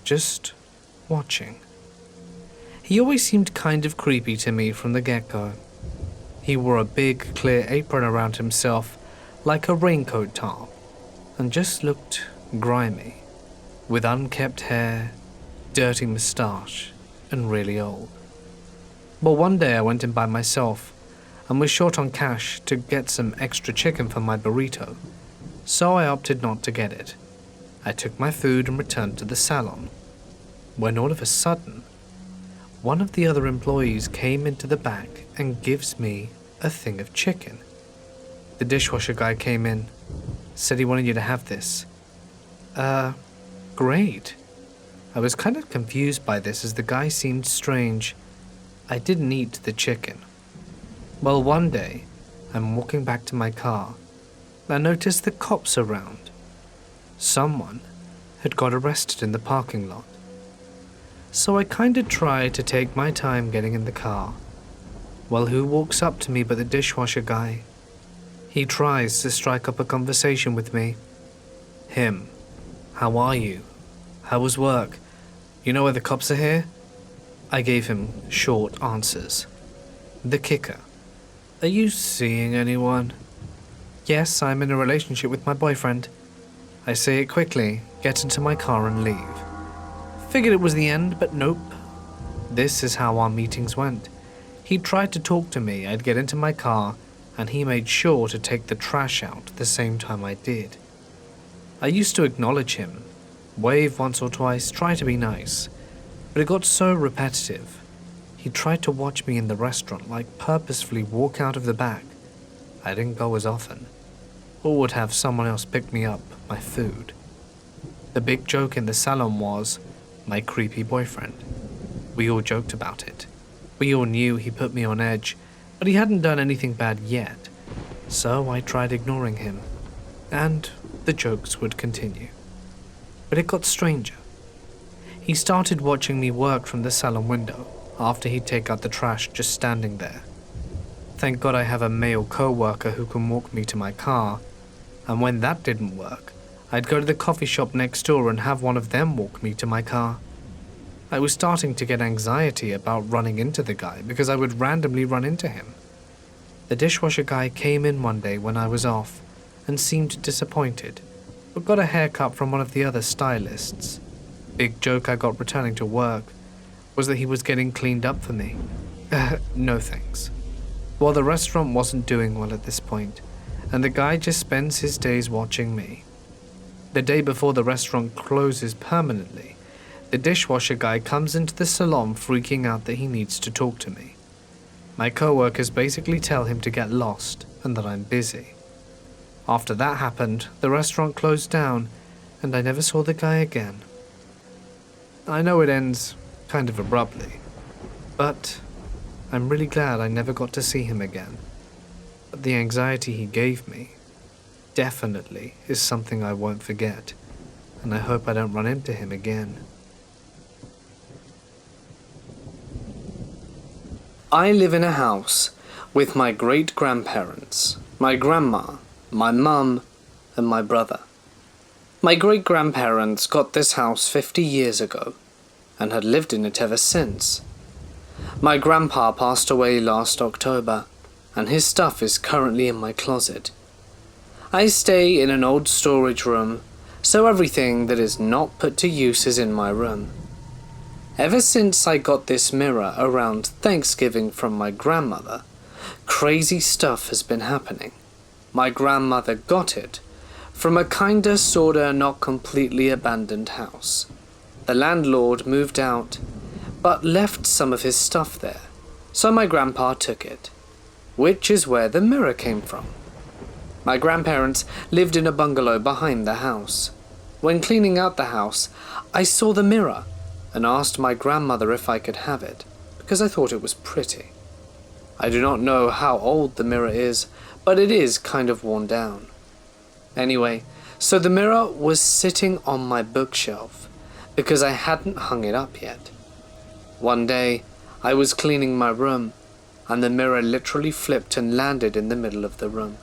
just watching. He always seemed kind of creepy to me from the get-go. He wore a big, clear apron around himself, like a raincoat top, and just looked grimy, with unkempt hair, dirty moustache, and really old. Well, one day I went in by myself, and was short on cash to get some extra chicken for my burrito, so I opted not to get it. I took my food and returned to the salon, when all of a sudden, one of the other employees came into the back and gives me a thing of chicken. The dishwasher guy came in, said he wanted you to have this. Great. I was kind of confused by this as the guy seemed strange. I didn't eat the chicken. Well, one day, I'm walking back to my car. I noticed the cops around. Someone had got arrested in the parking lot. So I kinda tried to take my time getting in the car. Well, who walks up to me but the dishwasher guy? He tries to strike up a conversation with me. Him. How are you? How was work? You know why the cops are here? I gave him short answers. The kicker. Are you seeing anyone? Yes, I'm in a relationship with my boyfriend. I say it quickly, get into my car and leave. Figured it was the end, but nope. This is how our meetings went. He tried to talk to me, I'd get into my car, and he made sure to take the trash out the same time I did. I used to acknowledge him, wave once or twice, try to be nice, but it got so repetitive. He tried to watch me in the restaurant, like purposefully walk out of the back. I didn't go as often, or would have someone else pick me up my food. The big joke in the salon was my creepy boyfriend. We all joked about it. We all knew he put me on edge, but he hadn't done anything bad yet, so I tried ignoring him, and the jokes would continue. But it got stranger. He started watching me work from the salon window after he'd take out the trash just standing there. Thank God I have a male co-worker who can walk me to my car, and when that didn't work, I'd go to the coffee shop next door and have one of them walk me to my car. I was starting to get anxiety about running into the guy because I would randomly run into him. The dishwasher guy came in one day when I was off and seemed disappointed, but got a haircut from one of the other stylists. Big joke I got returning to work was that he was getting cleaned up for me. No thanks. Well, the restaurant wasn't doing well at this point, and the guy just spends his days watching me. The day before the restaurant closes permanently, the dishwasher guy comes into the salon freaking out that he needs to talk to me. My co-workers basically tell him to get lost and that I'm busy. After that happened, the restaurant closed down and I never saw the guy again. I know it ends kind of abruptly, but I'm really glad I never got to see him again. But the anxiety he gave me definitely is something I won't forget, and I hope I don't run into him again. I live in a house with my great-grandparents, my grandma, my mum, and my brother. My great-grandparents got this house 50 years ago and had lived in it ever since. My grandpa passed away last October, and his stuff is currently in my closet. I stay in an old storage room, so everything that is not put to use is in my room. Ever since I got this mirror around Thanksgiving from my grandmother, crazy stuff has been happening. My grandmother got it from a kinda sorta not completely abandoned house. The landlord moved out, but left some of his stuff there, so my grandpa took it, which is where the mirror came from. My grandparents lived in a bungalow behind the house. When cleaning out the house, I saw the mirror and asked my grandmother if I could have it, because I thought it was pretty. I do not know how old the mirror is, but it is kind of worn down. Anyway, so the mirror was sitting on my bookshelf, because I hadn't hung it up yet. One day, I was cleaning my room, and the mirror literally flipped and landed in the middle of the room.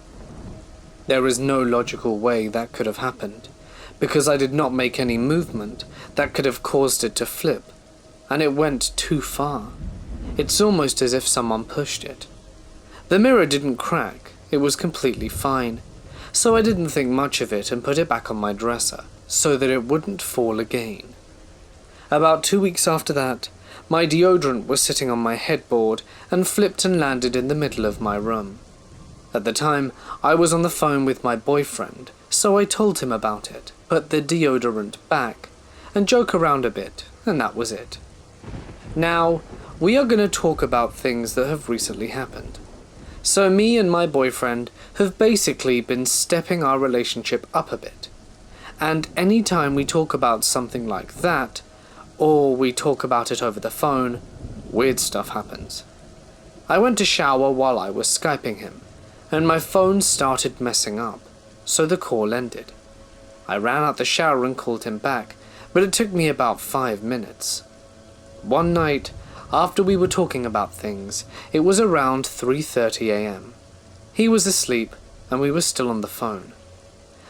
There is no logical way that could have happened, because I did not make any movement that could have caused it to flip, and it went too far. It's almost as if someone pushed it. The mirror didn't crack, it was completely fine, so I didn't think much of it and put it back on my dresser, so that it wouldn't fall again. About 2 weeks after that, my deodorant was sitting on my headboard and flipped and landed in the middle of my room. At the time, I was on the phone with my boyfriend, so I told him about it, put the deodorant back, and joke around a bit, and that was it. Now, we are going to talk about things that have recently happened. So me and my boyfriend have basically been stepping our relationship up a bit. And any time we talk about something like that, or we talk about it over the phone, weird stuff happens. I went to shower while I was Skyping him, and my phone started messing up, so the call ended. I ran out the shower and called him back, but it took me about 5 minutes. One night, after we were talking about things, it was around 3:30 a.m. He was asleep, and we were still on the phone.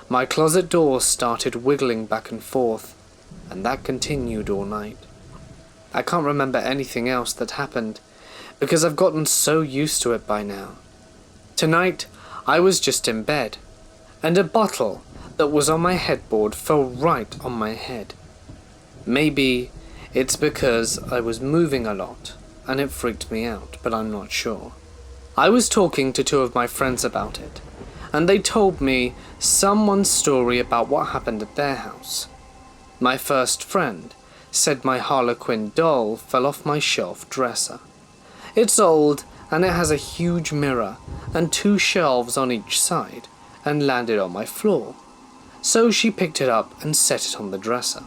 My closet door started wiggling back and forth, and that continued all night. I can't remember anything else that happened, because I've gotten so used to it by now. Tonight, I was just in bed, and a bottle that was on my headboard fell right on my head. Maybe it's because I was moving a lot, and it freaked me out, but I'm not sure. I was talking to 2 of my friends about it, and they told me someone's story about what happened at their house. My first friend said my Harlequin doll fell off my shelf dresser. It's old, and it has a huge mirror and 2 shelves on each side, and landed on my floor. So she picked it up and set it on the dresser.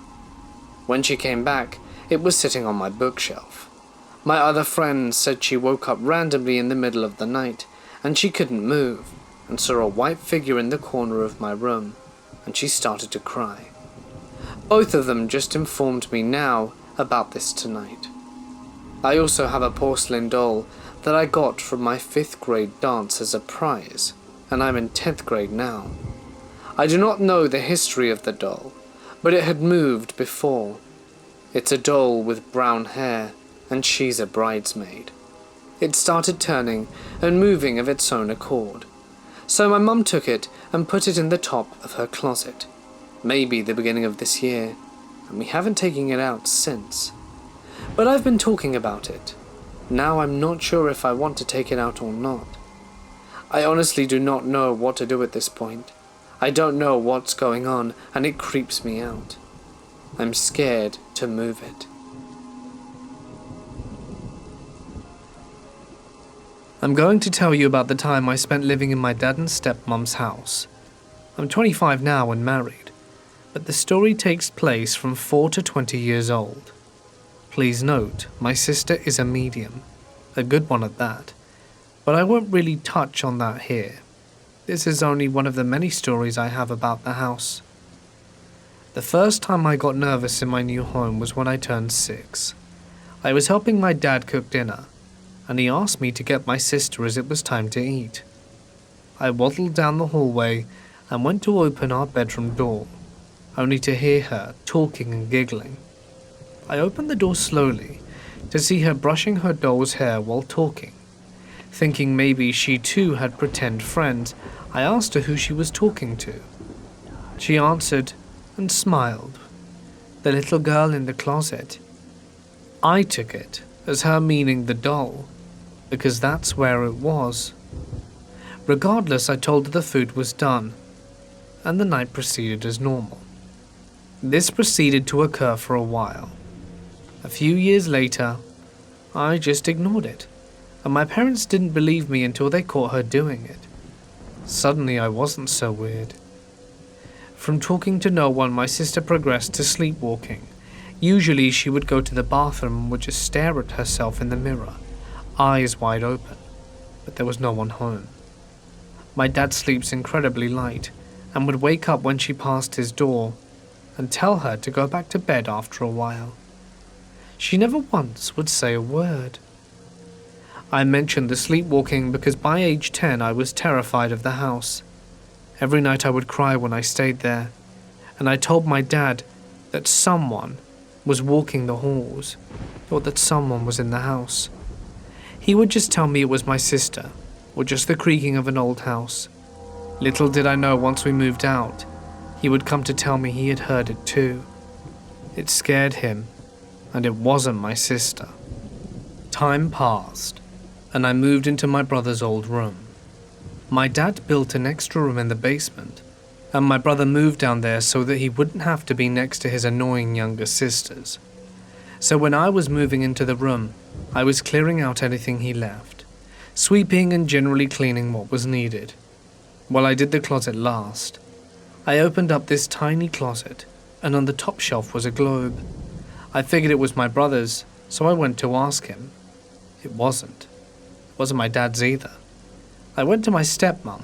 When she came back, it was sitting on my bookshelf. My other friend said she woke up randomly in the middle of the night, and she couldn't move, and saw a white figure in the corner of my room, and she started to cry. Both of them just informed me now about this tonight. I also have a porcelain doll that I got from my 5th grade dance as a prize, and I'm in 10th grade now. I do not know the history of the doll, but it had moved before. It's a doll with brown hair, and she's a bridesmaid. It started turning and moving of its own accord. So my mum took it and put it in the top of her closet, maybe the beginning of this year, and we haven't taken it out since. But I've been talking about it. Now I'm not sure if I want to take it out or not. I honestly do not know what to do at this point. I don't know what's going on, and it creeps me out. I'm scared to move it. I'm going to tell you about the time I spent living in my dad and stepmom's house. I'm 25 now and married, but the story takes place from 4 to 20 years old. Please note, my sister is a medium, a good one at that, but I won't really touch on that here. This is only one of the many stories I have about the house. The first time I got nervous in my new home was when I turned 6. I was helping my dad cook dinner, and he asked me to get my sister as it was time to eat. I waddled down the hallway and went to open our bedroom door, only to hear her talking and giggling. I opened the door slowly to see her brushing her doll's hair while talking. Thinking maybe she too had pretend friends, I asked her who she was talking to. She answered and smiled. The little girl in the closet. I took it as her meaning the doll, because that's where it was. Regardless, I told her the food was done, and the night proceeded as normal. This proceeded to occur for a while. A few years later, I just ignored it, and my parents didn't believe me until they caught her doing it. Suddenly, I wasn't so weird. From talking to no one, my sister progressed to sleepwalking. Usually, she would go to the bathroom and would just stare at herself in the mirror, eyes wide open, but there was no one home. My dad sleeps incredibly light and would wake up when she passed his door and tell her to go back to bed after a while. She never once would say a word. I mentioned the sleepwalking because by age 10 I was terrified of the house. Every night I would cry when I stayed there, and I told my dad that someone was walking the halls, or that someone was in the house. He would just tell me it was my sister, or just the creaking of an old house. Little did I know once we moved out, he would come to tell me he had heard it too. It scared him, and it wasn't my sister. Time passed, and I moved into my brother's old room. My dad built an extra room in the basement, and my brother moved down there so that he wouldn't have to be next to his annoying younger sisters. So when I was moving into the room, I was clearing out anything he left, sweeping and generally cleaning what was needed. While I did the closet last, I opened up this tiny closet, and on the top shelf was a globe. I figured it was my brother's, so I went to ask him. It wasn't. It wasn't my dad's either. I went to my stepmom.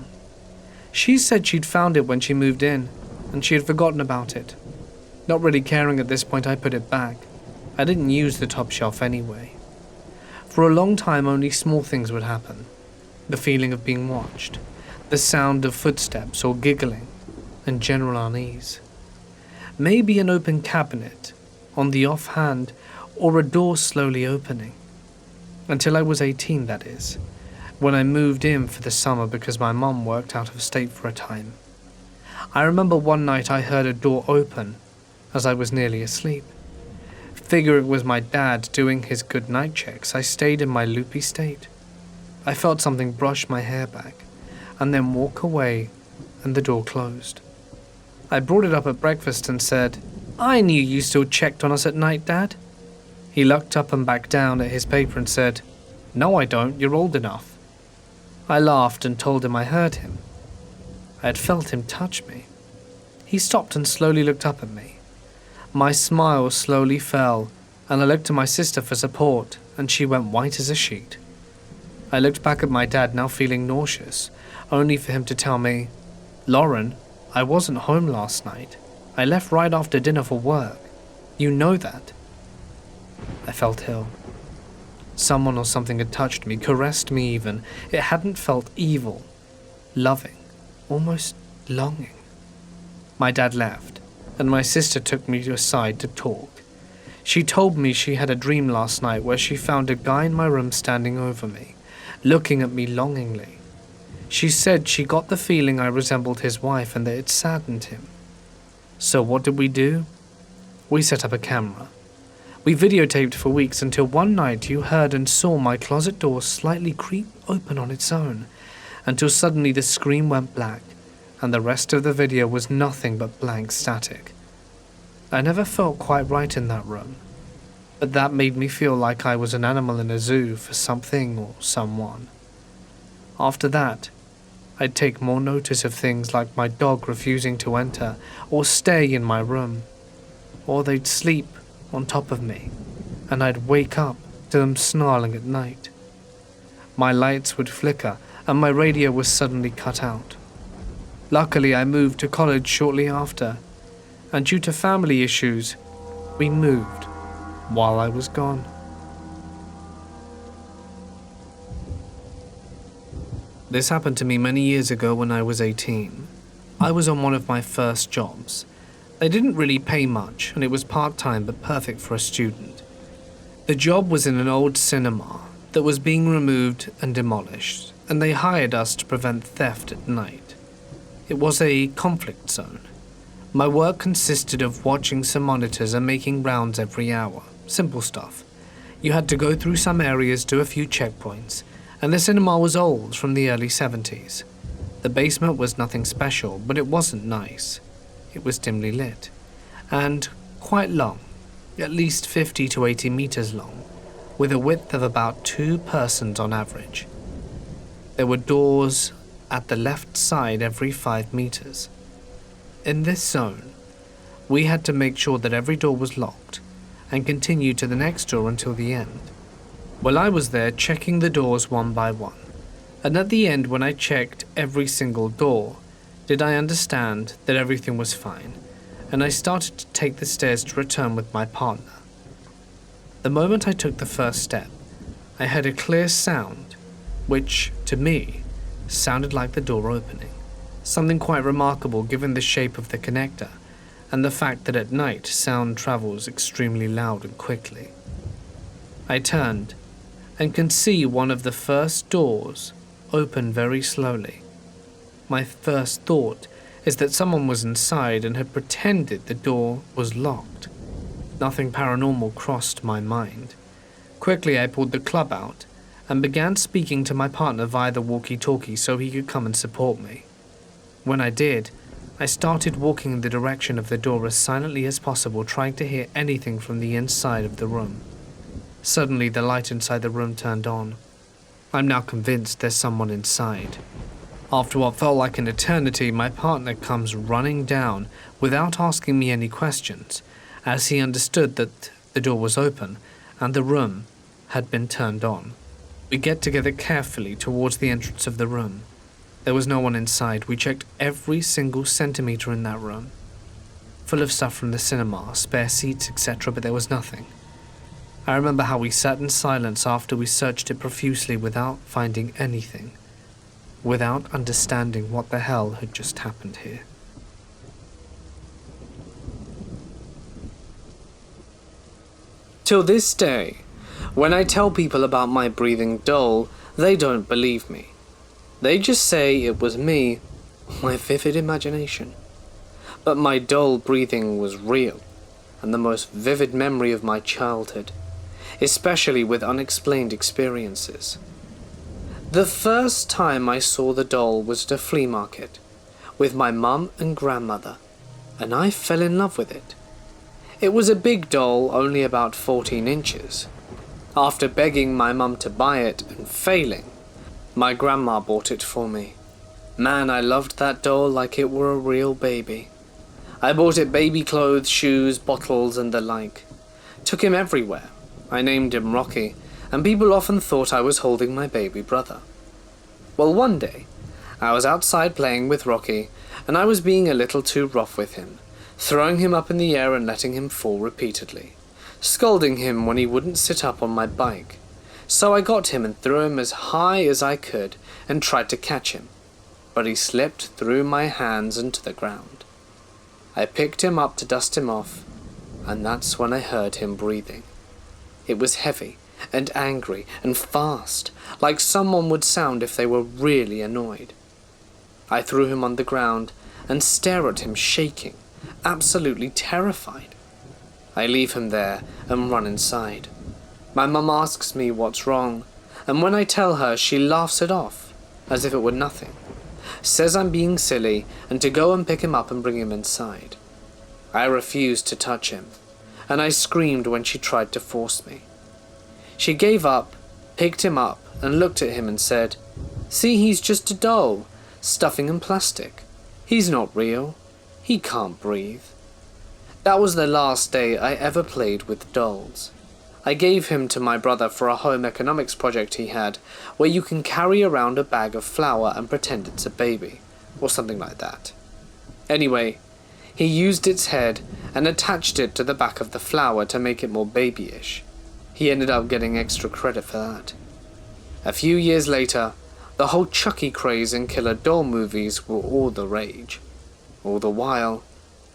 She said she'd found it when she moved in, and she had forgotten about it. Not really caring at this point, I put it back. I didn't use the top shelf anyway. For a long time, only small things would happen. The feeling of being watched, the sound of footsteps or giggling, and general unease. Maybe an open cabinet, on the offhand, or a door slowly opening. Until I was 18, that is, when I moved in for the summer because my mum worked out of state for a time. I remember one night I heard a door open as I was nearly asleep. Figure it was my dad doing his good night checks, I stayed in my loopy state. I felt something brush my hair back, and then walk away, and the door closed. I brought it up at breakfast and said, "I knew you still checked on us at night, Dad." He looked up and back down at his paper and said, "No, I don't, you're old enough." I laughed and told him I heard him. I had felt him touch me. He stopped and slowly looked up at me. My smile slowly fell, and I looked to my sister for support, and she went white as a sheet. I looked back at my dad, now feeling nauseous, only for him to tell me, "Lauren, I wasn't home last night. I left right after dinner for work. You know that." I felt ill. Someone or something had touched me, caressed me even. It hadn't felt evil, loving, almost longing. My dad left, and my sister took me aside to talk. She told me she had a dream last night where she found a guy in my room standing over me, looking at me longingly. She said she got the feeling I resembled his wife and that it saddened him. So what did we do? We set up a camera. We videotaped for weeks until one night you heard and saw my closet door slightly creep open on its own, until suddenly the screen went black, and the rest of the video was nothing but blank static. I never felt quite right in that room, but that made me feel like I was an animal in a zoo for something or someone. After that, I'd take more notice of things like my dog refusing to enter or stay in my room, or they'd sleep on top of me, and I'd wake up to them snarling at night. My lights would flicker, and my radio was suddenly cut out. Luckily, I moved to college shortly after, and due to family issues, we moved while I was gone. This happened to me many years ago when I was 18. I was on one of my first jobs. They didn't really pay much, and it was part-time but perfect for a student. The job was in an old cinema that was being removed and demolished, and they hired us to prevent theft at night. It was a conflict zone. My work consisted of watching some monitors and making rounds every hour. Simple stuff. You had to go through some areas, do a few checkpoints, and the cinema was old, from the early 70s. The basement was nothing special, but it wasn't nice. It was dimly lit, and quite long, at least 50 to 80 meters long, with a width of about 2 persons on average. There were doors at the left side every 5 meters. In this zone, we had to make sure that every door was locked and continue to the next door until the end. Well, I was there checking the doors one by one, and at the end, when I checked every single door, did I understand that everything was fine, and I started to take the stairs to return with my partner. The moment I took the first step, I heard a clear sound, which, to me, sounded like the door opening. Something quite remarkable given the shape of the connector, and the fact that at night sound travels extremely loud and quickly. I turned, and can see one of the first doors open very slowly. My first thought is that someone was inside and had pretended the door was locked. Nothing paranormal crossed my mind. Quickly I pulled the club out and began speaking to my partner via the walkie-talkie so he could come and support me. When I did, I started walking in the direction of the door as silently as possible, trying to hear anything from the inside of the room. Suddenly, the light inside the room turned on. I'm now convinced there's someone inside. After what felt like an eternity, my partner comes running down without asking me any questions, as he understood that the door was open and the room had been turned on. We get together carefully towards the entrance of the room. There was no one inside. We checked every single centimeter in that room. Full of stuff from the cinema, spare seats, etc., but there was nothing. I remember how we sat in silence after we searched it profusely without finding anything, without understanding what the hell had just happened here. Till this day, when I tell people about my breathing dull, they don't believe me. They just say it was me, my vivid imagination. But my dull breathing was real, and the most vivid memory of my childhood, especially with unexplained experiences. The first time I saw the doll was at a flea market, with my mum and grandmother, and I fell in love with it. It was a big doll, only about 14 inches. After begging my mum to buy it and failing, my grandma bought it for me. Man, I loved that doll like it were a real baby. I bought it baby clothes, shoes, bottles, and the like. Took him everywhere. I named him Rocky, and people often thought I was holding my baby brother. Well, one day, I was outside playing with Rocky, and I was being a little too rough with him, throwing him up in the air and letting him fall repeatedly, scolding him when he wouldn't sit up on my bike. So I got him and threw him as high as I could and tried to catch him, but he slipped through my hands into the ground. I picked him up to dust him off, and that's when I heard him breathing. It was heavy and angry and fast, like someone would sound if they were really annoyed. I threw him on the ground and stared at him shaking, absolutely terrified. I leave him there and run inside. My mum asks me what's wrong, and when I tell her, she laughs it off, as if it were nothing, says I'm being silly and to go and pick him up and bring him inside. I refused to touch him, and I screamed when she tried to force me. She gave up, picked him up, and looked at him and said, "See, he's just a doll, stuffing in plastic. He's not real. He can't breathe." That was the last day I ever played with dolls. I gave him to my brother for a home economics project he had, where you can carry around a bag of flour and pretend it's a baby, or something like that. Anyway, he used its head and attached it to the back of the flour to make it more babyish. He ended up getting extra credit for that. A few years later, the whole Chucky craze and killer doll movies were all the rage. All the while,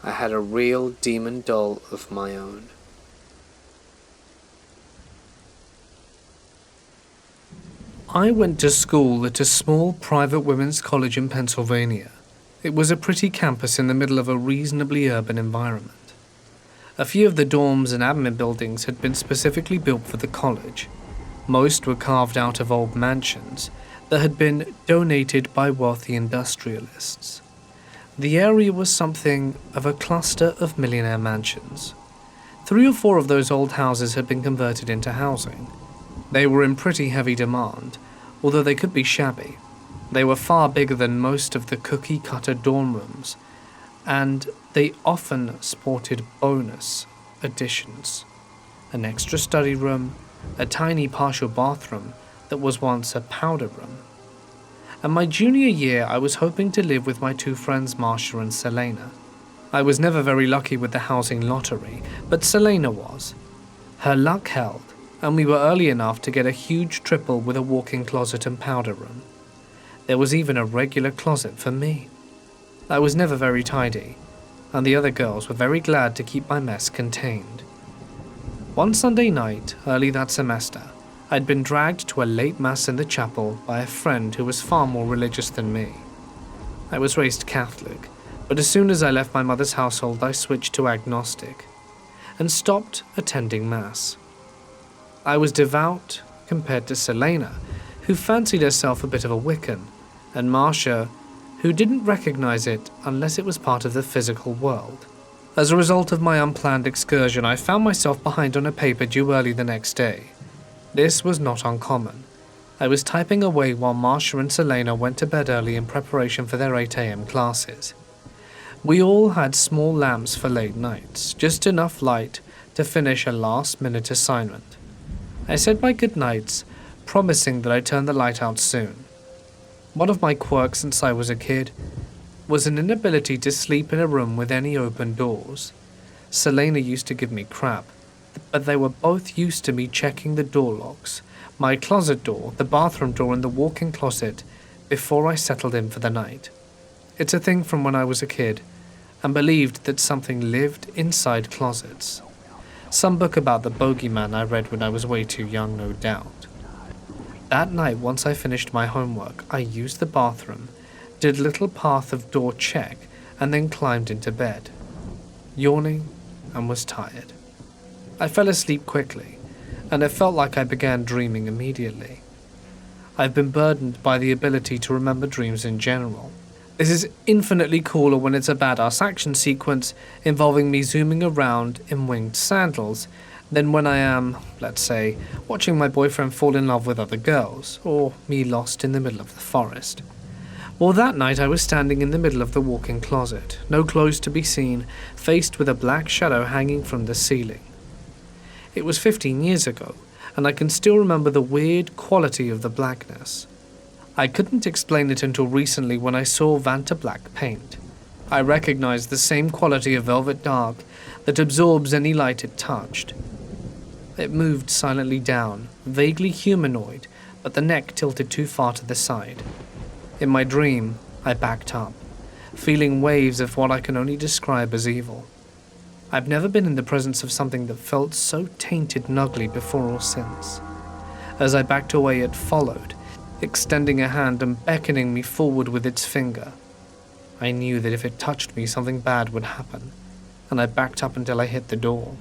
I had a real demon doll of my own. I went to school at a small private women's college in Pennsylvania. It was a pretty campus in the middle of a reasonably urban environment. A few of the dorms and admin buildings had been specifically built for the college. Most were carved out of old mansions that had been donated by wealthy industrialists. The area was something of a cluster of millionaire mansions. 3 or 4 of those old houses had been converted into housing. They were in pretty heavy demand, although they could be shabby. They were far bigger than most of the cookie-cutter dorm rooms, and they often sported bonus additions. An extra study room, a tiny partial bathroom that was once a powder room. And my junior year, I was hoping to live with my 2 friends, Marcia and Selena. I was never very lucky with the housing lottery, but Selena was. Her luck held, and we were early enough to get a huge triple with a walk-in closet and powder room. There was even a regular closet for me. I was never very tidy, and the other girls were very glad to keep my mess contained. One Sunday night, early that semester, I'd been dragged to a late mass in the chapel by a friend who was far more religious than me. I was raised Catholic, but as soon as I left my mother's household, I switched to agnostic and stopped attending mass. I was devout compared to Selena, who fancied herself a bit of a Wiccan, and Marcia, who didn't recognize it unless it was part of the physical world. As a result of my unplanned excursion, I found myself behind on a paper due early the next day. This was not uncommon. I was typing away while Marcia and Selena went to bed early in preparation for their 8 a.m. classes. We all had small lamps for late nights, just enough light to finish a last-minute assignment. I said my goodnights, promising that I'd turn the light out soon. One of my quirks since I was a kid was an inability to sleep in a room with any open doors. Selena used to give me crap, but they were both used to me checking the door locks, my closet door, the bathroom door, and the walk-in closet before I settled in for the night. It's a thing from when I was a kid, and believed that something lived inside closets. Some book about the bogeyman I read when I was way too young, no doubt. That night, once I finished my homework, I used the bathroom, did a little path of door check, and then climbed into bed, yawning and was tired. I fell asleep quickly, and it felt like I began dreaming immediately. I've been burdened by the ability to remember dreams in general. This is infinitely cooler when it's a badass action sequence involving me zooming around in winged sandals than when I am, let's say, watching my boyfriend fall in love with other girls, or me lost in the middle of the forest. Well, that night I was standing in the middle of the walk-in closet, no clothes to be seen, faced with a black shadow hanging from the ceiling. It was 15 years ago, and I can still remember the weird quality of the blackness. I couldn't explain it until recently when I saw Vanta Black paint. I recognized the same quality of velvet dark that absorbs any light it touched. It moved silently down, vaguely humanoid, but the neck tilted too far to the side. In my dream, I backed up, feeling waves of what I can only describe as evil. I've never been in the presence of something that felt so tainted and ugly before or since. As I backed away, it followed, extending a hand and beckoning me forward with its finger. I knew that if it touched me, something bad would happen, and I backed up until I hit the door.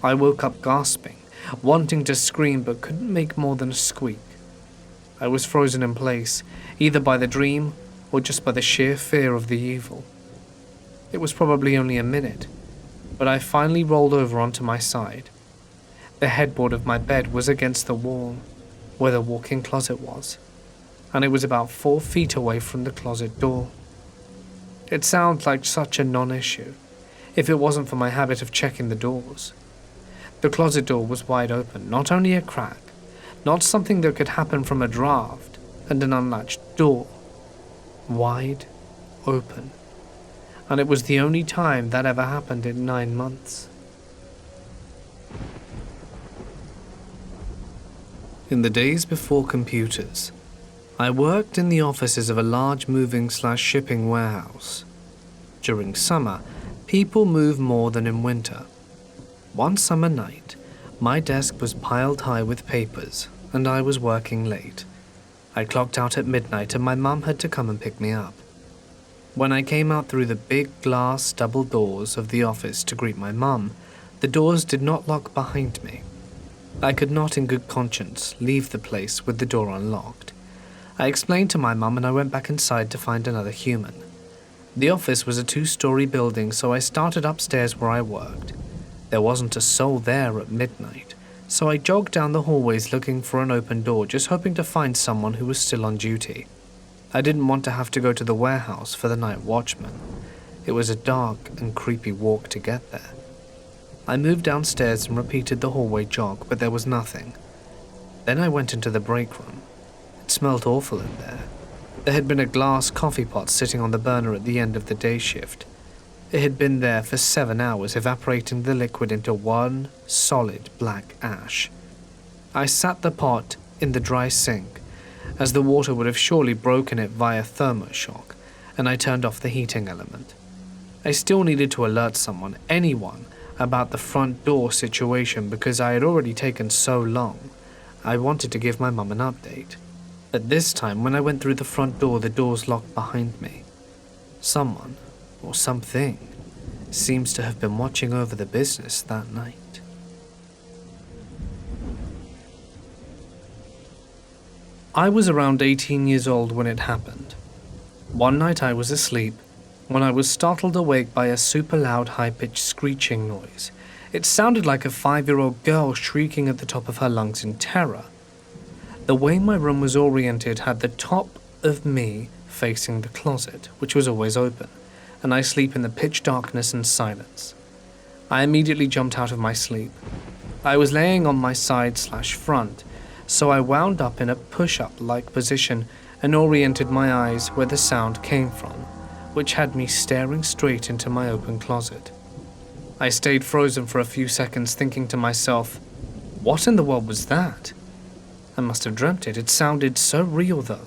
I woke up gasping, wanting to scream but couldn't make more than a squeak. I was frozen in place, either by the dream or just by the sheer fear of the evil. It was probably only a minute, but I finally rolled over onto my side. The headboard of my bed was against the wall, where the walk-in closet was, and it was about 4 feet away from the closet door. It sounds like such a non-issue, if it wasn't for my habit of checking the doors. The closet door was wide open, not only a crack, not something that could happen from a draft and an unlatched door. Wide open. And it was the only time that ever happened in 9 months. In the days before computers, I worked in the offices of a large moving/shipping warehouse. During summer, people move more than in winter. One summer night, my desk was piled high with papers, and I was working late. I clocked out at midnight and my mum had to come and pick me up. When I came out through the big glass double doors of the office to greet my mum, the doors did not lock behind me. I could not in good conscience leave the place with the door unlocked. I explained to my mum and I went back inside to find another human. The office was a 2-story building, so I started upstairs where I worked. There wasn't a soul there at midnight, so I jogged down the hallways looking for an open door, just hoping to find someone who was still on duty. I didn't want to have to go to the warehouse for the night watchman. It was a dark and creepy walk to get there. I moved downstairs and repeated the hallway jog, but there was nothing. Then I went into the break room. It smelled awful in there. There had been a glass coffee pot sitting on the burner at the end of the day shift. It had been there for 7 hours, evaporating the liquid into one solid black ash. I sat the pot in the dry sink, as the water would have surely broken it via thermoshock, and I turned off the heating element. I still needed to alert someone, anyone, about the front door situation because I had already taken so long. I wanted to give my mum an update. But this time, when I went through the front door, the doors locked behind me. Someone, or something, seems to have been watching over the business that night. I was around 18 years old when it happened. One night I was asleep when I was startled awake by a super loud high-pitched screeching noise. It sounded like a 5-year-old girl shrieking at the top of her lungs in terror. The way my room was oriented had the top of me facing the closet, which was always open, and I sleep in the pitch darkness and silence. I immediately jumped out of my sleep. I was laying on my side/front, so I wound up in a push-up-like position and oriented my eyes where the sound came from, which had me staring straight into my open closet. I stayed frozen for a few seconds, thinking to myself, what in the world was that? I must have dreamt it. It sounded so real, though.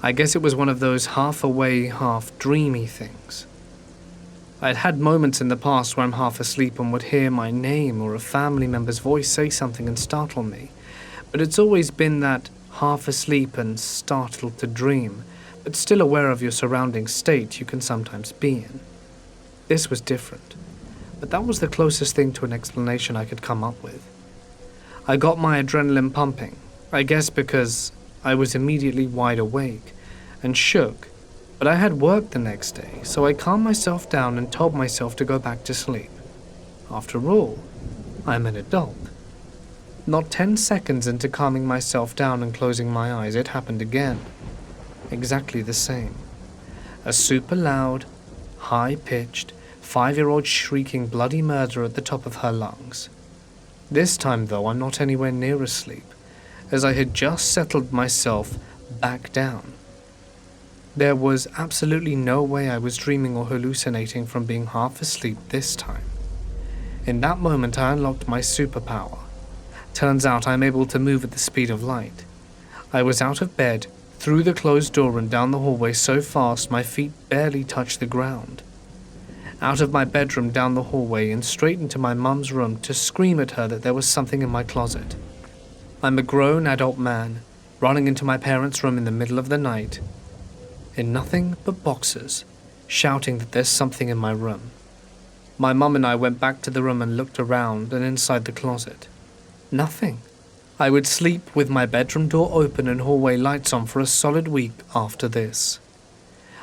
I guess it was one of those half-awake, half-dreamy things. I'd had moments in the past where I'm half asleep and would hear my name or a family member's voice say something and startle me, but it's always been that half asleep and startled to dream, but still aware of your surrounding state you can sometimes be in. This was different, but that was the closest thing to an explanation I could come up with. I got my adrenaline pumping, I guess because I was immediately wide awake and shook, but I had work the next day, so I calmed myself down and told myself to go back to sleep. After all, I'm an adult. Not 10 seconds into calming myself down and closing my eyes, it happened again. Exactly the same. A super loud, high-pitched, 5-year-old shrieking bloody murder at the top of her lungs. This time, though, I'm not anywhere near asleep, as I had just settled myself back down. There was absolutely no way I was dreaming or hallucinating from being half asleep this time. In that moment, I unlocked my superpower. Turns out I'm able to move at the speed of light. I was out of bed, through the closed door and down the hallway so fast my feet barely touched the ground. Out of my bedroom, down the hallway, and straight into my mum's room to scream at her that there was something in my closet. I'm a grown adult man, running into my parents' room in the middle of the night, in nothing but boxers, shouting that there's something in my room. My mum and I went back to the room and looked around and inside the closet. Nothing. I would sleep with my bedroom door open and hallway lights on for a solid week after this.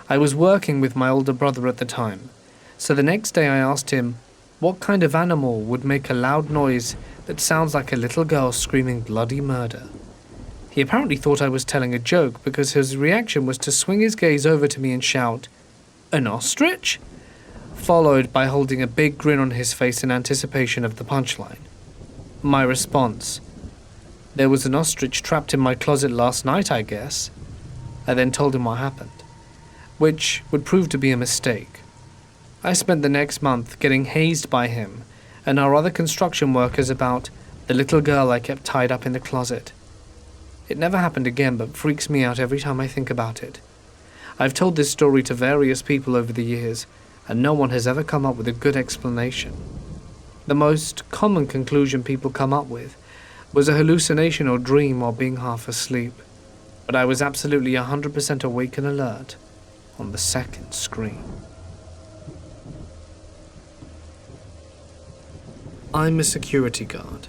I was working with my older brother at the time, so the next day I asked him what kind of animal would make a loud noise that sounds like a little girl screaming bloody murder. He apparently thought I was telling a joke because his reaction was to swing his gaze over to me and shout, "An ostrich?" followed by holding a big grin on his face in anticipation of the punchline. My response, "There was an ostrich trapped in my closet last night, I guess." I then told him what happened, which would prove to be a mistake. I spent the next month getting hazed by him and our other construction workers about the little girl I kept tied up in the closet. It never happened again, but freaks me out every time I think about it. I've told this story to various people over the years, and no one has ever come up with a good explanation. The most common conclusion people come up with was a hallucination or dream while being half asleep, but I was absolutely 100% awake and alert. on the second screen. I'm a security guard.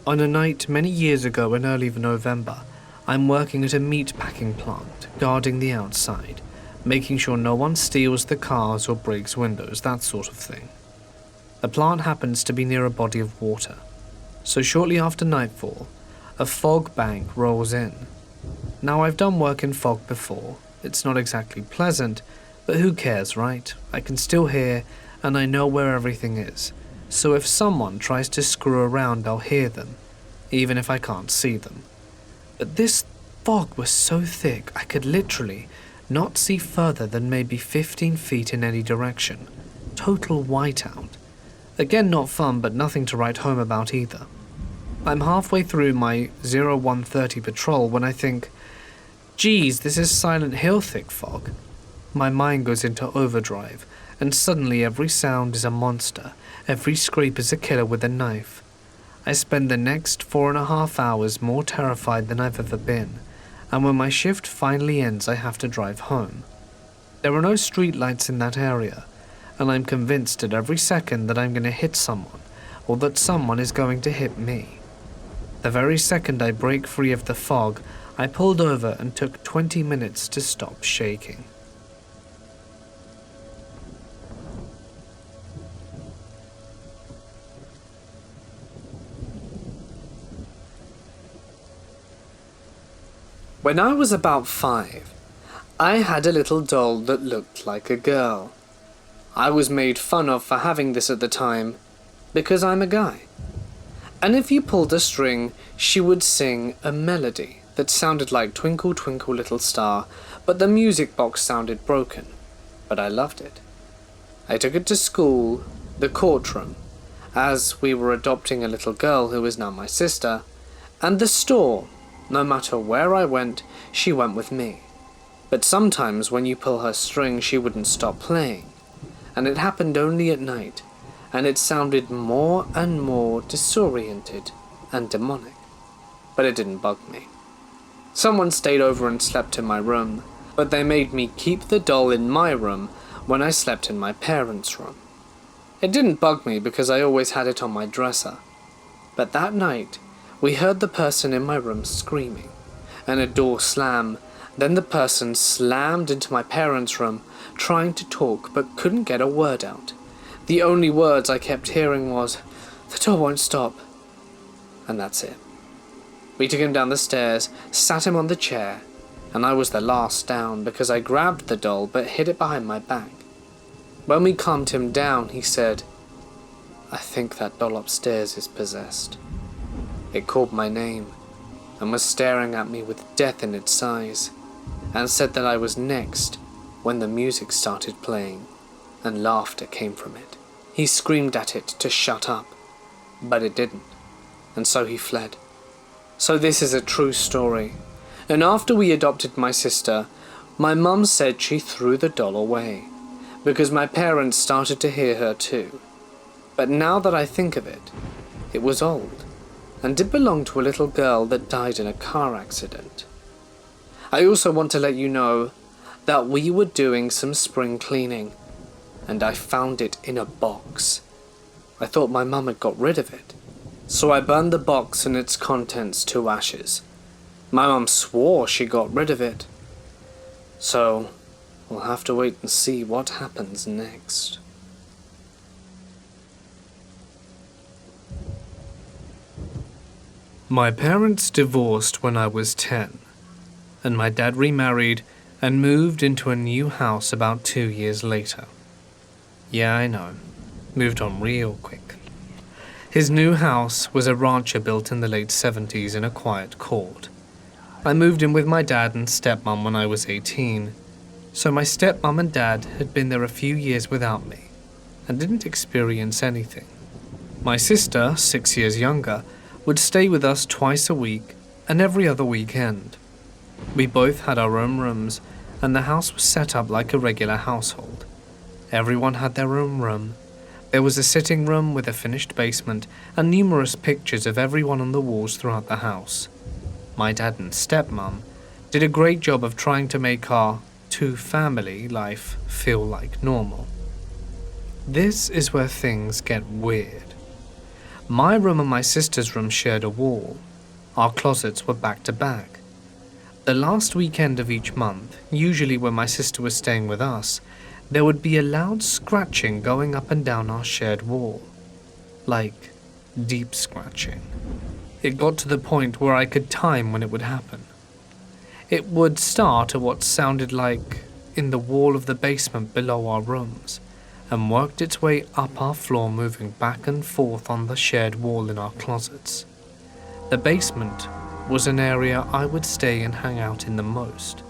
On a night many years ago in early November, I'm working at a meat packing plant, guarding the outside, making sure no one steals the cars or breaks windows, that sort of thing. The plant happens to be near a body of water, so shortly after nightfall, a fog bank rolls in. Now, I've done work in fog before. It's not exactly pleasant, but who cares, right? I can still hear, and I know where everything is. So if someone tries to screw around, I'll hear them, even if I can't see them. But this fog was so thick, I could literally not see further than maybe 15 feet in any direction. Total whiteout. Again, not fun, but nothing to write home about either. I'm halfway through my 0130 patrol when I think, geez, this is Silent Hill thick fog. My mind goes into overdrive, and suddenly every sound is a monster, every scrape is a killer with a knife. I spend the next 4.5 hours more terrified than I've ever been, and when my shift finally ends I have to drive home. There are no streetlights in that area, and I'm convinced at every second that I'm going to hit someone, or that someone is going to hit me. The very second I break free of the fog, I pulled over and took 20 minutes to stop shaking. When I was about 5, I had a little doll that looked like a girl. I was made fun of for having this at the time, because I'm a guy. And if you pulled a string, she would sing a melody that sounded like Twinkle Twinkle Little Star, but the music box sounded broken. But I loved it. I took it to school, the courtroom, as we were adopting a little girl who is now my sister, and the store. No matter where I went, she went with me. But sometimes when you pull her string, she wouldn't stop playing. And it happened only at night, and it sounded more and more disoriented and demonic. But it didn't bug me. Someone stayed over and slept in my room, but they made me keep the doll in my room when I slept in my parents' room. It didn't bug me because I always had it on my dresser. But that night, we heard the person in my room screaming, and a door slam. Then the person slammed into my parents' room, trying to talk but couldn't get a word out. The only words I kept hearing was, "The door won't stop." And that's it. We took him down the stairs, sat him on the chair, and I was the last down because I grabbed the doll but hid it behind my back. When we calmed him down, he said, "I think that doll upstairs is possessed." It called my name, and was staring at me with death in its eyes, and said that I was next when the music started playing, and laughter came from it. He screamed at it to shut up, but it didn't, and so he fled. So this is a true story, and after we adopted my sister, my mum said she threw the doll away, because my parents started to hear her too. But now that I think of it, it was old, and did belong to a little girl that died in a car accident. I also want to let you know that we were doing some spring cleaning, and I found it in a box. I thought my mum had got rid of it, so I burned the box and its contents to ashes. My mum swore she got rid of it, so we'll have to wait and see what happens next. My parents divorced when I was 10, and my dad remarried and moved into a new house about 2 years later. Yeah, I know, moved on real quick. His new house was a rancher built in the late 70s in a quiet court. I moved in with my dad and stepmom when I was 18, so my stepmom and dad had been there a few years without me, and didn't experience anything. My sister, 6 years younger, would stay with us twice a week and every other weekend. We both had our own rooms, and the house was set up like a regular household. Everyone had their own room. There was a sitting room with a finished basement and numerous pictures of everyone on the walls throughout the house. My dad and stepmom did a great job of trying to make our to family life feel like normal. This is where things get weird. My room and my sister's room shared a wall. Our closets were back to back. The last weekend of each month, usually when my sister was staying with us, there would be a loud scratching going up and down our shared wall. Like deep scratching. It got to the point where I could time when it would happen. It would start at what sounded like in the wall of the basement below our rooms, and worked its way up our floor, moving back and forth on the shared wall in our closets. The basement was an area I would stay and hang out in the most.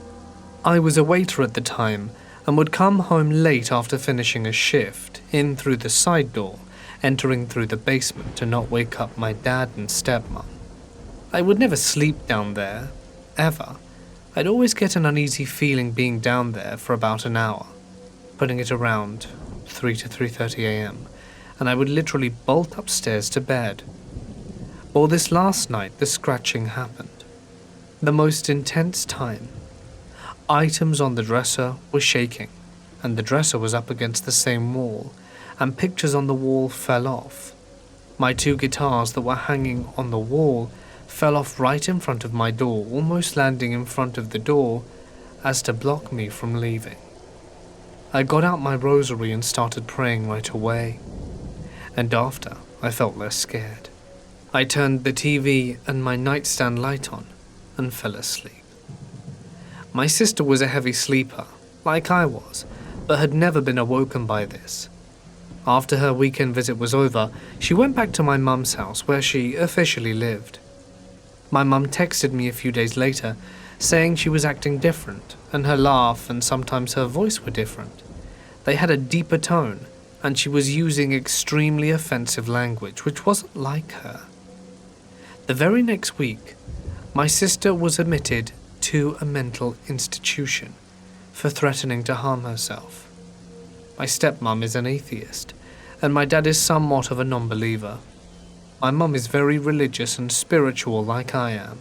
I was a waiter at the time and would come home late after finishing a shift, in through the side door, entering through the basement to not wake up my dad and stepmom. I would never sleep down there, ever. I'd always get an uneasy feeling being down there for about an hour, putting it around 3 to 3:30 a.m., and I would literally bolt upstairs to bed. Well, this last night, the scratching happened. The most intense time. Items on the dresser were shaking, and the dresser was up against the same wall, and pictures on the wall fell off. My 2 guitars that were hanging on the wall fell off right in front of my door, almost landing in front of the door as to block me from leaving. I got out my rosary and started praying right away, and after, I felt less scared. I turned the TV and my nightstand light on and fell asleep. My sister was a heavy sleeper, like I was, but had never been awoken by this. After her weekend visit was over, she went back to my mum's house where she officially lived. My mum texted me a few days later, saying she was acting different, and her laugh and sometimes her voice were different. They had a deeper tone, and she was using extremely offensive language, which wasn't like her. The very next week, my sister was admitted to a mental institution for threatening to harm herself. My stepmom is an atheist, and my dad is somewhat of a non-believer. My mum is very religious and spiritual like I am.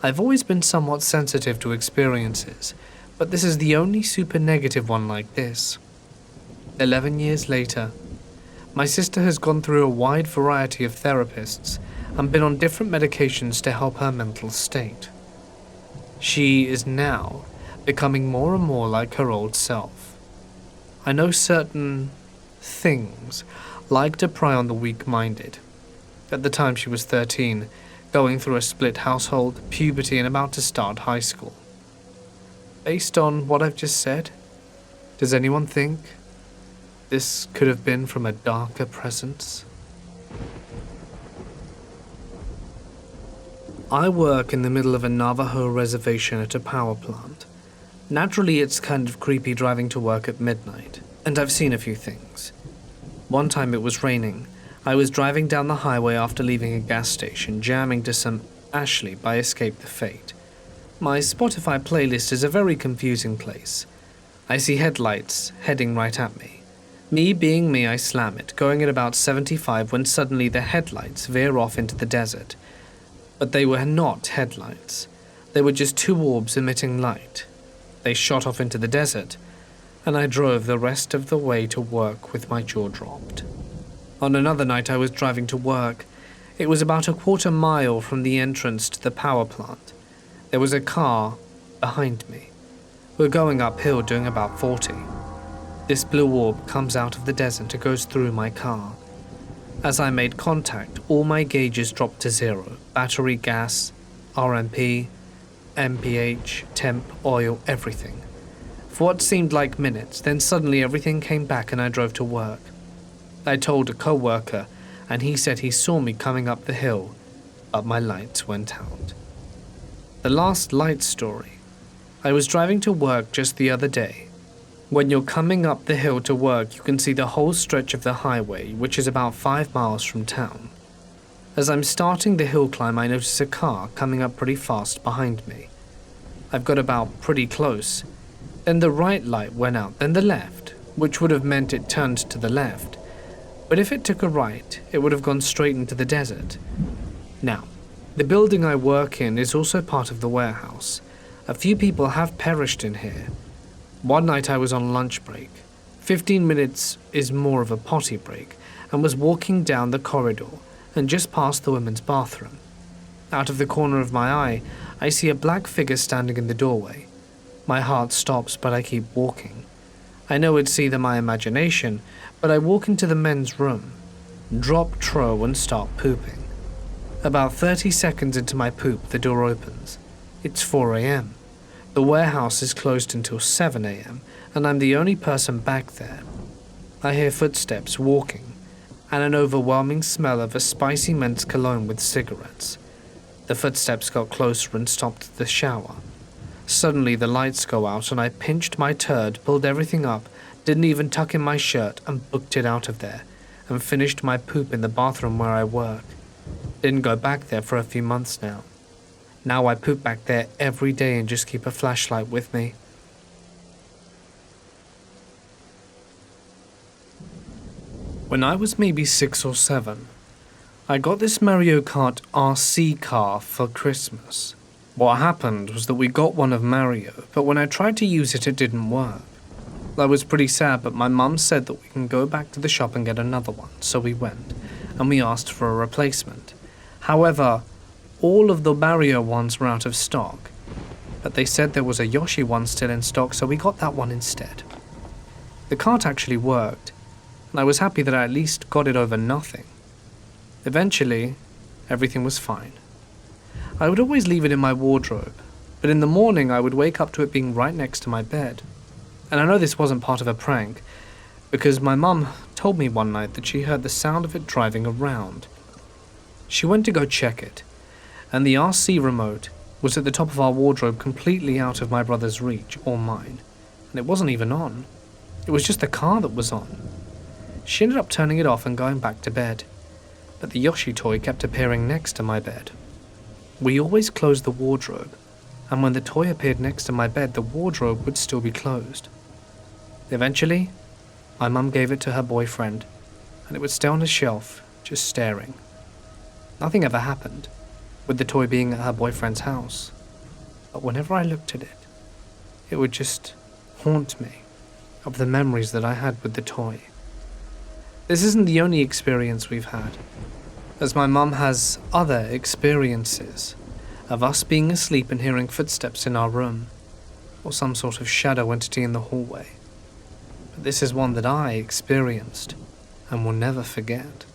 I've always been somewhat sensitive to experiences, but this is the only super negative one like this. 11 years later, my sister has gone through a wide variety of therapists and been on different medications to help her mental state. She is now becoming more and more like her old self. I know certain things like to pry on the weak-minded. At the time she was 13, going through a split household, puberty, and about to start high school. Based on what I've just said, does anyone think this could have been from a darker presence? I work in the middle of a Navajo reservation at a power plant. Naturally, it's kind of creepy driving to work at midnight, and I've seen a few things. One time it was raining. I was driving down the highway after leaving a gas station, jamming to some Ashley by Escape the Fate. My Spotify playlist is a very confusing place. I see headlights heading right at me. Me being me, I slam it, going at about 75 when suddenly the headlights veer off into the desert. But they were not headlights. They were just 2 orbs emitting light. They shot off into the desert, and I drove the rest of the way to work with my jaw dropped. On another night I was driving to work. It was about a 1/4 mile from the entrance to the power plant. There was a car behind me. We're going uphill doing about 40. This blue orb comes out of the desert and goes through my car. As I made contact, all my gauges dropped to 0. Battery, gas, RMP, MPH, temp, oil, everything. For what seemed like minutes, then suddenly everything came back and I drove to work. I told a co-worker, and he said he saw me coming up the hill, but my lights went out. The last light story. I was driving to work just the other day. When you're coming up the hill to work, you can see the whole stretch of the highway, which is about 5 miles from town. As I'm starting the hill climb, I notice a car coming up pretty fast behind me. I've got about pretty close. Then the right light went out, then the left, which would have meant it turned to the left. But if it took a right, it would have gone straight into the desert. Now, the building I work in is also part of the warehouse. A few people have perished in here. One night I was on lunch break. 15 minutes is more of a potty break, and was walking down the corridor and just past the women's bathroom. Out of the corner of my eye, I see a black figure standing in the doorway. My heart stops, but I keep walking. I know it's either my imagination, but I walk into the men's room, drop trow and start pooping. About 30 seconds into my poop, the door opens. It's 4 a.m. The warehouse is closed until 7 a.m, and I'm the only person back there. I hear footsteps walking, and an overwhelming smell of a spicy men's cologne with cigarettes. The footsteps got closer and stopped at the shower. Suddenly the lights go out and I pinched my turd, pulled everything up, didn't even tuck in my shirt and booked it out of there, and finished my poop in the bathroom where I work. Didn't go back there for a few months now. Now I poop back there every day and just keep a flashlight with me. When I was maybe 6 or 7, I got this Mario Kart RC car for Christmas. What happened was that we got one of Mario, but when I tried to use it, it didn't work. I was pretty sad, but my mum said that we can go back to the shop and get another one, so we went, and we asked for a replacement. However, all of the Mario ones were out of stock, but they said there was a Yoshi one still in stock, so we got that one instead. The cart actually worked, and I was happy that I at least got it over nothing. Eventually, everything was fine. I would always leave it in my wardrobe, but in the morning I would wake up to it being right next to my bed. And I know this wasn't part of a prank, because my mum told me one night that she heard the sound of it driving around. She went to go check it, and the RC remote was at the top of our wardrobe, completely out of my brother's reach, or mine, and it wasn't even on. It was just the car that was on. She ended up turning it off and going back to bed, but the Yoshi toy kept appearing next to my bed. We always closed the wardrobe, and when the toy appeared next to my bed, the wardrobe would still be closed. Eventually, my mum gave it to her boyfriend, and it would stay on a shelf, just staring. Nothing ever happened, with the toy being at her boyfriend's house. But whenever I looked at it, it would just haunt me of the memories that I had with the toy. This isn't the only experience we've had, as my mum has other experiences of us being asleep and hearing footsteps in our room, or some sort of shadow entity in the hallway. But this is one that I experienced and will never forget.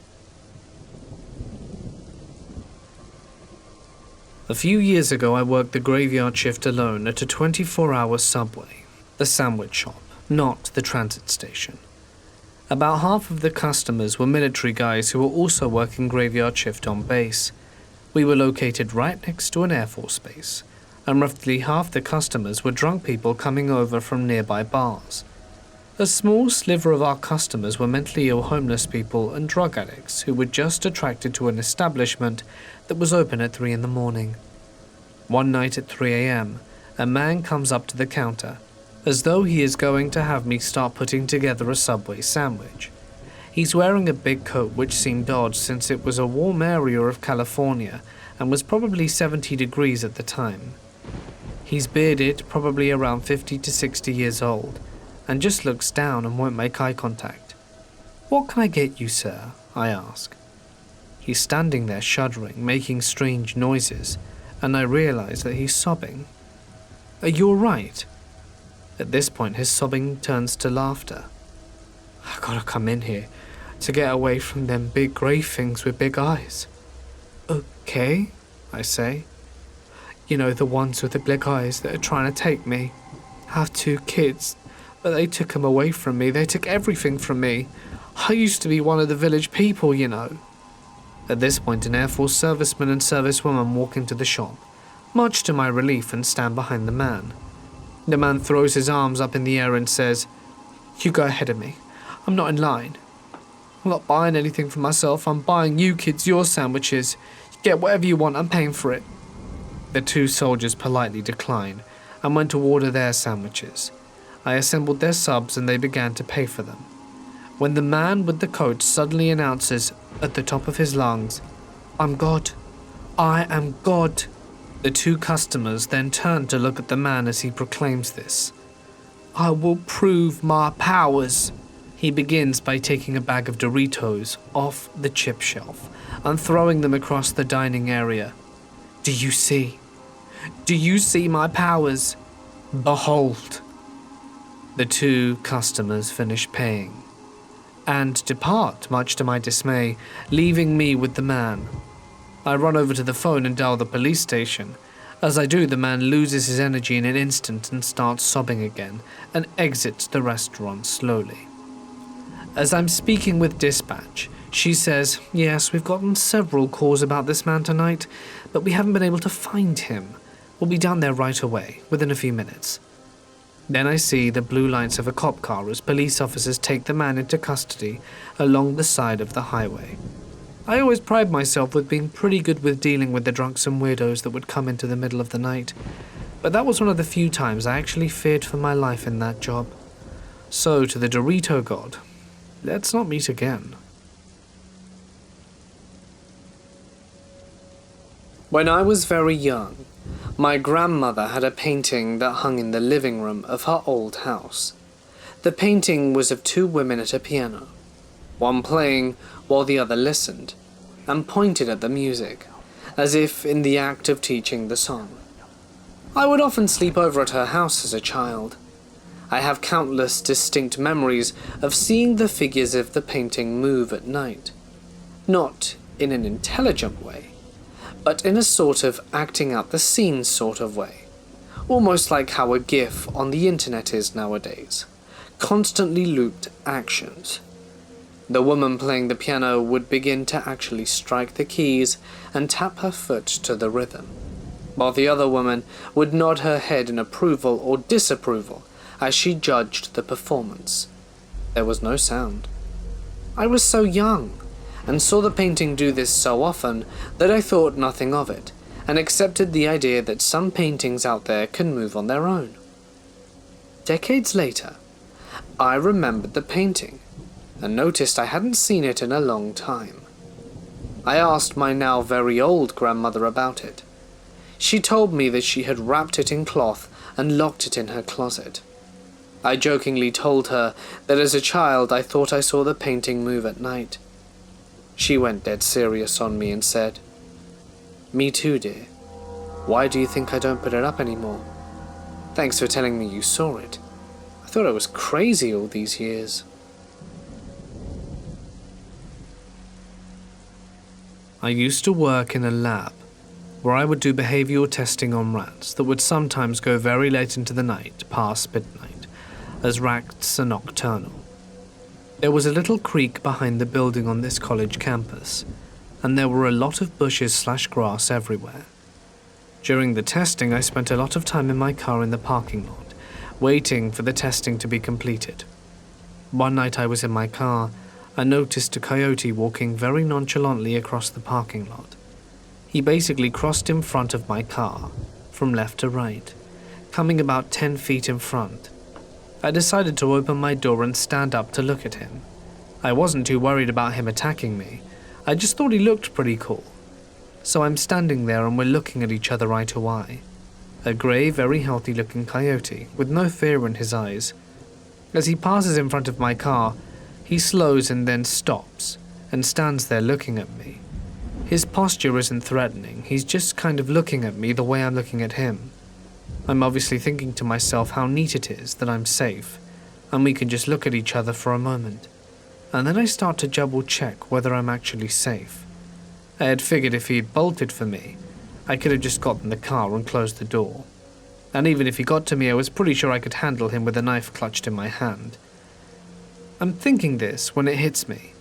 A few years ago I worked the graveyard shift alone at a 24-hour subway, the sandwich shop, not the transit station. About half of the customers were military guys who were also working graveyard shift on base. We were located right next to an Air Force base, and roughly half the customers were drunk people coming over from nearby bars. A small sliver of our customers were mentally ill homeless people and drug addicts who were just attracted to an establishment that was open at 3 in the morning. One night at 3 a.m, a man comes up to the counter, as though he is going to have me start putting together a Subway sandwich. He's wearing a big coat, which seemed odd since it was a warm area of California and was probably 70 degrees at the time. He's bearded, probably around 50 to 60 years old, and just looks down and won't make eye contact. "What can I get you, sir?" I ask. He's standing there shuddering, making strange noises, and I realize that he's sobbing. "Are you alright?" At this point, his sobbing turns to laughter. "I gotta come in here to get away from them big grey things with big eyes." "Okay," I say. "You know, the ones with the big eyes that are trying to take me. I have 2 kids, but they took them away from me. They took everything from me. I used to be one of the village people, you know." At this point, an Air Force serviceman and servicewoman walk into the shop, much to my relief, and stand behind the man. The man throws his arms up in the air and says, "You go ahead of me. I'm not in line. I'm not buying anything for myself. I'm buying you kids your sandwiches. You get whatever you want. I'm paying for it." The 2 soldiers politely declined and went to order their sandwiches. I assembled their subs and they began to pay for them, when the man with the coat suddenly announces at the top of his lungs, "I'm God. I am God." The 2 customers then turn to look at the man as he proclaims this. I will prove my powers. He begins by taking a bag of Doritos off the chip shelf and throwing them across the dining area. Do you see? Do you see my powers? Behold. The two customers finish paying and depart, much to my dismay, leaving me with the man. I run over to the phone and dial the police station. As I do, the man loses his energy in an instant and starts sobbing again and exits the restaurant slowly. As I'm speaking with dispatch, she says, yes, we've gotten several calls about this man tonight, but we haven't been able to find him. We'll be down there right away, within a few minutes. Then I see the blue lights of a cop car as police officers take the man into custody along the side of the highway. I always pride myself with being pretty good with dealing with the drunks and weirdos that would come into the middle of the night, but that was one of the few times I actually feared for my life in that job. So, to the Dorito god, let's not meet again. When I was very young, my grandmother had a painting that hung in the living room of her old house. The painting was of two women at a piano, one playing while the other listened, and pointed at the music, as if in the act of teaching the song. I would often sleep over at her house as a child. I have countless distinct memories of seeing the figures of the painting move at night, not in an intelligent way, but in a sort of acting out the scene sort of way, almost like how a GIF on the internet is nowadays, constantly looped actions. The woman playing the piano would begin to actually strike the keys and tap her foot to the rhythm, while the other woman would nod her head in approval or disapproval as she judged the performance. There was no sound. I was so young, and saw the painting do this so often that I thought nothing of it, and accepted the idea that some paintings out there can move on their own. Decades later, I remembered the painting, and noticed I hadn't seen it in a long time. I asked my now very old grandmother about it. She told me that she had wrapped it in cloth and locked it in her closet. I jokingly told her that as a child I thought I saw the painting move at night. She went dead serious on me and said, "Me too, dear. Why do you think I don't put it up anymore? Thanks for telling me you saw it. I thought I was crazy all these years." I used to work in a lab where I would do behavioral testing on rats that would sometimes go very late into the night, past midnight, as rats are nocturnal. There was a little creek behind the building on this college campus, and there were a lot of bushes/grass everywhere. During the testing, I spent a lot of time in my car in the parking lot, waiting for the testing to be completed. One night I was in my car, I noticed a coyote walking very nonchalantly across the parking lot. He basically crossed in front of my car, from left to right, coming about 10 feet in front. I decided to open my door and stand up to look at him. I wasn't too worried about him attacking me. I just thought he looked pretty cool. So I'm standing there and we're looking at each other eye to eye. A grey, very healthy looking coyote with no fear in his eyes. As he passes in front of my car, he slows and then stops and stands there looking at me. His posture isn't threatening, he's just kind of looking at me the way I'm looking at him. I'm obviously thinking to myself how neat it is that I'm safe, and we can just look at each other for a moment. And then I start to double check whether I'm actually safe. I had figured if he had bolted for me, I could have just got in the car and closed the door. And even if he got to me, I was pretty sure I could handle him with a knife clutched in my hand. I'm thinking this when it hits me.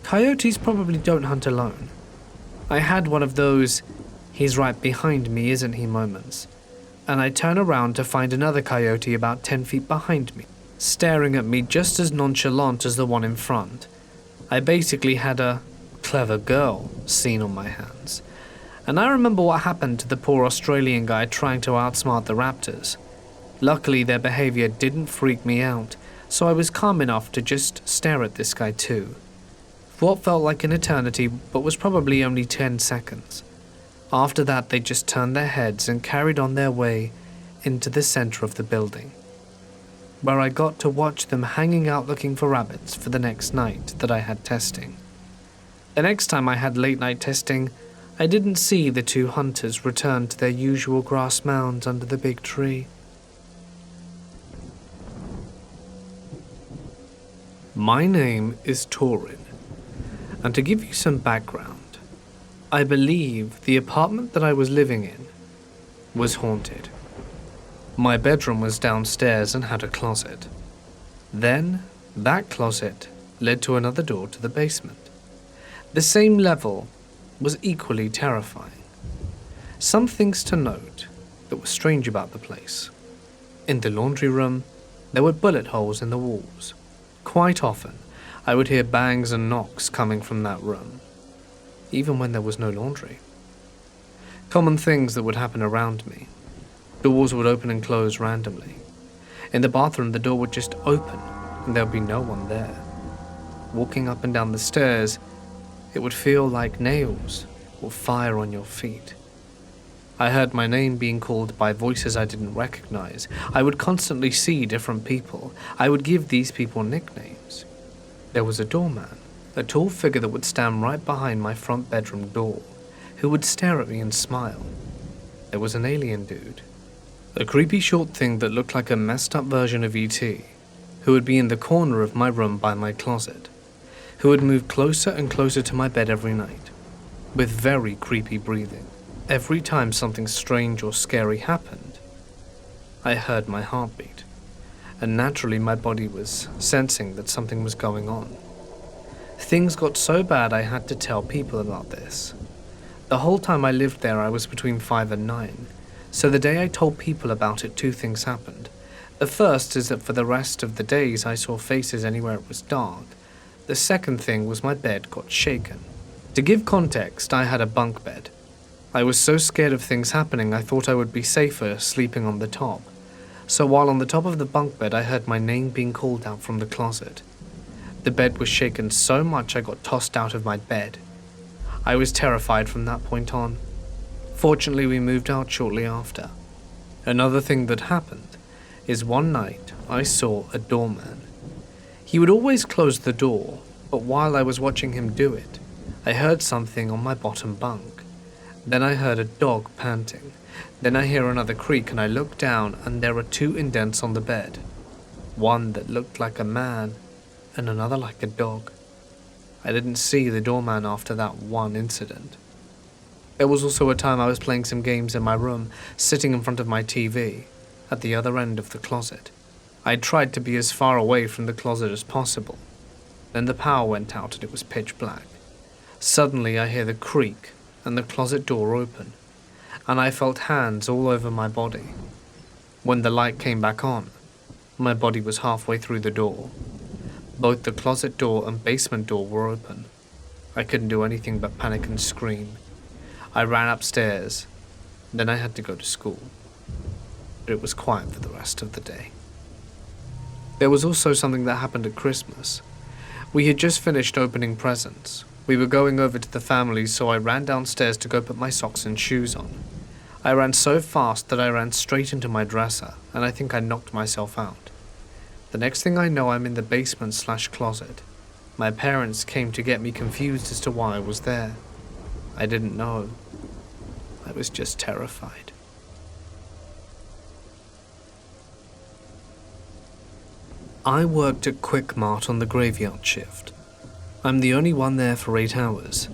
Coyotes probably don't hunt alone. I had one of those, "he's right behind me, isn't he" moments. And I turn around to find another coyote about 10 feet behind me, staring at me just as nonchalant as the one in front. I basically had a clever girl scene on my hands. And I remember what happened to the poor Australian guy trying to outsmart the raptors. Luckily, their behavior didn't freak me out, so I was calm enough to just stare at this guy too. For what felt like an eternity, but was probably only 10 seconds. After that, they just turned their heads and carried on their way into the center of the building. where I got to watch them hanging out looking for rabbits for the next night that I had testing. The next time I had late night testing, I didn't see the two hunters return to their usual grass mounds under the big tree. My name is Torin, and to give you some background, I believe the apartment that I was living in was haunted. My bedroom was downstairs and had a closet. Then, that closet led to another door to the basement. The same level was equally terrifying. Some things to note that were strange about the place. In the laundry room, there were bullet holes in the walls. Quite often, I would hear bangs and knocks coming from that room, even when there was no laundry. Common things that would happen around me. Doors would open and close randomly. In the bathroom, the door would just open and there would be no one there. Walking up and down the stairs, it would feel like nails or fire on your feet. I heard my name being called by voices I didn't recognize. I would constantly see different people. I would give these people nicknames. There was a doorman, a tall figure that would stand right behind my front bedroom door, who would stare at me and smile. There was an alien dude, a creepy short thing that looked like a messed up version of E.T., who would be in the corner of my room by my closet, who would move closer and closer to my bed every night, with very creepy breathing. Every time something strange or scary happened, I heard my heartbeat, and naturally my body was sensing that something was going on. Things got so bad I had to tell people about this. The whole time I lived there I was between 5 and 9, so the day I told people about it, two things happened. The first is that for the rest of the days I saw faces anywhere it was dark. The second thing was my bed got shaken. To give context, I had a bunk bed. I was so scared of things happening I thought I would be safer sleeping on the top. So while on the top of the bunk bed I heard my name being called out from the closet. The bed was shaken so much I got tossed out of my bed. I was terrified from that point on. Fortunately, we moved out shortly after. Another thing that happened is one night I saw a doorman. He would always close the door, but while I was watching him do it, I heard something on my bottom bunk. Then I heard a dog panting. Then I hear another creak and I look down and there are two indents on the bed. One that looked like a man and another like a dog. I didn't see the doorman after that one incident. There was also a time I was playing some games in my room, sitting in front of my TV, at the other end of the closet. I tried to be as far away from the closet as possible. Then the power went out and it was pitch black. Suddenly I hear the creak and the closet door open, and I felt hands all over my body. When the light came back on, my body was halfway through the door. Both the closet door and basement door were open. I couldn't do anything but panic and scream. I ran upstairs, then I had to go to school. But it was quiet for the rest of the day. There was also something that happened at Christmas. We had just finished opening presents. We were going over to the family, so I ran downstairs to go put my socks and shoes on. I ran so fast that I ran straight into my dresser, and I think I knocked myself out. The next thing I know, I'm in the basement/closet. My parents came to get me confused as to why I was there. I didn't know. I was just terrified. I worked at Quick Mart on the graveyard shift. I'm the only one there for 8 hours.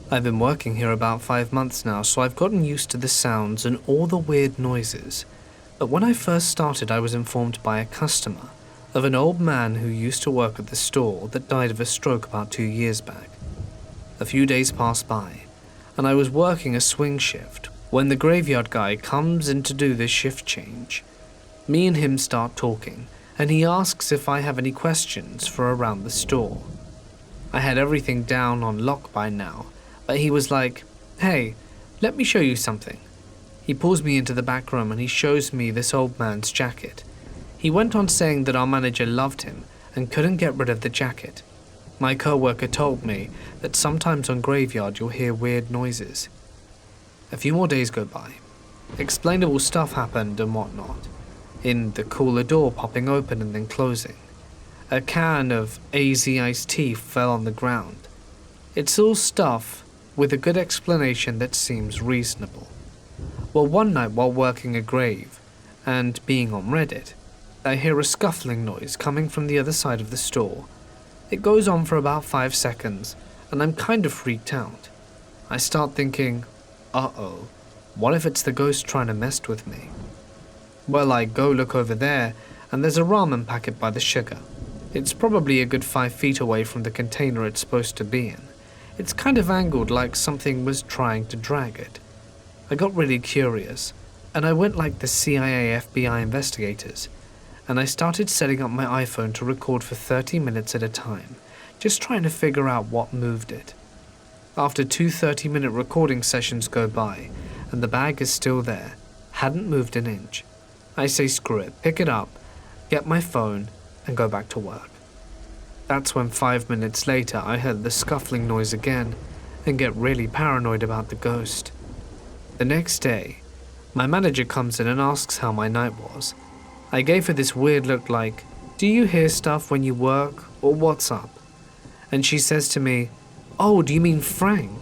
I've been working here about 5 months now, so I've gotten used to the sounds and all the weird noises. But when I first started, I was informed by a customer of an old man who used to work at the store that died of a stroke about 2 years back. A few days passed by, and I was working a swing shift when the graveyard guy comes in to do this shift change. Me and him start talking, and he asks if I have any questions for around the store. I had everything down on lock by now, but he was like, "Hey, let me show you something." He pulls me into the back room and he shows me this old man's jacket. He went on saying that our manager loved him and couldn't get rid of the jacket. My co-worker told me that sometimes on graveyard you'll hear weird noises. A few more days go by. Explainable stuff happened and whatnot. in the cooler door popping open and then closing. A can of AZ iced tea fell on the ground. It's all stuff with a good explanation that seems reasonable. Well, one night while working a grave and being on Reddit, I hear a scuffling noise coming from the other side of the store. It goes on for about 5 seconds, and I'm kind of freaked out. I start thinking, uh-oh, what if it's the ghost trying to mess with me? Well, I go look over there, and there's a ramen packet by the sugar. It's probably a good 5 feet away from the container it's supposed to be in. It's kind of angled like something was trying to drag it. I got really curious, and I went like the CIA FBI investigators, and I started setting up my iPhone to record for 30 minutes at a time, just trying to figure out what moved it. After 2 30-minute recording sessions go by, and the bag is still there, hadn't moved an inch. I say screw it, pick it up, get my phone, and go back to work. That's when 5 minutes later I heard the scuffling noise again, and get really paranoid about the ghost. The next day, my manager comes in and asks how my night was. I gave her this weird look like, do you hear stuff when you work, or what's up? And she says to me, oh, do you mean Frank?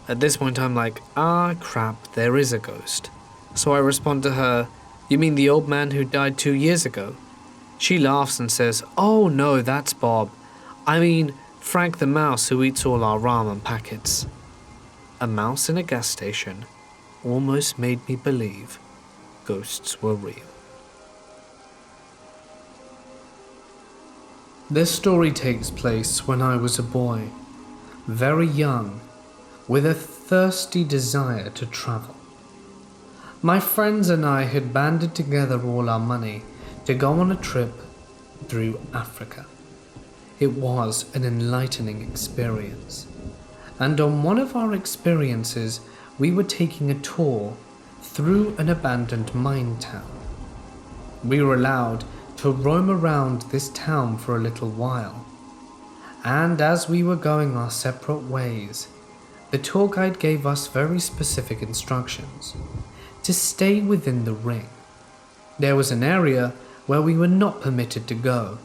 At this point I'm like, ah crap, there is a ghost. So I respond to her, you mean the old man who died 2 years ago? She laughs and says, oh no, that's Bob. I mean, Frank the mouse who eats all our ramen packets. A mouse in a gas station almost made me believe ghosts were real. This story takes place when I was a boy, very young, with a thirsty desire to travel. My friends and I had banded together all our money to go on a trip through Africa. It was an enlightening experience, and on one of our experiences, we were taking a tour through an abandoned mine town. We were allowed to roam around this town for a little while, and as we were going our separate ways, the tour guide gave us very specific instructions to stay within the ring. There was an area where we were not permitted to go,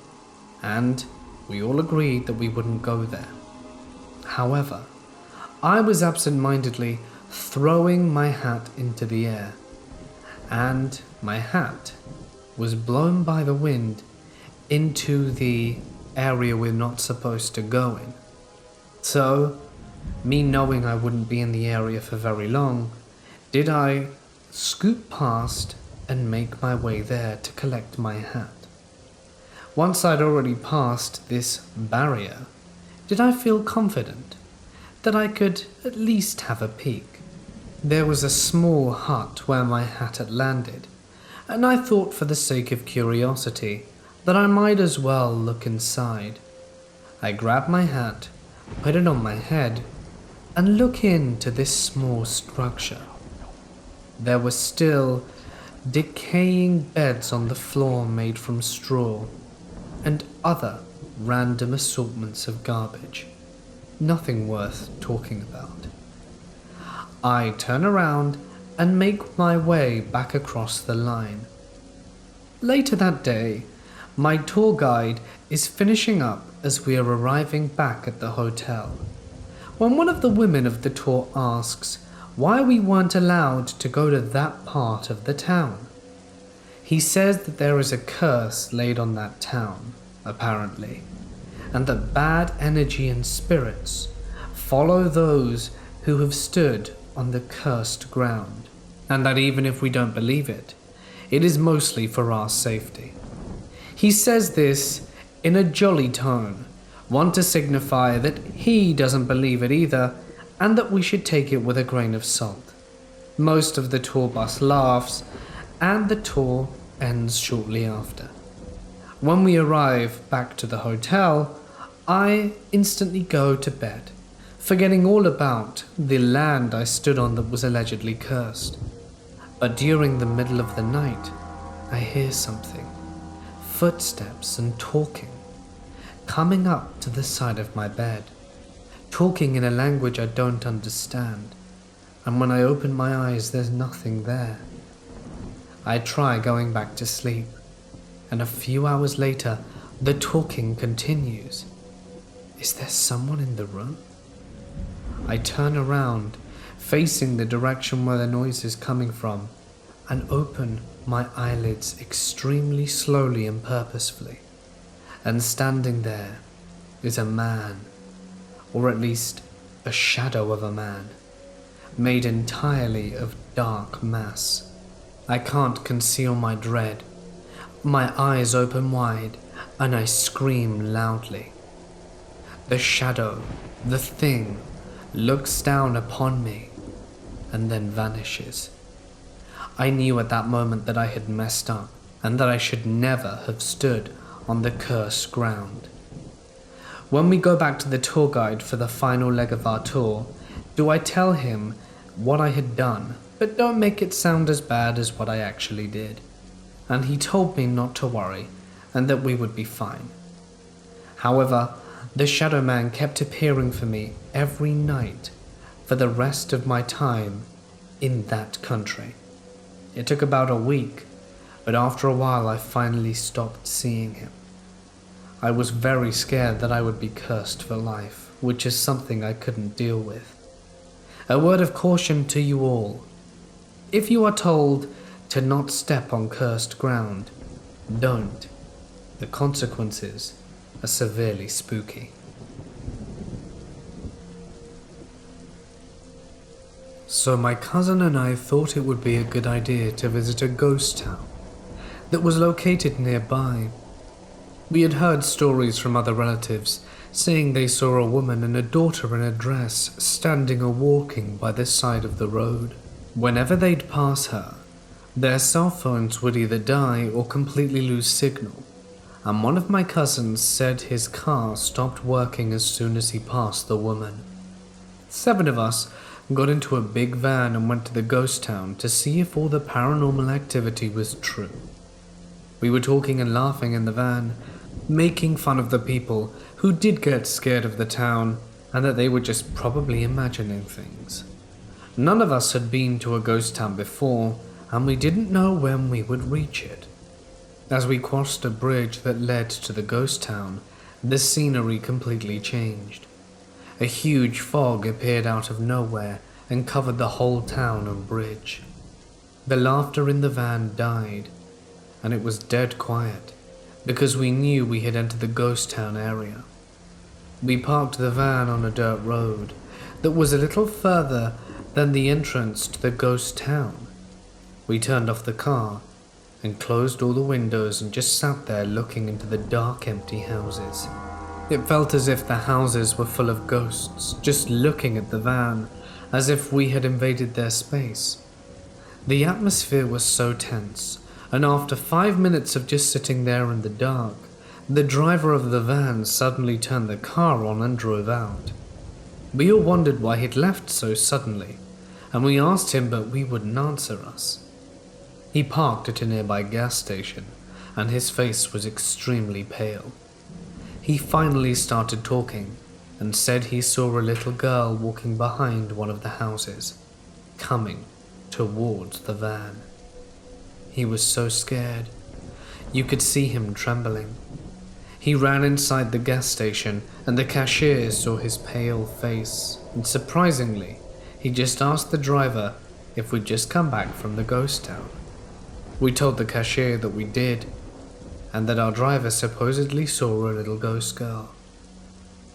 and we all agreed that we wouldn't go there. However, I was absent-mindedly throwing my hat into the air, and my hat was blown by the wind into the area we're not supposed to go in. So, me knowing I wouldn't be in the area for very long, did I scoot past and make my way there to collect my hat. Once I'd already passed this barrier, did I feel confident that I could at least have a peek. There was a small hut where my hat had landed, and I thought for the sake of curiosity that I might as well look inside. I grabbed my hat, put it on my head, and look into this small structure. There were still decaying beds on the floor made from straw, and other random assortments of garbage. Nothing worth talking about. I turn around and make my way back across the line. Later that day, my tour guide is finishing up as we are arriving back at the hotel, when one of the women of the tour asks why we weren't allowed to go to that part of the town. He says that there is a curse laid on that town, apparently, and that bad energy and spirits follow those who have stood on the cursed ground, and that even if we don't believe it, it is mostly for our safety. He says this in a jolly tone, one to signify that he doesn't believe it either, and that we should take it with a grain of salt. Most of the tour bus laughs, and the tour ends shortly after. When we arrive back to the hotel, I instantly go to bed, forgetting all about the land I stood on that was allegedly cursed. But during the middle of the night, I hear something, footsteps and talking, coming up to the side of my bed, talking in a language I don't understand, and when I open my eyes, there's nothing there. I try going back to sleep, and a few hours later, the talking continues. Is there someone in the room? I turn around, facing the direction where the noise is coming from, and open my eyelids extremely slowly and purposefully. And standing there is a man, or at least a shadow of a man, made entirely of dark mass. I can't conceal my dread. My eyes open wide, and I scream loudly. The shadow, the thing, looks down upon me and then vanishes. I knew at that moment that I had messed up and that I should never have stood on the cursed ground. When we go back to the tour guide for the final leg of our tour, do I tell him what I had done, but don't make it sound as bad as what I actually did. And he told me not to worry and that we would be fine. However, the Shadow Man kept appearing for me every night for the rest of my time in that country. It took about a week, but after a while I finally stopped seeing him. I was very scared that I would be cursed for life, which is something I couldn't deal with. A word of caution to you all. If you are told to not step on cursed ground, don't. The consequences are severely spooky. So my cousin and I thought it would be a good idea to visit a ghost town that was located nearby. We had heard stories from other relatives saying they saw a woman and a daughter in a dress standing or walking by the side of the road. Whenever they'd pass her, their cell phones would either die or completely lose signal, and one of my cousins said his car stopped working as soon as he passed the woman. 7 of us got into a big van and went to the ghost town to see if all the paranormal activity was true. We were talking and laughing in the van, making fun of the people who did get scared of the town and that they were just probably imagining things. None of us had been to a ghost town before, and we didn't know when we would reach it. As we crossed a bridge that led to the ghost town, the scenery completely changed. A huge fog appeared out of nowhere and covered the whole town and bridge. The laughter in the van died, and it was dead quiet, because we knew we had entered the ghost town area. We parked the van on a dirt road that was a little further than the entrance to the ghost town. We turned off the car and closed all the windows and just sat there looking into the dark, empty houses. It felt as if the houses were full of ghosts, just looking at the van, as if we had invaded their space. The atmosphere was so tense, and after 5 minutes of just sitting there in the dark, the driver of the van suddenly turned the car on and drove out. We all wondered why he'd left so suddenly, and we asked him, but he wouldn't answer us. He parked at a nearby gas station, and his face was extremely pale. He finally started talking, and said he saw a little girl walking behind one of the houses, coming towards the van. He was so scared. You could see him trembling. He ran inside the gas station, and the cashier saw his pale face, and surprisingly, he just asked the driver if we'd just come back from the ghost town. We told the cashier that we did, and that our driver supposedly saw a little ghost girl.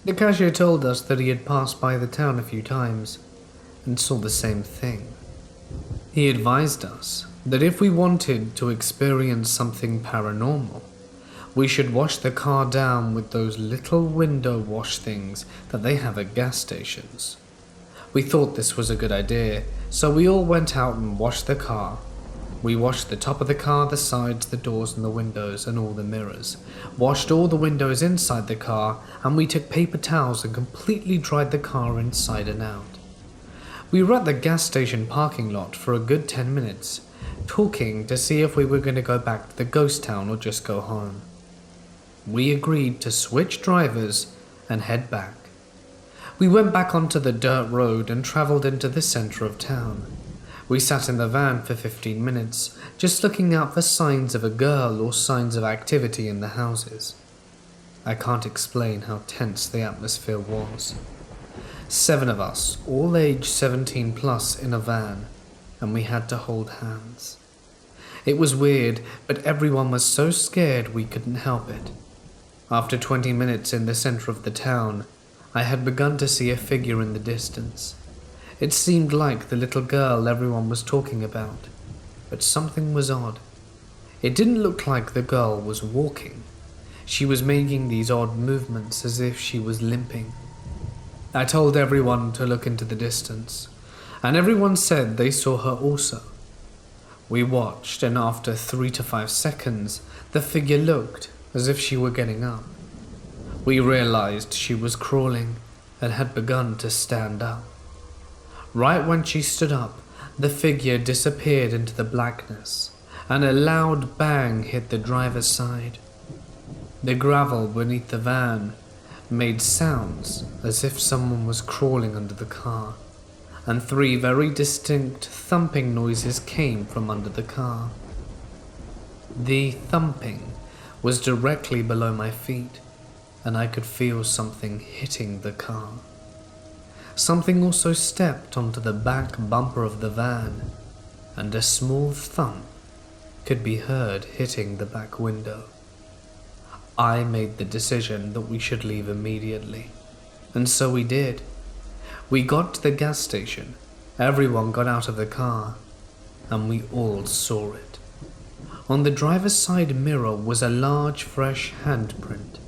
The cashier told us that he had passed by the town a few times and saw the same thing. He advised us that if we wanted to experience something paranormal, we should wash the car down with those little window wash things that they have at gas stations. We thought this was a good idea, so we all went out and washed the car. We washed the top of the car, the sides, the doors and the windows and all the mirrors, washed all the windows inside the car, and we took paper towels and completely dried the car inside and out. We were at the gas station parking lot for a good 10 minutes, talking to see if we were going to go back to the ghost town or just go home. We agreed to switch drivers and head back. We went back onto the dirt road and travelled into the centre of town. We sat in the van for 15 minutes, just looking out for signs of a girl or signs of activity in the houses. I can't explain how tense the atmosphere was. 7 of us, all aged 17 plus, in a van, and we had to hold hands. It was weird, but everyone was so scared we couldn't help it. After 20 minutes in the center of the town, I had begun to see a figure in the distance. It seemed like the little girl everyone was talking about, but something was odd. It didn't look like the girl was walking. She was making these odd movements as if she was limping. I told everyone to look into the distance, and everyone said they saw her also. We watched, and after 3 to 5 seconds, the figure looked as if she were getting up. We realized she was crawling and had begun to stand up. Right when she stood up, the figure disappeared into the blackness, and a loud bang hit the driver's side. The gravel beneath the van made sounds as if someone was crawling under the car, and 3 very distinct thumping noises came from under the car. The thumping was directly below my feet, and I could feel something hitting the car. Something also stepped onto the back bumper of the van, and a small thump could be heard hitting the back window. I made the decision that we should leave immediately, and so we did. We got to the gas station, everyone got out of the car, and we all saw it. On the driver's side mirror was a large fresh handprint.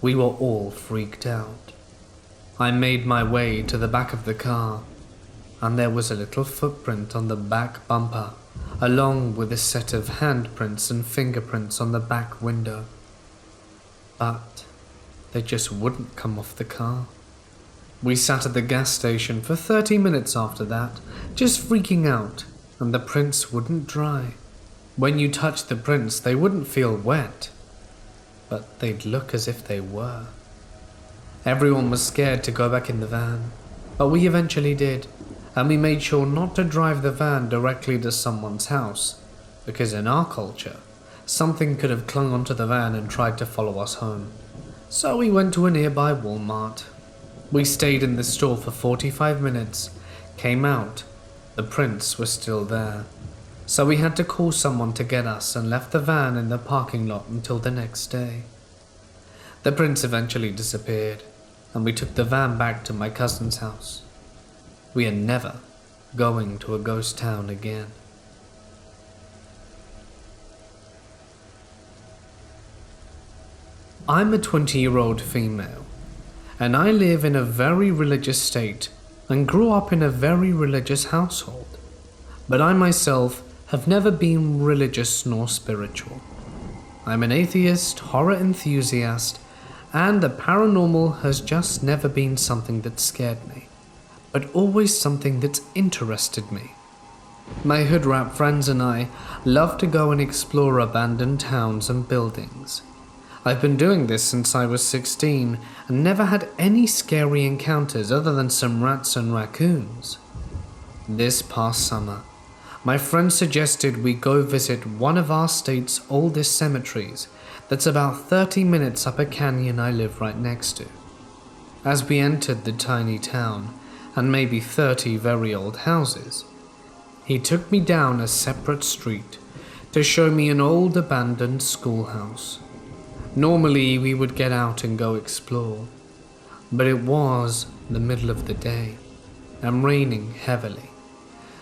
We were all freaked out. I made my way to the back of the car, and there was a little footprint on the back bumper, along with a set of handprints and fingerprints on the back window. But they just wouldn't come off the car. We sat at the gas station for 30 minutes after that, just freaking out, and the prints wouldn't dry. When you touched the prints, they wouldn't feel wet, but they'd look as if they were. Everyone was scared to go back in the van, but we eventually did, and we made sure not to drive the van directly to someone's house, because in our culture, something could have clung onto the van and tried to follow us home. So we went to a nearby Walmart. We stayed in the store for 45 minutes, came out, the prints were still there. So we had to call someone to get us and left the van in the parking lot until the next day. The prints eventually disappeared, and we took the van back to my cousin's house. We are never going to a ghost town again. I'm a 20-year-old female, and I live in a very religious state and grew up in a very religious household, but I myself have never been religious nor spiritual. I'm an atheist, horror enthusiast, and the paranormal has just never been something that scared me, but always something that's interested me. My hood rat friends and I love to go and explore abandoned towns and buildings. I've been doing this since I was 16 and never had any scary encounters other than some rats and raccoons. This past summer, my friend suggested we go visit one of our state's oldest cemeteries that's about 30 minutes up a canyon I live right next to. As we entered the tiny town, and maybe 30 very old houses, he took me down a separate street to show me an old abandoned schoolhouse. Normally we would get out and go explore, but it was the middle of the day and raining heavily,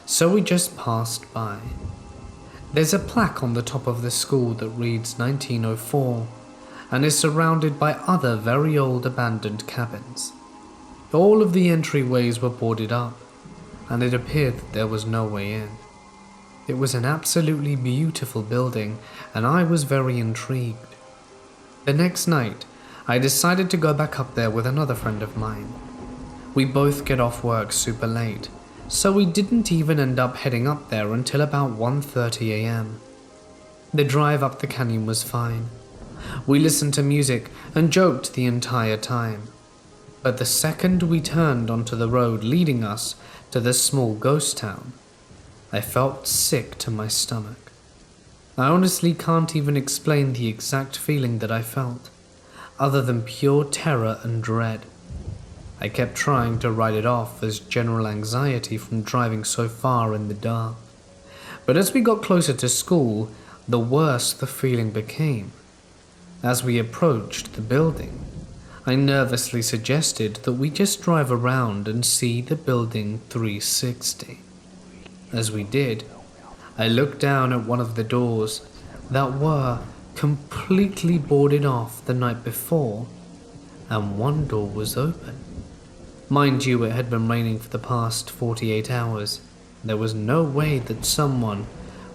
so we just passed by. There's a plaque on the top of the school that reads 1904 and is surrounded by other very old abandoned cabins. All of the entryways were boarded up, and it appeared that there was no way in. It was an absolutely beautiful building, and I was very intrigued. The next night, I decided to go back up there with another friend of mine. We both get off work super late, so we didn't even end up heading up there until about 1:30 a.m. The drive up the canyon was fine. We listened to music and joked the entire time. But the second we turned onto the road leading us to the small ghost town, I felt sick to my stomach. I honestly can't even explain the exact feeling that I felt, other than pure terror and dread. I kept trying to write it off as general anxiety from driving so far in the dark. But as we got closer to school, the worse the feeling became. As we approached the building, I nervously suggested that we just drive around and see the building 360. As we did, I looked down at one of the doors that were completely boarded off the night before, and one door was open. Mind you, it had been raining for the past 48 hours. There was no way that someone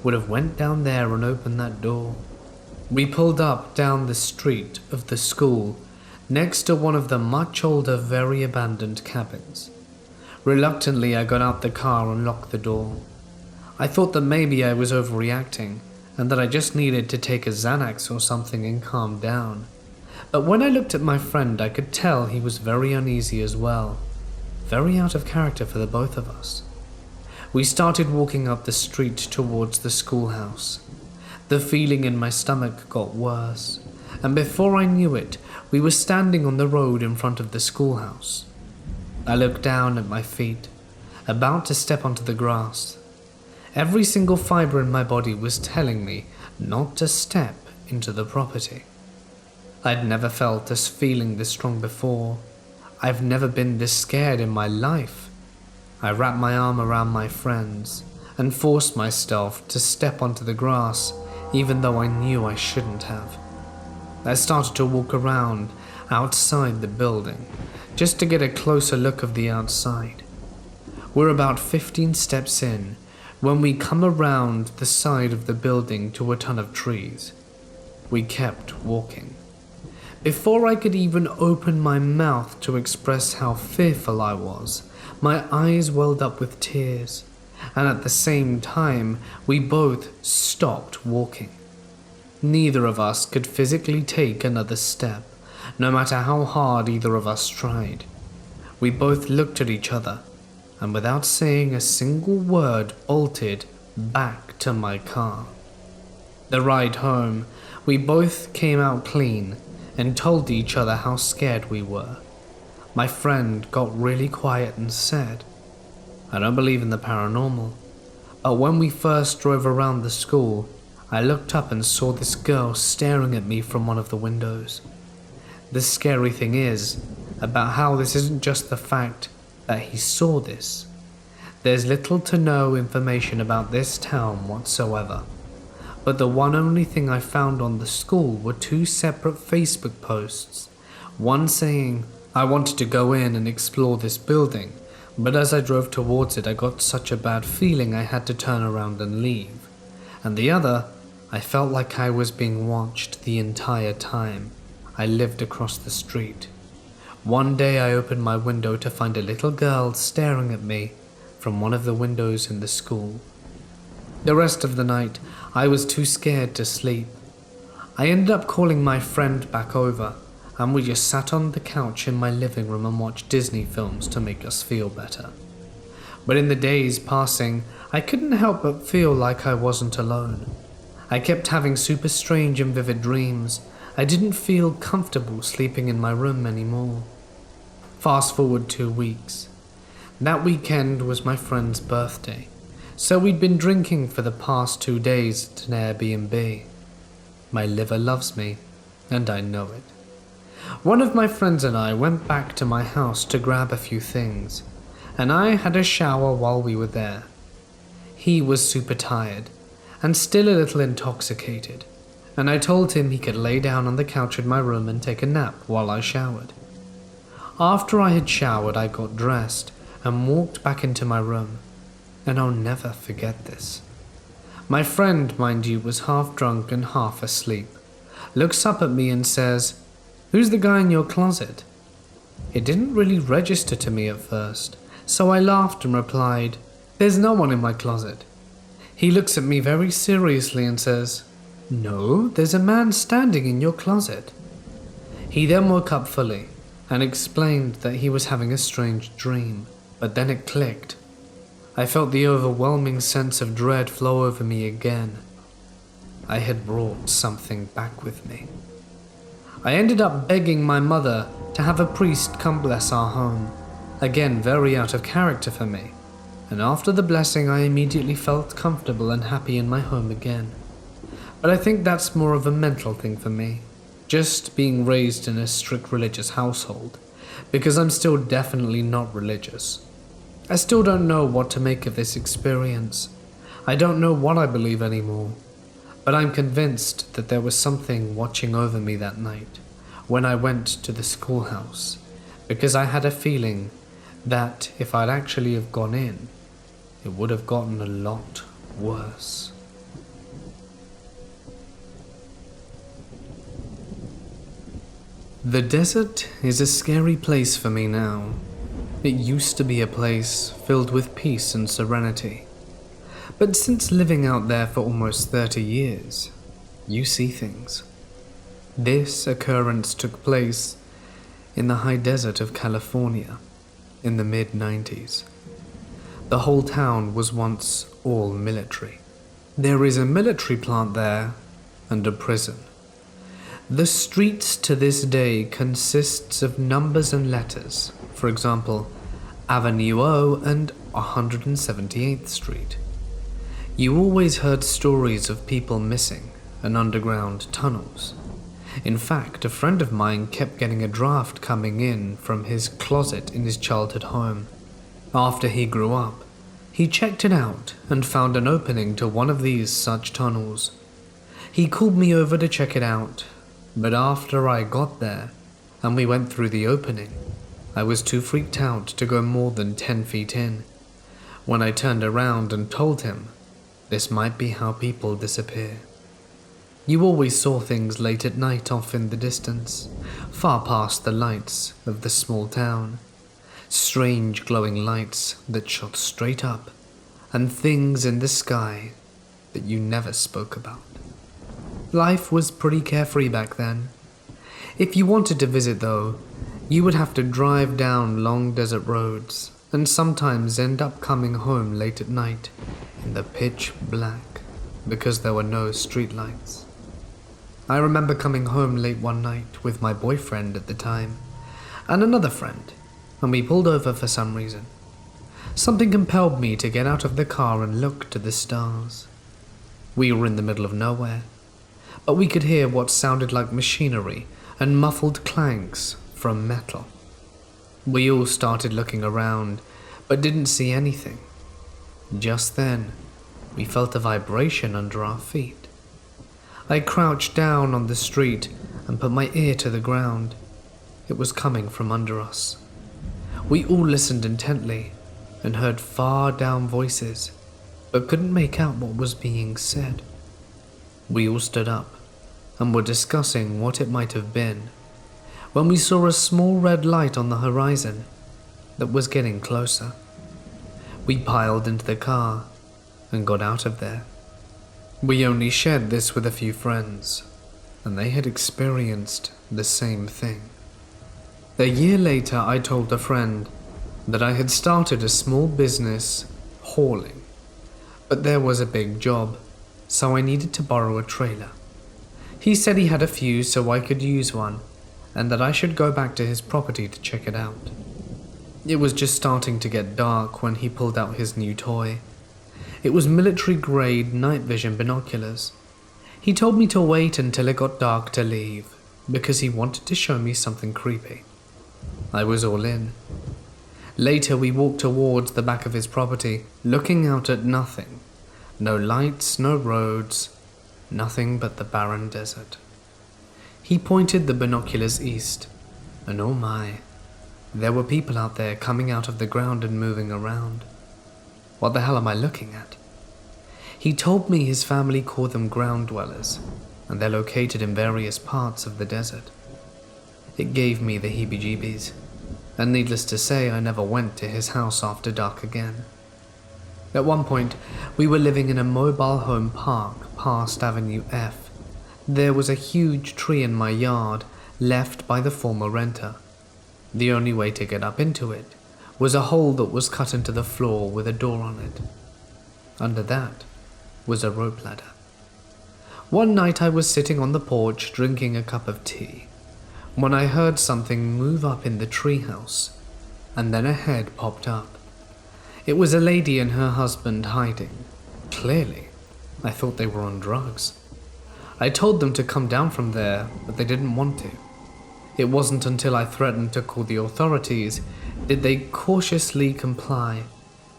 would have went down there and opened that door. We pulled up down the street of the school, next to one of the much older, very abandoned cabins. Reluctantly, I got out the car and locked the door. I thought that maybe I was overreacting, and that I just needed to take a Xanax or something and calm down. But when I looked at my friend, I could tell he was very uneasy as well. Very out of character for the both of us. We started walking up the street towards the schoolhouse. The feeling in my stomach got worse, and before I knew it, we were standing on the road in front of the schoolhouse. I looked down at my feet, about to step onto the grass. Every single fiber in my body was telling me not to step into the property. I'd never felt this feeling this strong before. I've never been this scared in my life. I wrapped my arm around my friends and forced myself to step onto the grass, even though I knew I shouldn't have. I started to walk around outside the building, just to get a closer look of the outside. We're about 15 steps in when we come around the side of the building to a ton of trees. We kept walking. Before I could even open my mouth to express how fearful I was, my eyes welled up with tears, and at the same time, we both stopped walking. Neither of us could physically take another step, no matter how hard either of us tried. We both looked at each other, and without saying a single word, bolted back to my car. The ride home, we both came out clean and told each other how scared we were. My friend got really quiet and said, "I don't believe in the paranormal, but when we first drove around the school, I looked up and saw this girl staring at me from one of the windows." The scary thing is about how this isn't just the fact that he saw this. There's little to no information about this town whatsoever. But the one only thing I found on the school were 2 separate Facebook posts. One saying, "I wanted to go in and explore this building, but as I drove towards it I got such a bad feeling I had to turn around and leave." And the other, "I felt like I was being watched the entire time I lived across the street. One day I opened my window to find a little girl staring at me from one of the windows in the school." The rest of the night, I was too scared to sleep. I ended up calling my friend back over, and we just sat on the couch in my living room and watched Disney films to make us feel better. But in the days passing, I couldn't help but feel like I wasn't alone. I kept having super strange and vivid dreams. I didn't feel comfortable sleeping in my room anymore. Fast forward 2 weeks. That weekend was my friend's birthday, so we'd been drinking for the past 2 days at an Airbnb. My liver loves me, and I know it. One of my friends and I went back to my house to grab a few things, and I had a shower while we were there. He was super tired, and still a little intoxicated, and I told him he could lay down on the couch in my room and take a nap while I showered. After I had showered, I got dressed and walked back into my room. And I'll never forget this. My friend, mind you, was half drunk and half asleep, looks up at me and says, "Who's the guy in your closet?" It didn't really register to me at first, so I laughed and replied, "There's no one in my closet." He looks at me very seriously and says, "No, there's a man standing in your closet." He then woke up fully and explained that he was having a strange dream, but then it clicked. I felt the overwhelming sense of dread flow over me again. I had brought something back with me. I ended up begging my mother to have a priest come bless our home, again very out of character for me, and after the blessing I immediately felt comfortable and happy in my home again. But I think that's more of a mental thing for me, just being raised in a strict religious household, because I'm still definitely not religious. I still don't know what to make of this experience. I don't know what I believe anymore, but I'm convinced that there was something watching over me that night when I went to the schoolhouse, because I had a feeling that if I'd actually have gone in, it would have gotten a lot worse. The desert is a scary place for me now. It used to be a place filled with peace and serenity. But since living out there for almost 30 years, you see things. This occurrence took place in the high desert of California in the mid-90s. The whole town was once all military. There is a military plant there and a prison. The streets to this day consists of numbers and letters, for example, Avenue O and 178th Street. You always heard stories of people missing and underground tunnels. In fact, a friend of mine kept getting a draft coming in from his closet in his childhood home. After he grew up, he checked it out and found an opening to one of these such tunnels. He called me over to check it out, but after I got there and we went through the opening, I was too freaked out to go more than 10 feet in. When I turned around and told him, this might be how people disappear. You always saw things late at night off in the distance, far past the lights of the small town. Strange glowing lights that shot straight up, and things in the sky that you never spoke about. Life was pretty carefree back then. If you wanted to visit though, you would have to drive down long desert roads and sometimes end up coming home late at night in the pitch black because there were no streetlights. I remember coming home late one night with my boyfriend at the time and another friend, and we pulled over for some reason. Something compelled me to get out of the car and look to the stars. We were in the middle of nowhere, but we could hear what sounded like machinery and muffled clanks from metal. We all started looking around, but didn't see anything. Just then, we felt a vibration under our feet. I crouched down on the street and put my ear to the ground. It was coming from under us. We all listened intently and heard far down voices, but couldn't make out what was being said. We all stood up and were discussing what it might have been when we saw a small red light on the horizon that was getting closer. We piled into the car and got out of there. We only shared this with a few friends, and they had experienced the same thing. A year later, I told a friend that I had started a small business hauling, but there was a big job, so I needed to borrow a trailer. He said he had a few so I could use one, and that I should go back to his property to check it out. It was just starting to get dark when he pulled out his new toy. It was military-grade night vision binoculars. He told me to wait until it got dark to leave, because he wanted to show me something creepy. I was all in. Later we walked towards the back of his property, looking out at nothing. No lights, no roads, nothing but the barren desert. He pointed the binoculars east, and oh my, there were people out there coming out of the ground and moving around. What the hell am I looking at? He told me his family call them ground dwellers, and they're located in various parts of the desert. It gave me the heebie-jeebies, and needless to say, I never went to his house after dark again. At one point, we were living in a mobile home park past Avenue F. There was a huge tree in my yard, left by the former renter. The only way to get up into it was a hole that was cut into the floor with a door on it. Under that was a rope ladder. One night I was sitting on the porch drinking a cup of tea when I heard something move up in the treehouse, and then a head popped up. It was a lady and her husband hiding. Clearly, I thought they were on drugs. I told them to come down from there, but they didn't want to. It wasn't until I threatened to call the authorities did they cautiously comply,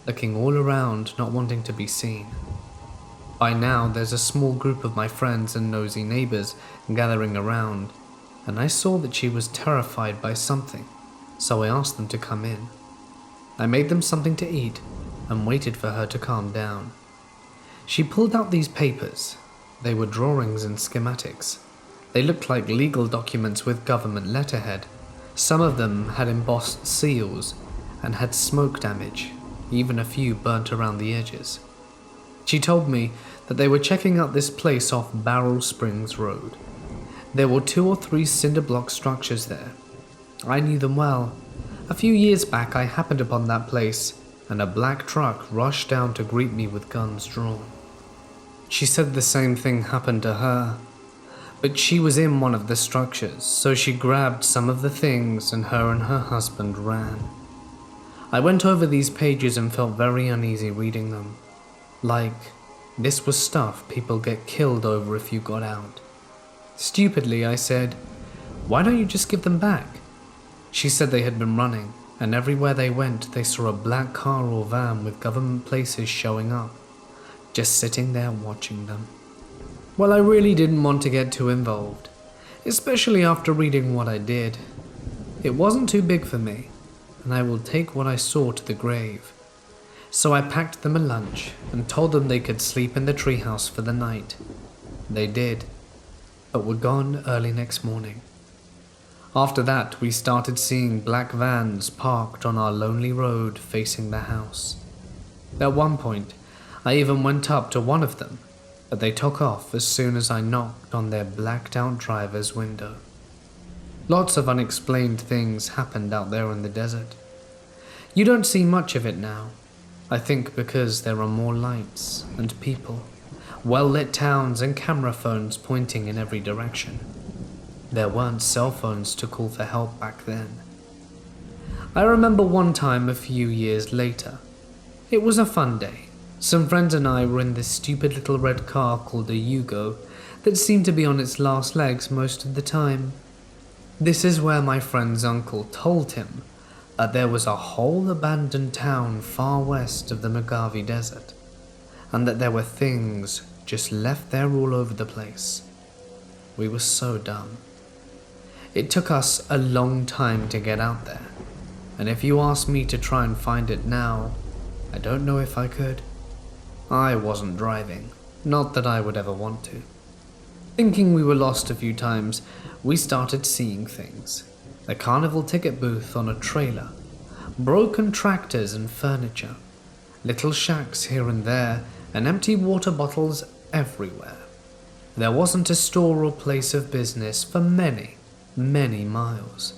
looking all around, not wanting to be seen. By now, there's a small group of my friends and nosy neighbors gathering around, and I saw that she was terrified by something, so I asked them to come in. I made them something to eat and waited for her to calm down. She pulled out these papers. They were drawings and schematics. They looked like legal documents with government letterhead. Some of them had embossed seals and had smoke damage, even a few burnt around the edges. She told me that they were checking out this place off Barrel Springs Road. There were 2 or 3 cinder block structures there. I knew them well. A few years back I happened upon that place, and a black truck rushed down to greet me with guns drawn. She said the same thing happened to her, but she was in one of the structures, so she grabbed some of the things and her husband ran. I went over these pages and felt very uneasy reading them. Like, this was stuff people get killed over if you got out. Stupidly, I said, "Why don't you just give them back?" She said they had been running, and everywhere they went they saw a black car or van with government places showing up, just sitting there watching them. Well, I really didn't want to get too involved, especially after reading what I did. It wasn't too big for me, and I will take what I saw to the grave. So I packed them a lunch and told them they could sleep in the treehouse for the night. They did, but were gone early next morning. After that, we started seeing black vans parked on our lonely road facing the house. At one point, I even went up to one of them, but they took off as soon as I knocked on their blacked-out driver's window. Lots of unexplained things happened out there in the desert. You don't see much of it now, I think because there are more lights and people, well-lit towns and camera phones pointing in every direction. There weren't cell phones to call for help back then. I remember one time a few years later. It was a fun day. Some friends and I were in this stupid little red car called a Yugo that seemed to be on its last legs most of the time. This is where my friend's uncle told him that there was a whole abandoned town far west of the Mojave Desert, and that there were things just left there all over the place. We were so dumb. It took us a long time to get out there, and if you ask me to try and find it now, I don't know if I could. I wasn't driving, not that I would ever want to. Thinking we were lost a few times, we started seeing things. A carnival ticket booth on a trailer, broken tractors and furniture, little shacks here and there, and empty water bottles everywhere. There wasn't a store or place of business for many, many miles.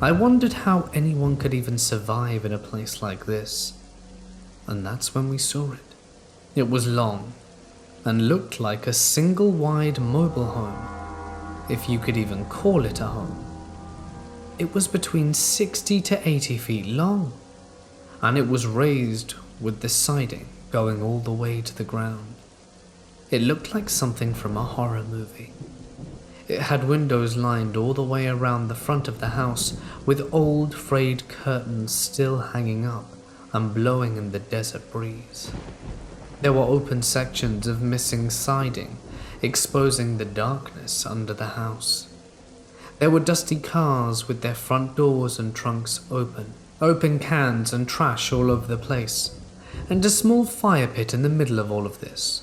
I wondered how anyone could even survive in a place like this. And that's when we saw it. It was long, and looked like a single wide mobile home, if you could even call it a home. It was between 60 to 80 feet long, and it was raised with the siding going all the way to the ground. It looked like something from a horror movie. It had windows lined all the way around the front of the house, with old frayed curtains still hanging up and blowing in the desert breeze. There were open sections of missing siding, exposing the darkness under the house. There were dusty cars with their front doors and trunks open cans and trash all over the place, and a small fire pit in the middle of all of this.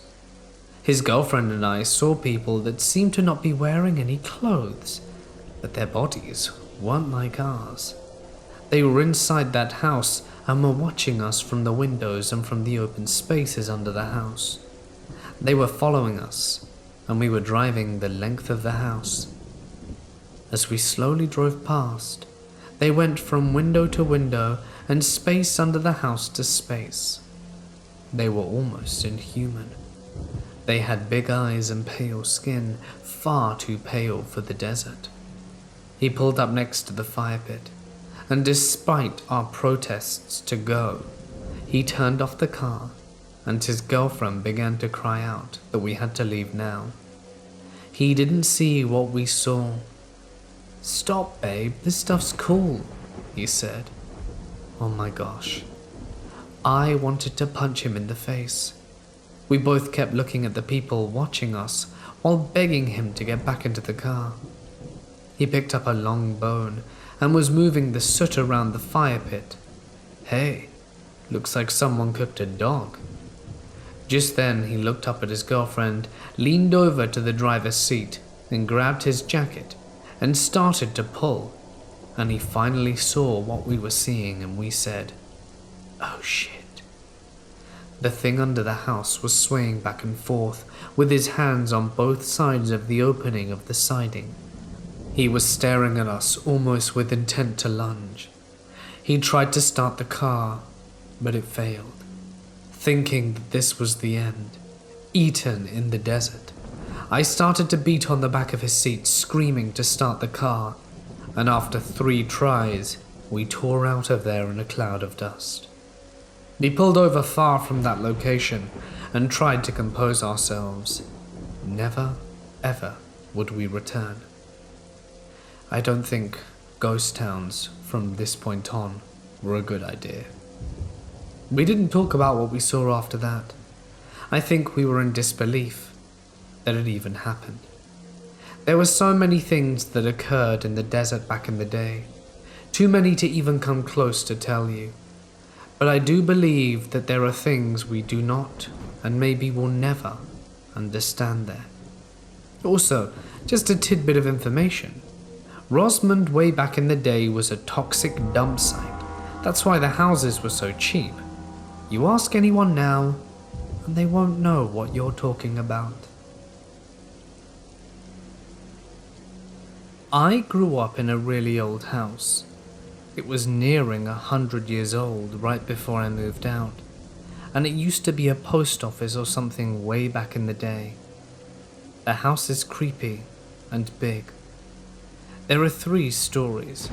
His girlfriend and I saw people that seemed to not be wearing any clothes, but their bodies weren't like ours. They were inside that house and were watching us from the windows and from the open spaces under the house. They were following us, and we were driving the length of the house. As we slowly drove past, they went from window to window and space under the house to space. They were almost inhuman. They had big eyes and pale skin, far too pale for the desert. He pulled up next to the fire pit, and despite our protests to go, he turned off the car, and his girlfriend began to cry out that we had to leave now. He didn't see what we saw. "Stop, babe, this stuff's cool," he said. Oh my gosh. I wanted to punch him in the face. We both kept looking at the people watching us while begging him to get back into the car. He picked up a long bone and was moving the soot around the fire pit. Hey, looks like someone cooked a dog. Just then he looked up at his girlfriend, leaned over to the driver's seat and grabbed his jacket and started to pull. And he finally saw what we were seeing and we said, "Oh shit." The thing under the house was swaying back and forth with his hands on both sides of the opening of the siding. He was staring at us almost with intent to lunge. He tried to start the car, but it failed. Thinking that this was the end, eaten in the desert, I started to beat on the back of his seat, screaming to start the car, and after 3 tries, we tore out of there in a cloud of dust. We pulled over far from that location and tried to compose ourselves. Never, ever would we return. I don't think ghost towns from this point on were a good idea. We didn't talk about what we saw after that. I think we were in disbelief that it even happened. There were so many things that occurred in the desert back in the day, too many to even come close to tell you. But I do believe that there are things we do not, and maybe will never, understand there. Also, just a tidbit of information. Rosamond way back in the day was a toxic dump site. That's why the houses were so cheap. You ask anyone now, and they won't know what you're talking about. I grew up in a really old house. It was nearing 100 years old right before I moved out, and it used to be a post office or something way back in the day. The house is creepy and big. There are 3 stories,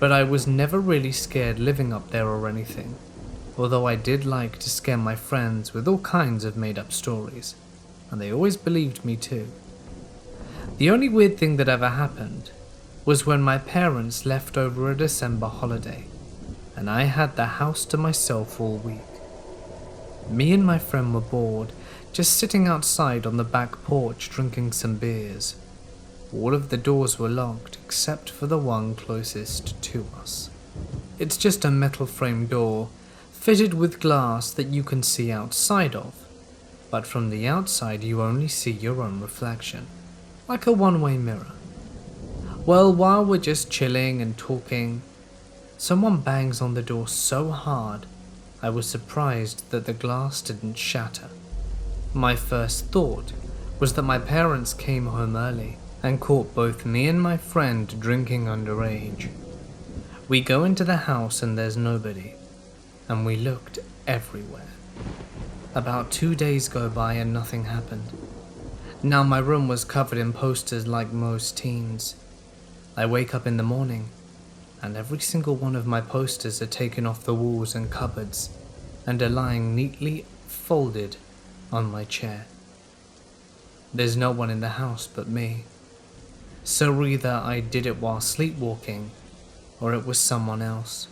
but I was never really scared living up there or anything, although I did like to scare my friends with all kinds of made-up stories, and they always believed me too. The only weird thing that ever happened was when my parents left over a December holiday, and I had the house to myself all week. Me and my friend were bored, just sitting outside on the back porch drinking some beers. All of the doors were locked except for the one closest to us. It's just a metal frame door, fitted with glass that you can see outside of, but from the outside you only see your own reflection, like a one-way mirror. Well, while we're just chilling and talking, someone bangs on the door so hard, I was surprised that the glass didn't shatter. My first thought was that my parents came home early and caught both me and my friend drinking underage. We go into the house and there's nobody, and we looked everywhere. About 2 days go by and nothing happened. Now my room was covered in posters like most teens. I wake up in the morning, and every single one of my posters are taken off the walls and cupboards, and are lying neatly folded on my chair. There's no one in the house but me, so either I did it while sleepwalking, or it was someone else.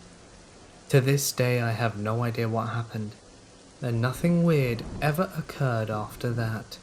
To this day I have no idea what happened, and nothing weird ever occurred after that.